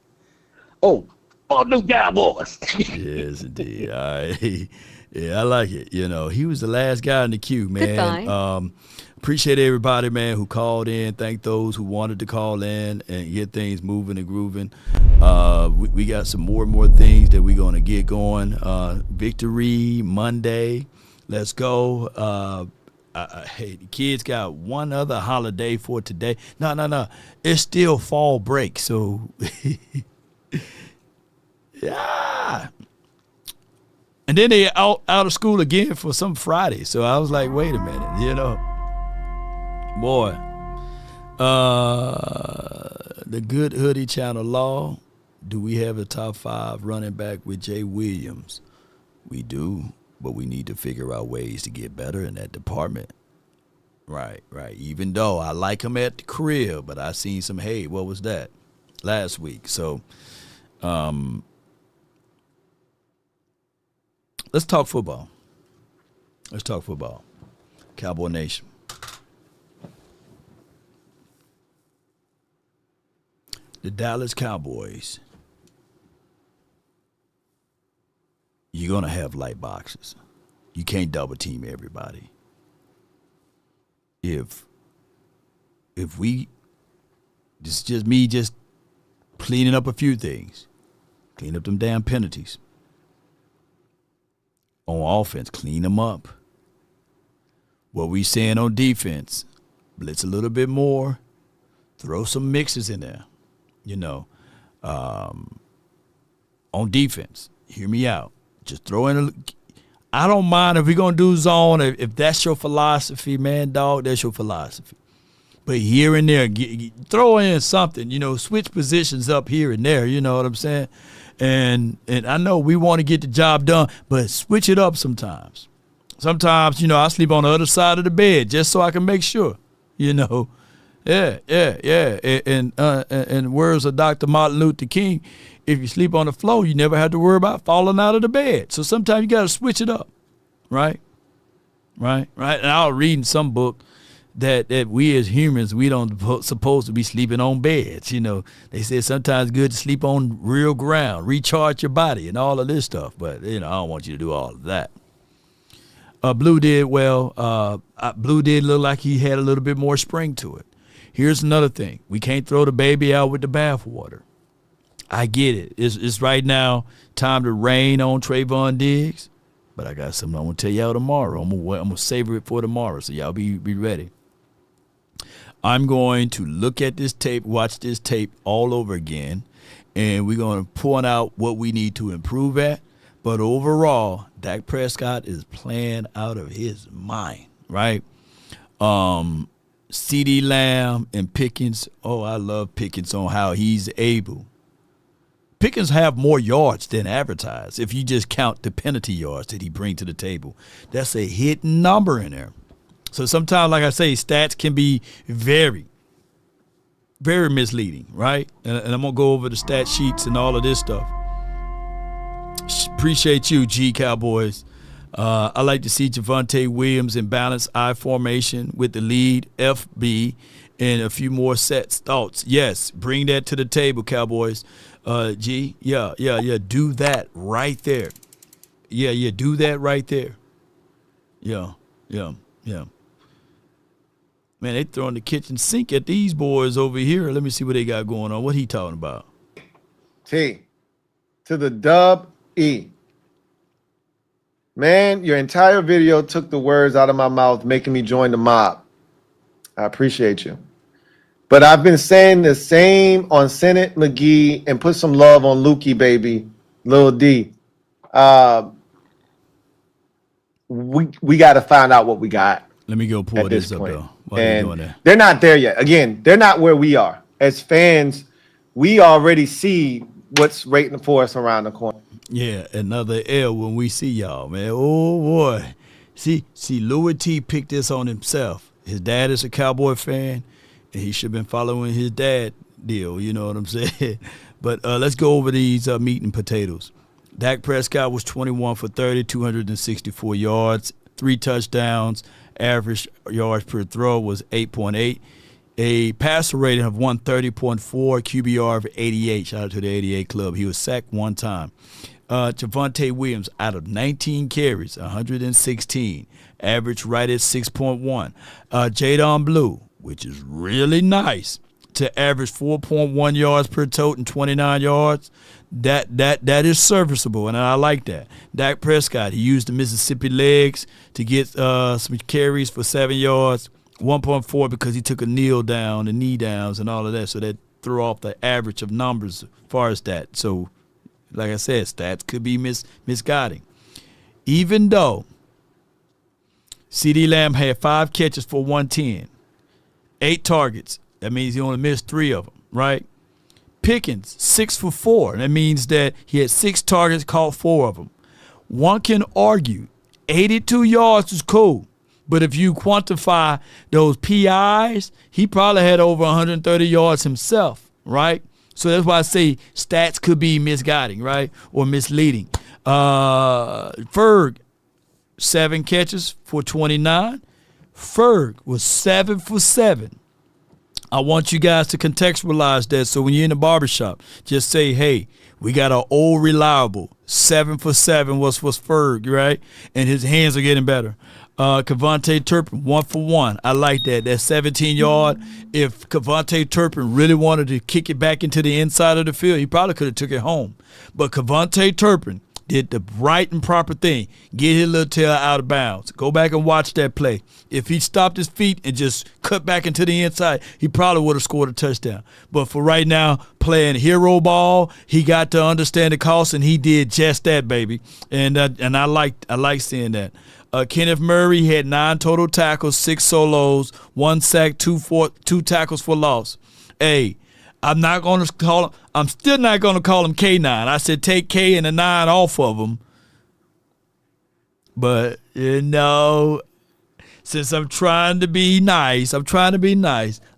Oh, the Cowboys. Yes, indeed. All right. Yeah, I like it. He was the last guy in the queue, man. Appreciate everybody, man, who called in. Thank those who wanted to call in and get things moving and grooving. We got some more and more things that we're going to get going. Victory Monday. Let's go. Hey, the kids got one other holiday for today. No. It's still fall break, so yeah. And then they out of school again for some Friday. So I was like, wait a minute, boy. The Good Hoodie Channel Law. Do we have a top 5 running back with Jay Williams? We do. But we need to figure out ways to get better in that department. Right. Even though I like him at the crib, but I seen some hate. What was that? Last week. So, let's talk football. Cowboy Nation. The Dallas Cowboys. You're going to have light boxes. You can't double team everybody. If we, this is just me just cleaning up a few things. Clean up them damn penalties. On offense, clean them up. What we saying on defense, blitz a little bit more. Throw some mixes in there. On defense, hear me out. Just throw in I don't mind if we're going to do zone. If that's your philosophy, man, dog, that's your philosophy. But here and there, throw in something, switch positions up here and there, you know what I'm saying? And I know we want to get the job done, but switch it up sometimes. Sometimes, I sleep on the other side of the bed just so I can make sure, And Yeah. And words of Dr. Martin Luther King, if you sleep on the floor, you never have to worry about falling out of the bed. So sometimes you got to switch it up, right? And I was reading some book that we as humans, we don't supposed to be sleeping on beds. You know, they said sometimes it's good to sleep on real ground, recharge your body and all of this stuff. But, you know, I don't want you to do all of that. Blue did well. Blue did look like he had a little bit more spring to it. Here's another thing. We can't throw the baby out with the bathwater. I get it. It's right now time to rain on Trayvon Diggs. But I got something I'm going to tell y'all tomorrow. I'm going to savor it for tomorrow, so y'all be ready. I'm going to look at this tape, watch this tape all over again, and we're going to point out what we need to improve at. But overall, Dak Prescott is playing out of his mind, right? CeeDee Lamb and Pickens. Oh, I love Pickens on how he's able. Pickens have more yards than advertised if you just count the penalty yards that he brings to the table. That's a hidden number in there. So sometimes, like I say, stats can be very, very misleading, right? And I'm going to go over the stat sheets and all of this stuff. Appreciate you, G Cowboys. I like to see Javonte Williams in balanced I formation with the lead, FB, and a few more sets. Thoughts? Yes, bring that to the table, Cowboys. G, yeah, do that right there. Yeah, do that right there. Yeah. Man, they throwing the kitchen sink at these boys over here. Let me see what they got going on. What he talking about? T to the dub E. Man, your entire video took the words out of my mouth, making me join the mob. I appreciate you. But I've been saying the same on Senate McGee and put some love on Lukey, baby, Lil D. We got to find out what we got. Let me go pull this up, though. And they're not there yet. Again, they're not where we are. As fans, we already see what's waiting for us around the corner. Yeah, another L when we see y'all, man. Oh, boy. See, Louis T picked this on himself. His dad is a Cowboy fan, and he should have been following his dad deal, you know what I'm saying? But let's go over these meat and potatoes. Dak Prescott was 21 for 30, 264 yards, 3 touchdowns. Average yards per throw was 8.8. A passer rating of 130.4, QBR of 88. Shout out to the 88 club. He was sacked 1 time. Javonte Williams, out of 19 carries, 116. Average right at 6.1. Jadon Blue, which is really nice, to average 4.1 yards per tote and 29 yards. That is serviceable, and I like that. Dak Prescott, he used the Mississippi legs to get some carries for 7 yards, 1.4 because he took a knee downs and all of that, so that threw off the average of numbers as far as that. So, like I said, stats could be misguiding. Even though CeeDee Lamb had 5 catches for 110, 8 targets, that means he only missed 3 of them, right? Pickens, 6 for 4. That means that he had 6 targets, caught 4 of them. One can argue 82 yards is cool, but if you quantify those PIs, he probably had over 130 yards himself, right? So that's why I say stats could be misguiding, right, or misleading. Ferg, 7 catches for 29. Ferg was 7 for 7. I want you guys to contextualize that, so when you're in the barbershop, just say, hey, we got an old reliable 7 for 7 was Ferg, right? And his hands are getting better. Kevontae Turpin, 1 for 1. I like that. That 17-yard. If Kevontae Turpin really wanted to kick it back into the inside of the field, he probably could have took it home. But Kevontae Turpin did the right and proper thing. Get his little tail out of bounds. Go back and watch that play. If he stopped his feet and just cut back into the inside, he probably would have scored a touchdown. But for right now, playing hero ball, he got to understand the cost, and he did just that, baby. And I like seeing that. Kenneth Murray had 9 total tackles, 6 solos, 1 sack, 2 tackles for loss. Hey, I'm still not going to call him K9. I said take K and the 9 off of him. But, since I'm trying to be nice,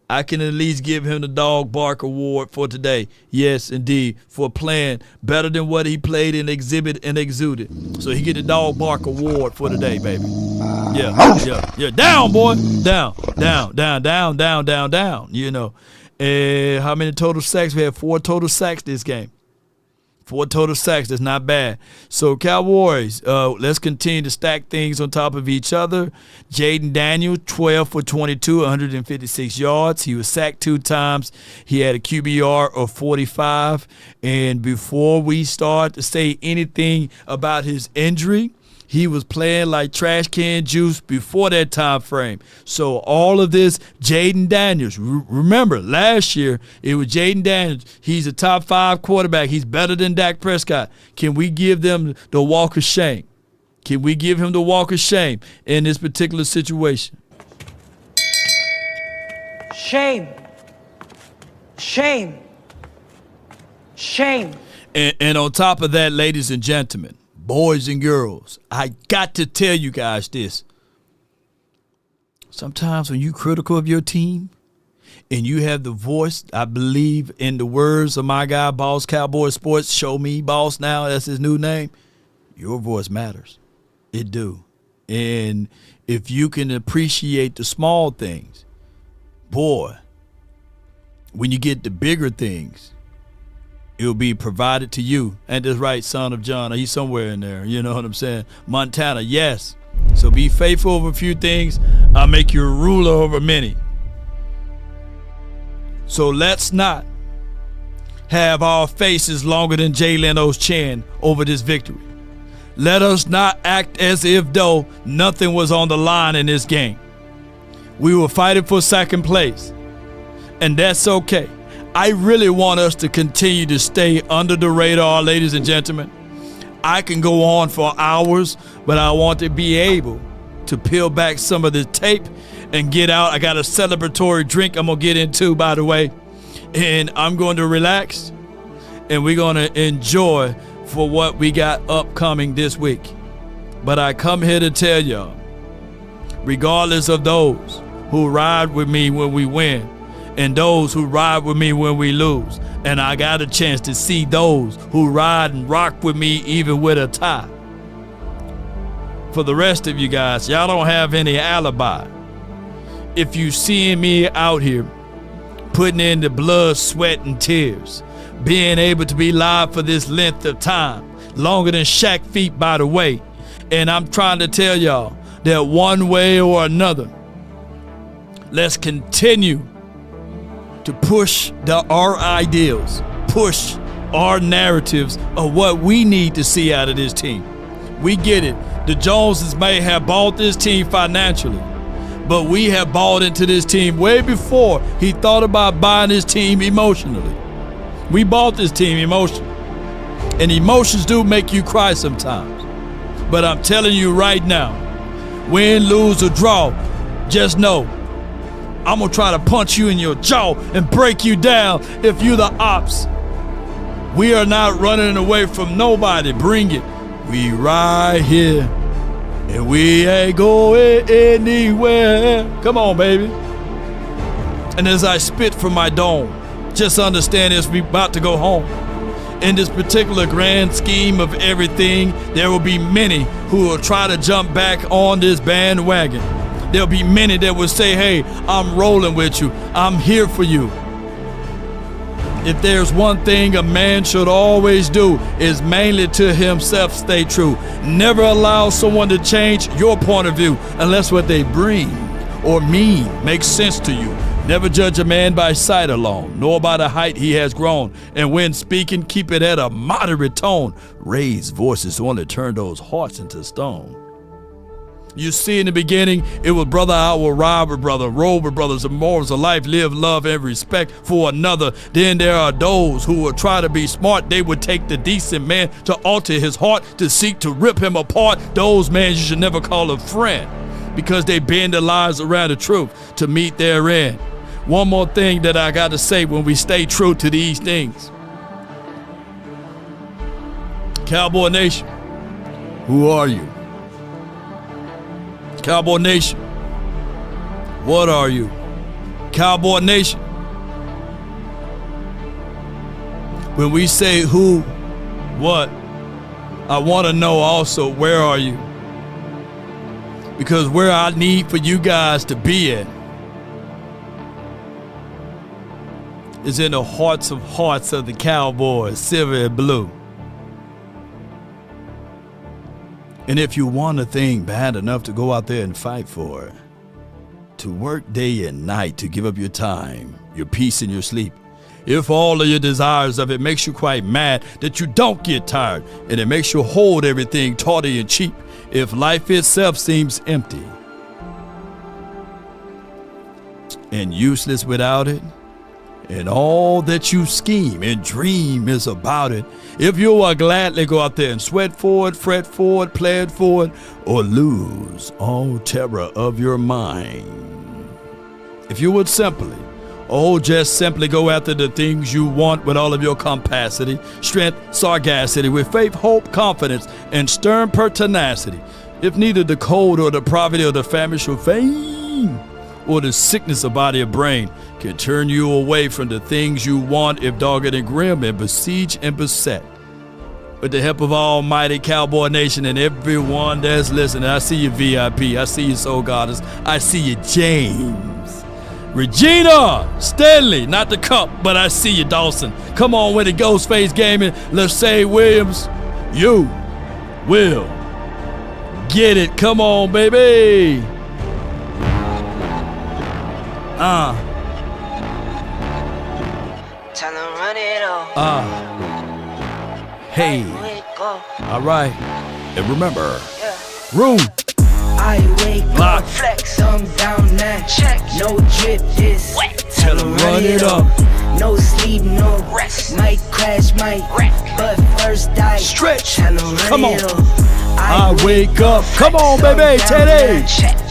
I can at least give him the dog bark award for today. Yes, indeed, for playing better than what he played and exuded. So he get the dog bark award for today, baby. Yeah. Down, boy. Down. You know. And how many total sacks? We had 4 total sacks this game. 4 total sacks. That's not bad. So, Cowboys, let's continue to stack things on top of each other. Jaden Daniels, 12 for 22, 156 yards. He was sacked 2 times. He had a QBR of 45. And before we start to say anything about his injury, he was playing like trash can juice before that time frame. So all of this, Jaden Daniels. Remember, last year, it was Jaden Daniels. He's a top 5 quarterback. He's better than Dak Prescott. Can we give them the walk of shame? Can we give him the walk of shame in this particular situation? Shame. Shame. Shame. And on top of that, ladies and gentlemen, boys and girls, I got to tell you guys this. Sometimes when you're critical of your team and you have the voice, I believe in the words of my guy, Boss Cowboy Sports, show me Boss now, that's his new name, your voice matters. It do. And if you can appreciate the small things, boy, when you get the bigger things, it'll be provided to you. Ain't this right, son of John? He's somewhere in there. You know what I'm saying? Montana, yes. So be faithful over a few things. I'll make you a ruler over many. So let's not have our faces longer than Jay Leno's chin over this victory. Let us not act as if though nothing was on the line in this game. We were fighting for second place, and that's okay. I really want us to continue to stay under the radar, ladies and gentlemen. I can go on for hours, but I want to be able to peel back some of the tape and get out. I got a celebratory drink I'm going to get into, by the way, and I'm going to relax, and we're going to enjoy for what we got upcoming this week. But I come here to tell y'all, regardless of those who ride with me when we win, and those who ride with me when we lose. And I got a chance to see those who ride and rock with me even with a tie. For the rest of you guys, y'all don't have any alibi. If you seeing me out here putting in the blood, sweat, and tears, being able to be live for this length of time, longer than Shaq feet, by the way, and I'm trying to tell y'all that one way or another, let's continue to push our ideals, push our narratives of what we need to see out of this team. We get it. The Joneses may have bought this team financially, but we have bought into this team way before he thought about buying his team emotionally. We bought this team emotionally, and emotions do make you cry sometimes. But I'm telling you right now, win, lose, or draw, just know I'm going to try to punch you in your jaw and break you down if you're the ops. We are not running away from nobody. Bring it. We right here, and we ain't going anywhere. Come on, baby. And as I spit from my dome, just understand this, we about to go home. In this particular grand scheme of everything, there will be many who will try to jump back on this bandwagon. There'll be many that will say, hey, I'm rolling with you. I'm here for you. If there's one thing a man should always do, is mainly to himself stay true. Never allow someone to change your point of view unless what they bring or mean makes sense to you. Never judge a man by sight alone, nor by the height he has grown. And when speaking, keep it at a moderate tone. Raise voices only turn those hearts into stone. You see, in the beginning, it was brother, I will rob a brother, roll with brothers, the morals of life, live, love, and respect for another. Then there are those who will try to be smart. They would take the decent man to alter his heart, to seek to rip him apart. Those men you should never call a friend, because they bend their lives around the truth to meet their end. One more thing that I got to say when we stay true to these things. Cowboy Nation, who are you? Cowboy Nation, what are you? Cowboy Nation, when we say who, what, I want to know also, where are you? Because where I need for you guys to be at is in the hearts of the Cowboys, silver and blue. And if you want a thing bad enough to go out there and fight for it, to work day and night to give up your time, your peace, and your sleep, if all of your desires of it makes you quite mad that you don't get tired, and it makes you hold everything tawdry and cheap, if life itself seems empty and useless without it, and all that you scheme and dream is about it, if you will gladly go out there and sweat for it, fret for it, plan for it, or lose all terror of your mind, if you would simply, just simply go after the things you want with all of your capacity, strength, sagacity, with faith, hope, confidence, and stern pertinacity, if neither the cold or the poverty or the famine shall fame, or the sickness of body or brain can turn you away from the things you want, if dogged and grim and besieged and beset. With the help of Almighty Cowboy Nation and everyone that's listening, I see you VIP, I see you Soul Goddess, I see you James, Regina, Stanley, not the cup, but I see you Dawson. Come on with it, Ghostface Gaming, Lachey Williams, you will get it. Come on, baby. Tell them run it off. Hey. All right. And remember, room. I wake up, flex, thumb down that check. No drip, this wet. Tell them run it up. No sleep, no rest. Might crash, might wreck. But first I stretch. Tell them run Come on. it up. I wake up. Come on, baby. Teddy.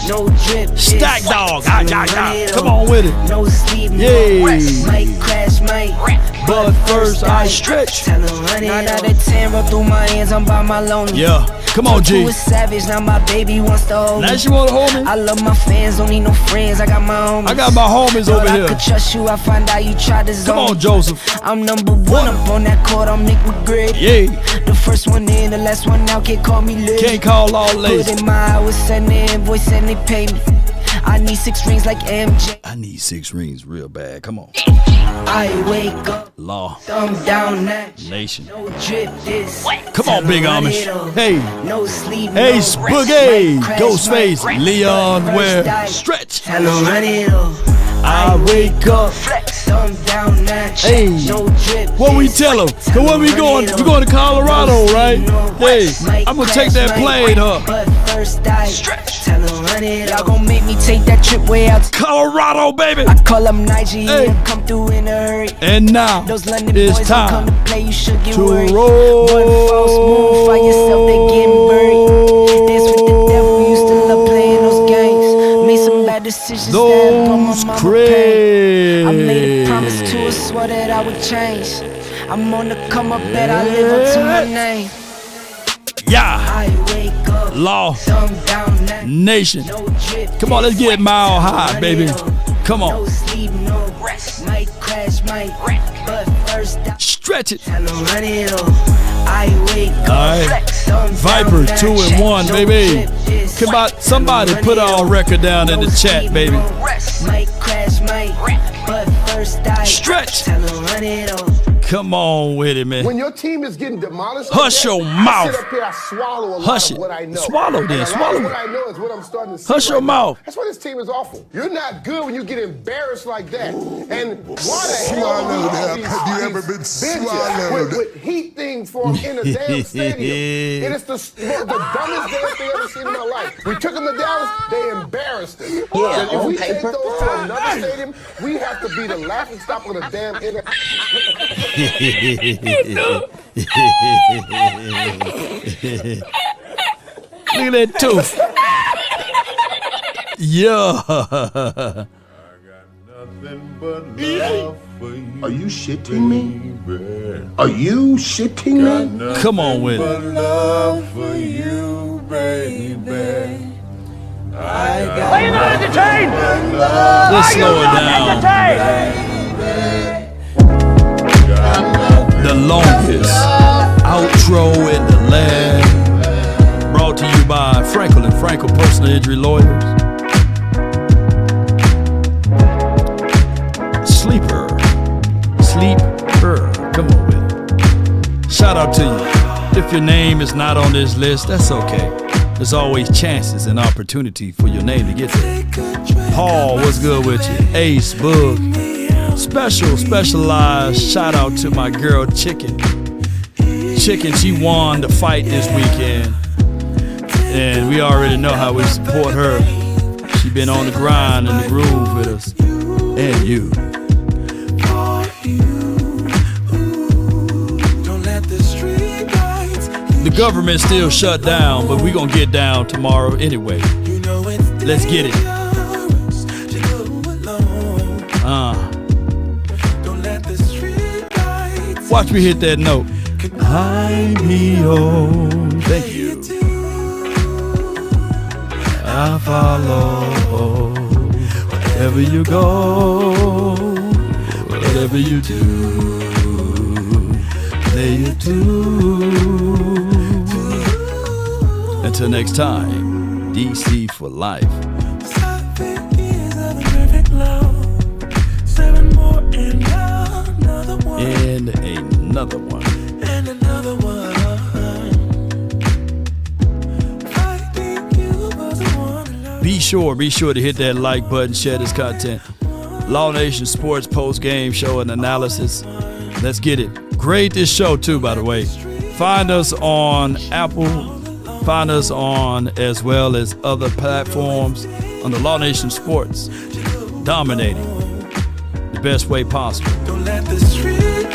No drip, Stack dog. Come on with it. No sleep, no Yay. rest. Might crash, might wreck. But first I stretch. Tell them run it up. 9 out of 10 roll through my hands. I'm by my lonely. Yeah. Come on, G. Was savage, now my baby wants to hold me. Now she wanna hold me? I love my fans, don't need no friends. I got my homies. I got my homies over here. I could trust you, I find out you tried to zone. Come on, Joseph. I'm number one up on that court, I'm Nick McGrady. Yeah. The first one in, the last one out, can't call me lazy. Can't call all lazy. Put in my hours, send the invoice and they pay me. I need 6 rings like MJ. I need 6 rings real bad. Come on. I wake up. Law. Thumb down that. Nation. No drip this. Come on, Big Amish. Hey. No sleep. Hey, no Spooky. rest. Ghostface. Leon Ware. Stretch. Tell them run it up. I wake up. Flex, thumb down that. Hey. No drip. What we tell them? So where we going? We going to Colorado, right? Hey, I'm gonna take that plane, huh? But first I stretch. Tell them run it up. Y'all gon' make me take that trip way out to Colorado, baby. I call them Nigeria, come through in a hurry. And now those London it's boys time don't come to play. You should get to worried. roll. One false move, find yourself, they getting buried. Dance with the devil, used to love playing those games. Made some bad decisions that brought my mama pain. I made a promise to her, swore that I would change. I'm on the come up, bet I live up to my name. Yeah. I wake up, Law. thumb down that. Nation. No drip, Come on, let's get mile high, baby. Come on. no sleep, no rest. Might crash, might wreck. But first I stretch it. Tell them run it up. I wake up, All right. flex, thumb Viper down, 2 and 1, no baby. drip, this Come on, somebody put our record down in the chat, baby. might crash, might wreck. But first I Stretch. Tell them run it up. Come on with it, man. When your team is getting demolished, Hush your I mouth. sit up here, I swallow a lot Hush of it. what I know. Swallow And then, a lot swallow of it. what I know is what I'm starting to see. Hush your now. mouth. That's why this team is awful. You're not good when you get embarrassed like that. And why the Swallowed hell up. Have you ever been swallowed? with heat things for in a damn stadium? It is the dumbest damn thing I've ever seen in my life. We took them to Dallas, they embarrassed us. Yeah, And if on we take paper. those to another stadium, we have to be the laughing stock of the damn internet. Look at that tooth. Yeah. Are you shitting me? Are you shitting me? Come on with it. Love for you, baby. Are you not entertained? Let's slow it down. The longest outro in the land. Brought to you by Frenkel and Frenkel Personal Injury Lawyers. Sleeper. Come on with it. Shout out to you. If your name is not on this list, that's okay. There's always chances and opportunity for your name to get there. Paul, what's good with you? Ace, Boog. Specialized shout out to my girl Chicken. Chicken, she won the fight this weekend. And we already know how we support her. She been on the grind and the groove with us. And you. The government's still shut down, but we're gonna get down tomorrow anyway. Let's get it. Watch me hit that note. Thank you. I follow wherever you go, whatever you do, play you do. Until next time, DC for life. And another one. Be sure to hit that like button, share this content. Law Nation Sports post game show and analysis. Let's get it. Grade this show too, by the way. Find us on Apple. Find us on as well as other platforms on the Law Nation Sports. Dominating the best way possible. Don't let the street